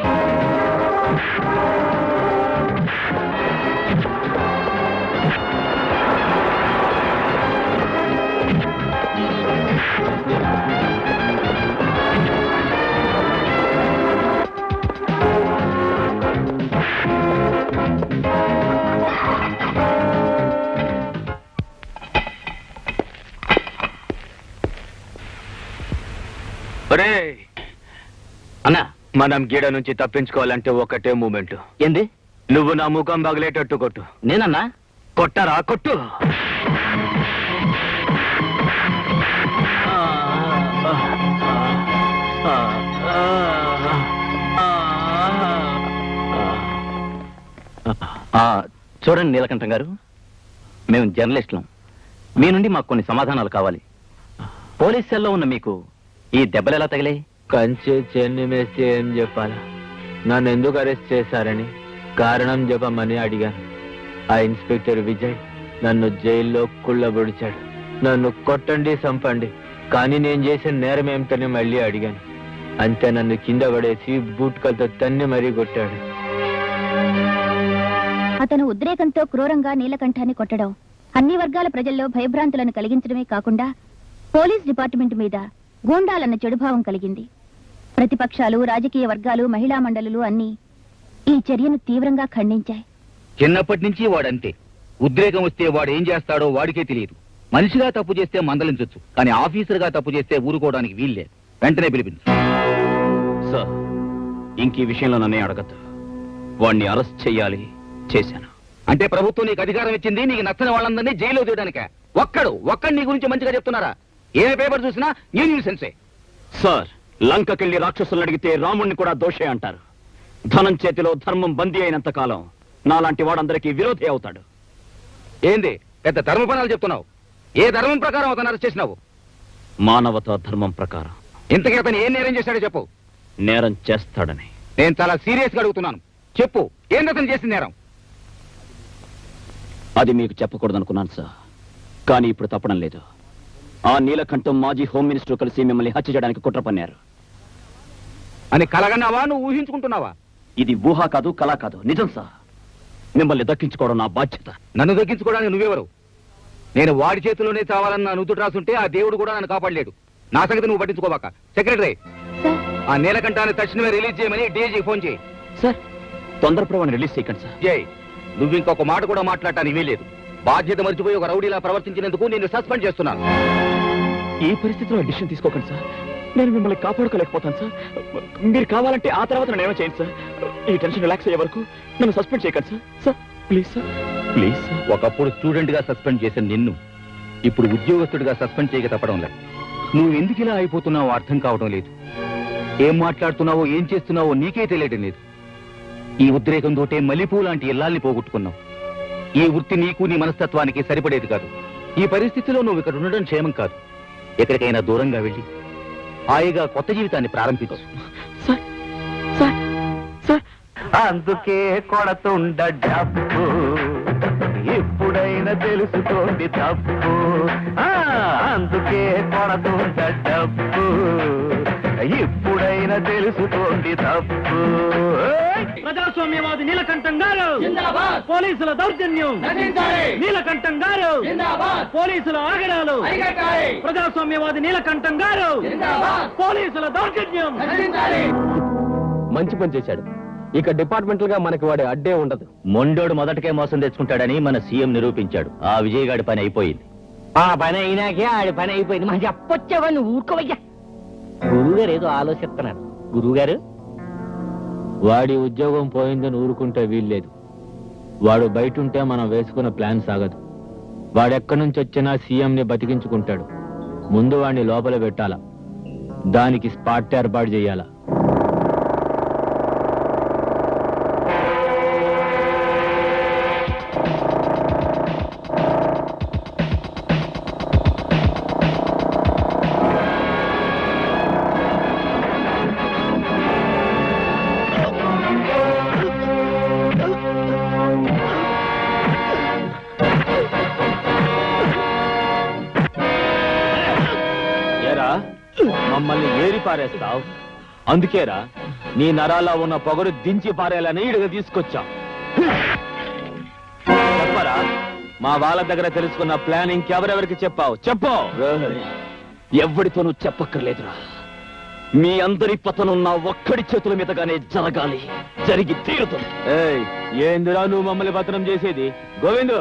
అన్నా, మనం గీడ నుంచి తప్పించుకోవాలంటే ఒకటే మూమెంట్. ఏంది? నువ్వు నా ముఖం పగిలేటట్టు కొట్టు. నేనన్నా? కొట్టరా, కొట్టు. చూడండి నీలకంఠం గారు, మేము జర్నలిస్టులం. మీ నుండి మాకు కొన్ని సమాధానాలు కావాలి. పోలీస్ సెల్లో ఉన్న మీకు ఈ దెబ్బలు ఎలా తగిలాయి? కంచె చెన్ని మేస్తే ఏం చెప్పాలా? నన్ను ఎందుకు అరెస్ట్ చేశారని కారణం చెప్పమని అడిగాను. ఆ ఇన్స్పెక్టర్ విజయ్ నన్ను జైల్లో కుళ్ళబొడిచాడు. నన్ను కొట్టండి, చంపండి, కానీ నేను చేసిన నేరం ఏమిటని మళ్ళీ అడిగాను. అంతే, నన్ను కింద పడేసి బూట్కలతో తన్ని మరీ కొట్టాడు. అతను ఉద్రేకంతో క్రూరంగా నీలకంఠాన్ని కొట్టడం అన్ని వర్గాల ప్రజల్లో భయభ్రాంతులను కలిగించడమే కాకుండా పోలీస్ డిపార్ట్మెంట్ మీద గూండాలన్న చెడుభావం కలిగింది. ప్రతిపక్షాలు, రాజకీయ వర్గాలు, మహిళా మండలులు అన్నీ ఈ చర్యను తీవ్రంగా ఖండించాయి. చిన్నప్పటి నుంచి వాడంతే. ఉద్రేకం వస్తే వాడు ఏం చేస్తాడో వాడికే తెలియదు. మనిషిగా తప్పు చేస్తే మందలించొచ్చు, కానీ ఆఫీసర్గా తప్పు చేస్తే ఊరుకోవడానికి వీల్లేదు. వెంటనే పిలిపించు. సార్, ఇంక ఈ విషయంలో నన్నే అడగద్దు. వాణ్ణి అరెస్ట్ చెయ్యాలి, చేశాను. అంటే ప్రభుత్వం నీకు అధికారం ఇచ్చింది నీకు నచ్చని వాళ్ళందరినీ జైల్లో తీయడానిక? ఒక్కడు నీ గురించి మంచిగా చెప్తున్నారా? ఏ పేపర్ చూసినా న్యూస్ సెన్సే. సార్, లంకకెళ్లి రాక్షసులను అడిగితే రాముణ్ణి కూడా దోషే అంటారు. ధనం చేతిలో ధర్మం బందీ అయినంత కాలం నాలాంటి వాడందరికీ విరోధి అవుతాడు. ఏంది పెద్ద ధర్మపణాలు చెప్తున్నావు? ఏ ధర్మం ప్రకారం అతను అరెస్ట్ చేసినావు? మానవతా ధర్మం ప్రకారం. ఇంతకీ అతను ఏం నేరం చేశాడో చెప్పు. నేరం చేస్తాడని. నేను చాలా సీరియస్ గా అడుగుతున్నాను, చెప్పు. ఏంది అతను చేసిన నేరం? అది మీకు చెప్పకూడదనుకున్నాను సార్, కానీ ఇప్పుడు తప్పడం లేదు. ఆ నీలకంఠం మాజీ హోమ్ మినిస్టర్ కలిసి మిమ్మల్ని హత్య చేయడానికి కుట్ర పన్నారు. అని కలగన్నావా, నువ్వు ఊహించుకుంటున్నావా? ఇది ఊహ కాదు, కళ కాదు, నిజం సార్. మిమ్మల్ని దక్కించుకోవడం నా బాధ్యత. నన్ను దక్కించుకోవడానికి నువ్వెవరు? నేను వాడి చేతిలోనే చావాలన్న నుదుట రాసుంటే ఆ దేవుడు కూడా నన్ను కాపాడలేడు. నా సంగతి నువ్వు పట్టించుకోబాక. సెక్రటరీ, ఆ నీలకంఠాన్ని తక్షణమే రిలీజ్ చేయమని డీజీ ఫోన్ చేయి. సార్, తొందరపడవని రిలీజ్ చేయకండి సార్. జై, నువ్వు ఇంకొక మాట కూడా మాట్లాడటానికి వీలేదు. బాధ్యత మర్చిపోయి ఒక రౌడీలా ప్రవర్తించినందుకు నేను సస్పెండ్ చేస్తున్నాను. ఈ పరిస్థితిలో డిసిషన్ తీసుకోకండి సార్. నేను మిమ్మల్ని కాపాడుకోలేకపోతాను సార్. మీరు కావాలంటే ఆ తర్వాత నన్ను ఏమో చేయండి సార్. ఈ టెన్షన్ రిలాక్స్ అయ్యే వరకు నన్ను సస్పెండ్ చేయకండి sir. Sir please sir, please sir. ఒకప్పుడు స్టూడెంట్ గా సస్పెండ్ చేసిన నిన్ను ఇప్పుడు ఉద్యోగస్తుడిగా సస్పెండ్ చేయక తప్పడం లేదు. నువ్వు ఎందుకు ఇలా అయిపోతున్నావో అర్థం కావడం లేదు. ఏం మాట్లాడుతున్నావో ఏం చేస్తున్నావో నీకే తెలియడం లేదు. ఈ ఉద్రేకంతోటే మల్లెపూ లాంటి ఇల్లాల్ని పోగొట్టుకున్నావు. ఈ వృత్తి నీకు నీ మనస్తత్వానికి సరిపడేది కాదు. ఈ పరిస్థితిలో నువ్వు ఇక్కడ ఉండడం క్షేమం కాదు. ఎక్కడికైనా దూరంగా వెళ్ళి హాయిగా కొత్త జీవితాన్ని ప్రారంభించు. సార్ సార్ సార్, అందుకే కొడతుండ డబ్బు, ఎప్పుడైనా తెలుసుకోండి తప్పు. అందుకే కొడతుండ డబ్బు, ఇప్పుడైనా తెలుసుకోండి తప్పు. ప్రజాస్వామ్యవాది నీలకంఠం గారు పోలీసుల దౌర్జన్యం నీలకంఠం గారు పోలీసుల ఆగడాలు ప్రజాస్వామ్యవాది నీలకంఠం గారు పోలీసుల దౌర్జన్యం. మంచి పని చేశాడు. ఇక డిపార్ట్మెంటల్ గా మనకి వాడి అడ్డే ఉండదు. మొండోడు మొదటకే మోసం తెచ్చుకుంటాడని మన సీఎం నిరూపించాడు. ఆ విజయగాడి పని అయిపోయింది. ఆ పని అయినాకే ఆడి పని అయిపోయింది. మనం చెప్పొచ్చావా నువ్వు ఊరుకోవయ్యా. గురువుగారు ఏదో ఆలోచిస్తున్నారు. గురువుగారు, వాడి ఉద్యోగం పోయిందని ఊరుకుంటే వీల్లేదు. వాడు బయట ఉంటే మనం వేసుకున్న ప్లాన్ సాగదు. వాడెక్కడి నుంచి వచ్చినా సీఎంని బతికించుకుంటాడు. ముందు వాడిని లోపల పెట్టాలా, దానికి స్పాట్ ఏర్పాటు చేయాలా. మమ్మల్ని ఏరి పారేస్తావు. అందుకేరా నీ నరాల్లో ఉన్న పొగరు దించి పారేయాలని ఈడుగా తీసుకొచ్చా. చెప్పరా, మా వాళ్ళ దగ్గర తెలుసుకున్న ప్లాన్ ఇంకెవరెవరికి చెప్పావు? చెప్పు. ఎవరితోనూ చెప్పక్కర్లేదురా. మీ అందరి పతనం నా ఒక్కడి చేతుల మీదగానే జరగాలి. జరిగి తీరుతుంది. ఏయ్, ఏందిరా నువ్వు మమ్మల్ని పత్రం చేసేది? గోవిందు,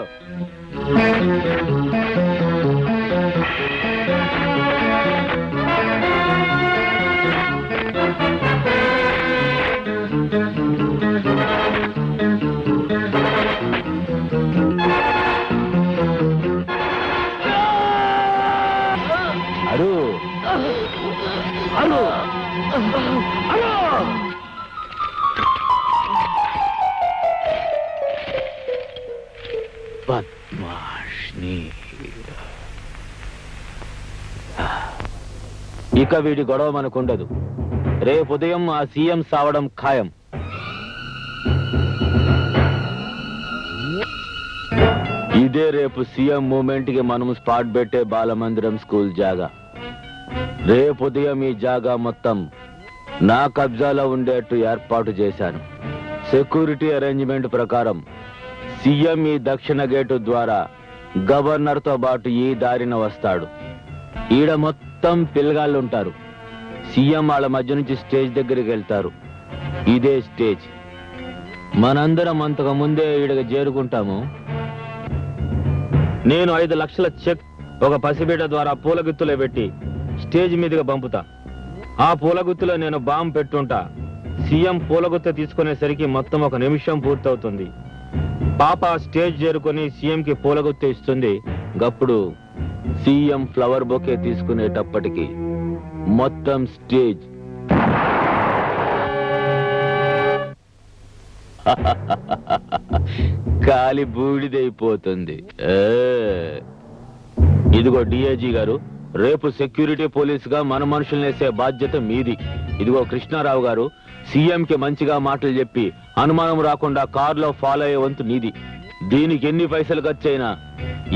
అరు అను ఇక వీడి గొడవ మనకుండదు. రేపు ఉదయం ఆ సీఎం సావడం ఖాయం. ఇదే రేపు సీఎం మూమెంట్ కి మనం స్పాట్ పెట్టే బాలమందిరం స్కూల్ జాగా. రేపు ఉదయం ఈ జాగా మొత్తం నా కబ్జాలో ఉండేట్టు ఏర్పాటు చేశాను. సెక్యూరిటీ అరేంజ్మెంట్ ప్రకారం సీఎం ఈ దక్షిణ గేటు ద్వారా గవర్నర్ తో పాటు ఈ దారిన వస్తాడు. ఈడ మొత్తం పిల్లగాళ్ళు ఉంటారు. సీఎం వాళ్ళ మధ్య నుంచి స్టేజ్ దగ్గరికి వెళ్తారు. ఇదే స్టేజ్. మనందరం అంతకు ముందే ఈడకి చేరుకుంటాము. నేను 5 లక్షల చెక్ ఒక పసిబిడ్డ ద్వారా పూలగుత్తులో పెట్టి స్టేజ్ మీదుగా పంపుతా. ఆ పూలగుత్తులో నేను బాంబు పెట్టుంటా. సీఎం పూలగుత్త తీసుకునేసరికి మొత్తం 1 నిమిషం పూర్తవుతుంది. పాప స్టేజ్ చేరుకొని సీఎం కి పూలగుత్త ఇస్తుంది. గప్పుడు సీఎం ఫ్లవర్ బొకే తీసుకునేటప్పటికి మొత్తం స్టేజ్ కాలి బూడిదైపోతుంది. ఇదిగో డిఐజీ గారు, రేపు సెక్యూరిటీ పోలీస్ గా మన మనుషుల్ని వేసే బాధ్యత మీది. ఇదిగో కృష్ణారావు గారు, సీఎం కి మంచిగా మాటలు చెప్పి అనుమానం రాకుండా కారులో ఫాలో అయ్యే వంతు నీది. దీనికి ఎన్ని పైసలు ఖర్చైనా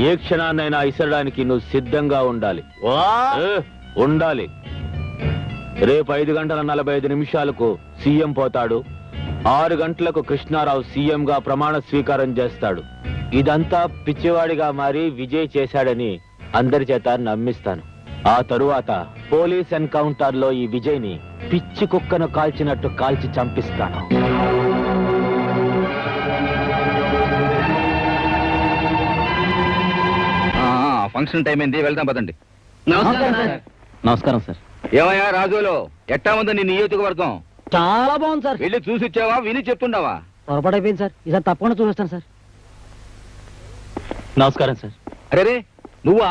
ఏ క్షణాన్నైనా ఇసరడానికి నువ్వు సిద్ధంగా ఉండాలి. ఉండాలి. రేపు 5:45 సీఎం పోతాడు. 6 గంటలకు కృష్ణారావు సీఎం గా ప్రమాణ స్వీకారం చేస్తాడు. ఇదంతా పిచ్చివాడిగా మారి విజయ్ చేశాడని అందరి చేత నమ్మిస్తాను. ఆ తరువాత పోలీస్ ఎన్కౌంటర్ లో ఈ విజయ్ ని పిచ్చి కుక్కను కాల్చినట్టు కాల్చి చంపిస్తాను. ఫంక్షన్ టైం అయింది, వెళ్దాం పదండి. నమస్కారం సార్. ఏమయ్యా రాజులో, ఎట్టా ఉందో నీ నియోజకవర్గం? చాలా బాగుంది సార్. వెళ్ళి చూసి వచ్చావా, విని చెప్తుండవా? పొరపాటైపోయింది సార్. ఈసారి తప్పకుండా చూపిస్తాను సార్. నమస్కారం సార్. అరే నువ్వా?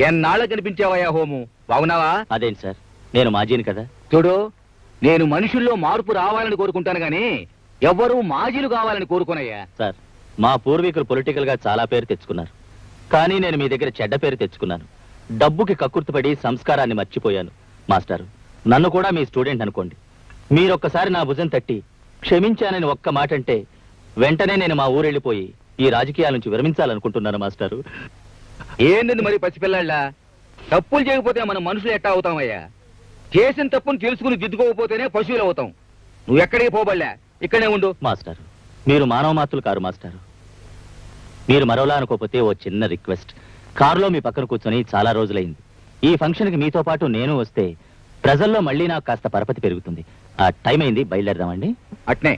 ఎన్నాళ్ళ కనిపించావయ్యా హోము, బాగున్నావా? అదేంటి సార్, నేను మాజీని కదా. చూడు, నేను మనుషుల్లో మార్పు రావాలని కోరుకుంటాను గాని ఎవ్వరూ మాజీలు కావాలని కోరుకోనయ్యా. సార్, మా పూర్వీకులు పొలిటికల్ గా చాలా పేరు తెచ్చుకున్నారు. కానీ నేను మీ దగ్గర చెడ్డ పేరు తెచ్చుకున్నాను. డబ్బుకి కక్కుర్తిపడి సంస్కారాన్ని మర్చిపోయాను. మాస్టారు, నన్ను కూడా మీ స్టూడెంట్ అనుకోండి. మీరొక్కసారి నా భుజం తట్టి క్షమించానని ఒక్క మాట అంటే వెంటనే నేను మా ఊరెళ్ళిపోయి ఈ రాజకీయాల నుంచి విరమించాలనుకుంటున్నాను మాస్టారు. ఏంది మరి పసిపిల్లాళ్ళ? తప్పులు చేయకపోతే మనం మనుషులు ఎట్టా అవుతామయ్యా? చేసిన తప్పును తెలుసుకుని దిద్దుకోకపోతేనే పశువులు అవుతాం. నువ్వు ఎక్కడికి పోబడలే, ఇక్కడే ఉండు. మాస్టారు, మీరు మానవ మాత్రులు కారు మాస్టారు. మీరు మరోలా అనుకోకపోతే ఓ చిన్న రిక్వెస్ట్. కారులో మీ పక్కన కూర్చొని చాలా రోజులైంది. ఈ ఫంక్షన్కి మీతో పాటు నేను వస్తే ప్రజల్లో మళ్ళీ నాకు కాస్త పరపతి పెరుగుతుంది. ఆ టైం అయింది, బయలుదేరదామండి. అట్నే.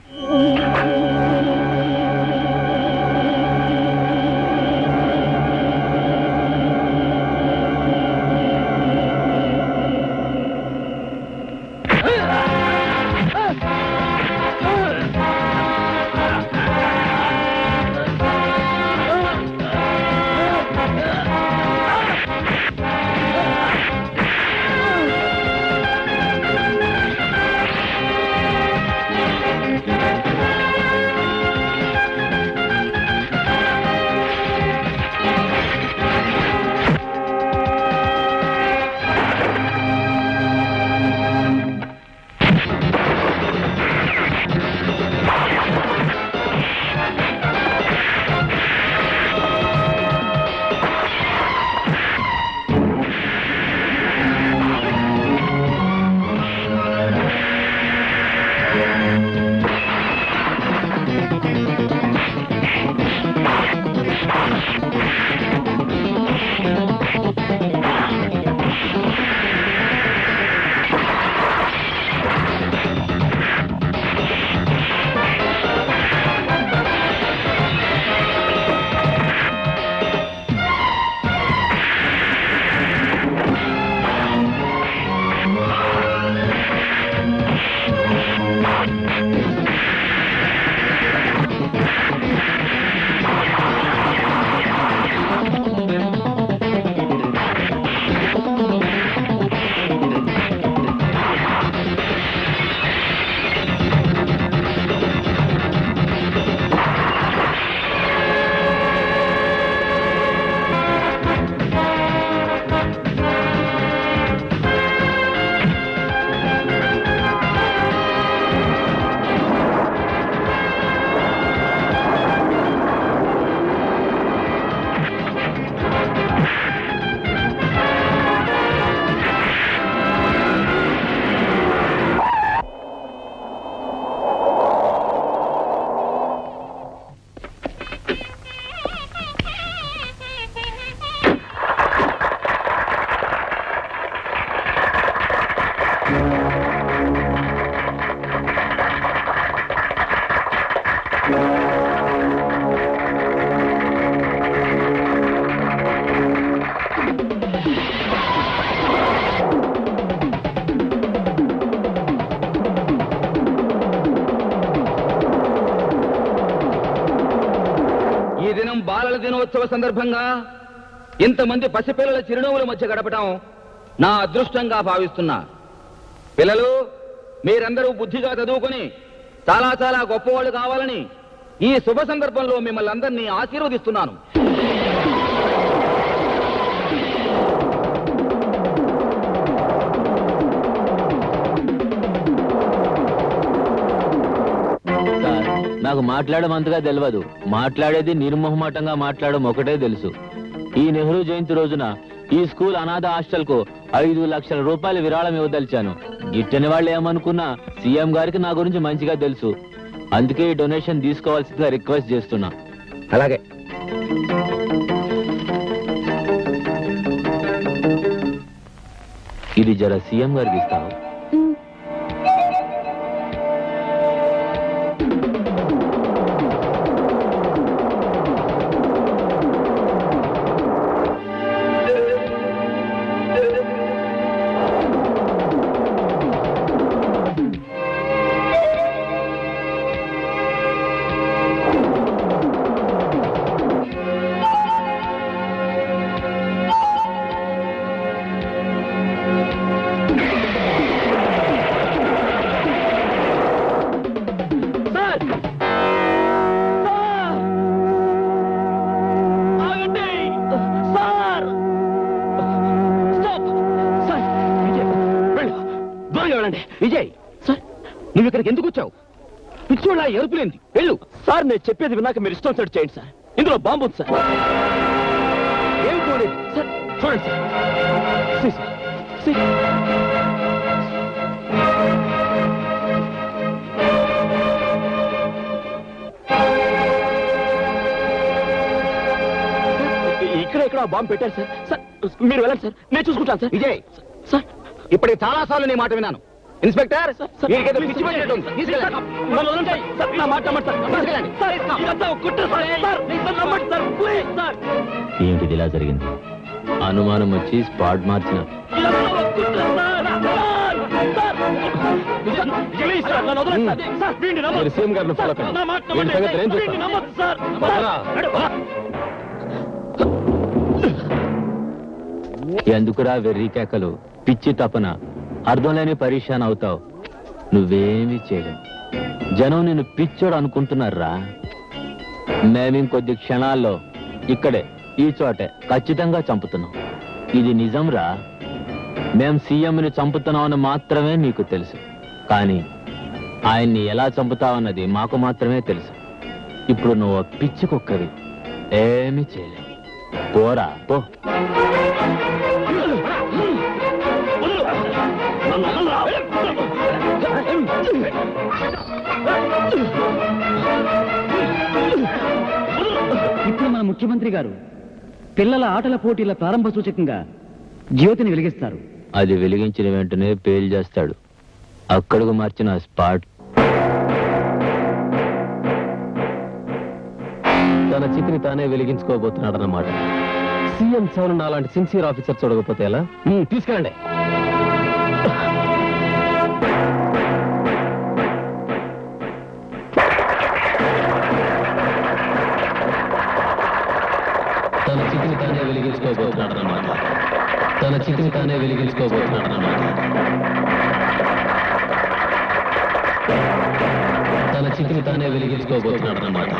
బాలల దినోత్సవ సందర్భంగా ఇంతమంది పసిపిల్లల చిరునవ్వుల మధ్య గడపడం నా అదృష్టంగా భావిస్తున్నా. పిల్లలు, మీరందరూ బుద్ధిగా చదువుకొని చాలా చాలా గొప్పవాళ్ళు కావాలని ఈ శుభ సందర్భంలో మిమ్మల్ని అందరినీ ఆశీర్వదిస్తున్నాను. నాకు మాట్లాడడం అంతగా తెలియదు. మాట్లాడేది నిర్మోహమాటంగా మాట్లాడడం ఒకటే తెలుసు. ఈ నెహ్రూ జయంతి రోజున ఈ స్కూల్ అనాథ హాస్టల్ కు 5 లక్షల రూపాయలు విరాళం ఇవ్వదలిచాను. గిట్టని వాళ్ళు ఏమనుకున్నా సీఎం గారికి నా గురించి మంచిగా తెలుసు. అందుకే ఈ డొనేషన్ తీసుకోవాల్సిందిగా రిక్వెస్ట్ చేస్తున్నా. అలాగే. ఇది జర సీఎం గారికి ఇస్తాను. విజయ్, నువ్వు ఇక్కడికి ఎందుకు వచ్చావు? పిచ్చోళ్ళ ఎరుపులేంది? వెళ్ళు. సార్, నేను చెప్పేది విన్నాక మీరు ఇష్టం సెట్ చేయండి సార్. ఇందులో బాంబు ఉంది సార్. ఏం చూడలేదు సార్, చూడండి సార్. ఇక్కడ ఇక్కడ బాంబు పెట్టారు సార్. సార్ మీరు వెళ్ళండి సార్, నేను చూసుకుంటాను సార్. విజయ్, సార్ ఇప్పటికి చాలా సార్లు నీ మాట విన్నాను. ఇన్స్పెక్టర్, సార్, వీరికేదో ప్లీజ్ పిచ్చి సార్, పట్టినట్టు ఉంది. తీసుకెళ్ళండి. నన్ను వదలండి సార్, నా మాట నమ్మండి సార్. తీసుకెళ్ళండి. సార్, ఇదంతా ఒక కుట్ర సార్. సార్, నన్ను నమ్మండి సార్, ప్లీజ్ సార్. ఏమిటిది ఇలా జరిగింది? అనుమానం వచ్చి స్పాట్ మార్చిన ఇదంతా ఒక కుట్ర సార్. సార్, ప్లీజ్ సార్, నన్ను వదలండి సార్. సార్, వీడిని నమ్మొద్దు. మీరు సీఎం గారిని ఫాలో సార్, కండి. నా మాట వీడి నమ్మండి. సంగతి నేను చూస్తాను. వీడిని నమ్మొద్దు సార్. వదరా. ఎందుకురా వెర్రి కేకలు, పిచ్చి తపన, అర్థం లేని పరీక్షాన్ అవుతావు. నువ్వేమీ చేయలేవు. జనం నిన్ను పిచ్చోడు అనుకుంటున్నారా? మేమింకొద్ది క్షణాల్లో ఇక్కడే ఈ చోటే ఖచ్చితంగా చంపుతున్నాం. ఇది నిజంరా. మేం సీఎంని చంపుతున్నామని మాత్రమే నీకు తెలుసు, కానీ ఆయన్ని ఎలా చంపుతావన్నది మాకు మాత్రమే తెలుసు. ఇప్పుడు నువ్వు పిచ్చి కుక్కవి, ఏమీ చేయలేవు. పోరా పో. ఇప్పుడు మన ముఖ్యమంత్రి గారు పిల్లల ఆటల పోటీల ప్రారంభ సూచకంగా జ్యోతిని వెలిగిస్తారు. అది వెలిగించిన వెంటనే పేల్ చేస్తాడు. అక్కడకు మార్చిన స్పాట్ తన చితిని తానే వెలిగించుకోబోతున్నాడు అన్నమాట. సీఎం సెవెన్ అలాంటి సిన్సియర్ ఆఫీసర్ చూడకపోతే ఎలా? తీసుకెళ్ళండి. తన చితిని తానే వెలిగించుకోబోతున్నాడు అన్నమాట. తన చితిని తానే వెలిగించుకోబోతున్నాడు అన్నమాట. తన చితిని తానే వెలిగించుకోబోతున్నాడు అన్నమాట.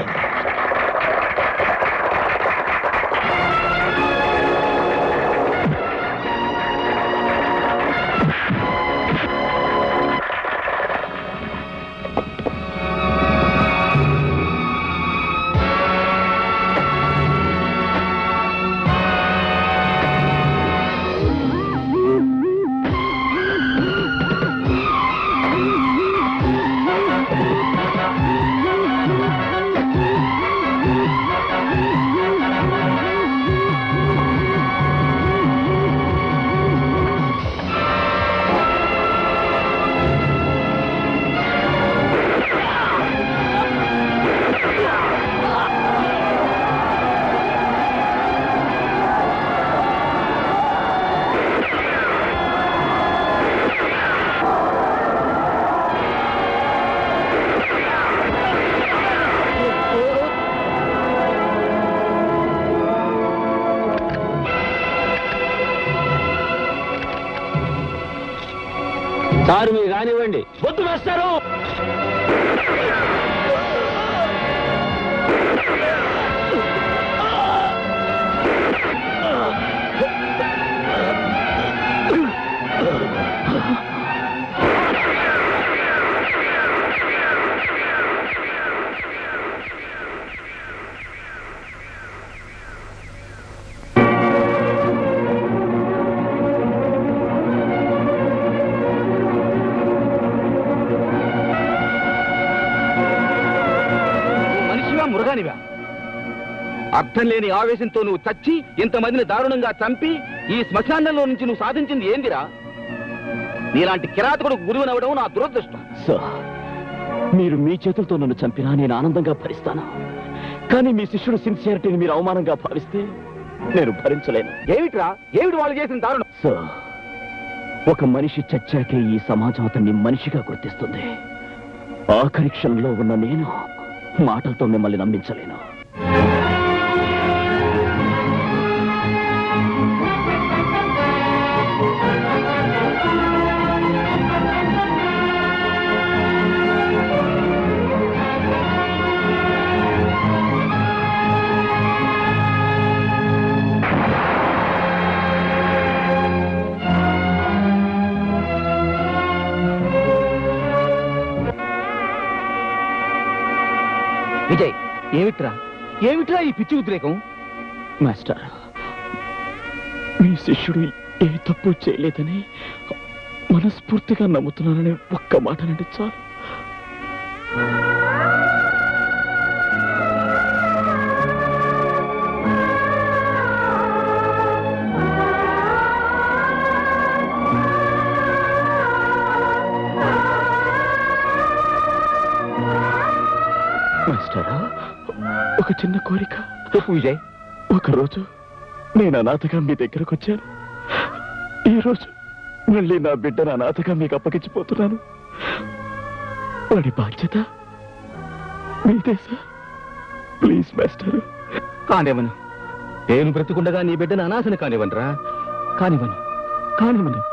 సార్ మీరు కానివ్వండి. వద్దు వేస్తారు. మృగానివా? అర్థం లేని ఆవేశంతో నువ్వు చచ్చి ఇంతమందిని దారుణంగా చంపి ఈ శ్మశానంలో నుంచి నువ్వు సాధించింది ఏందిరా? నీలాంటి కిరాతకుడు గురువునవడం నా దురదృష్టం. సార్, మీరు మీ చేతులతో నన్ను చంపినా నేను ఆనందంగా భరిస్తాను. కానీ మీ శిష్యుడు సిన్సియారిటీని మీరు అవమానంగా భావిస్తే నేను భరించలేను. ఏమిట్రా? ఏమిటి వాళ్ళు చేసిన దారుణం? సార్, ఒక మనిషి చచ్చాకే ఈ సమాజం అతన్ని మనిషిగా గుర్తిస్తుంది. ఆఖరి క్షణంలో ఉన్న నేను మాటలతో మిమ్మల్ని నమ్మించలేను. విజయ్, ఏమిట్రా ఈ పిచ్చి ఉద్రేకం? మాస్టర్, మీ శిష్యుడు ఏ తప్పు చేయలేదని మనస్ఫూర్తిగా నమ్ముతున్నానని ఒక్క మాట అంటే చాలు. మాస్టరా, ఒక చిన్న కోరిక. చెప్పు విజయ్. ఒకరోజు నేను అనాథగా మీ దగ్గరకు వచ్చాను. ఈరోజు మళ్ళీ నా బిడ్డను అనాథగా మీకు అప్పగించిపోతున్నాను. వాడి బాధ్యత మీదే సార్. Please master. కానివ్వను. నేను బ్రతికుండగా నీ బిడ్డను అనాథను కానివ్వనరా. కానివ్వను.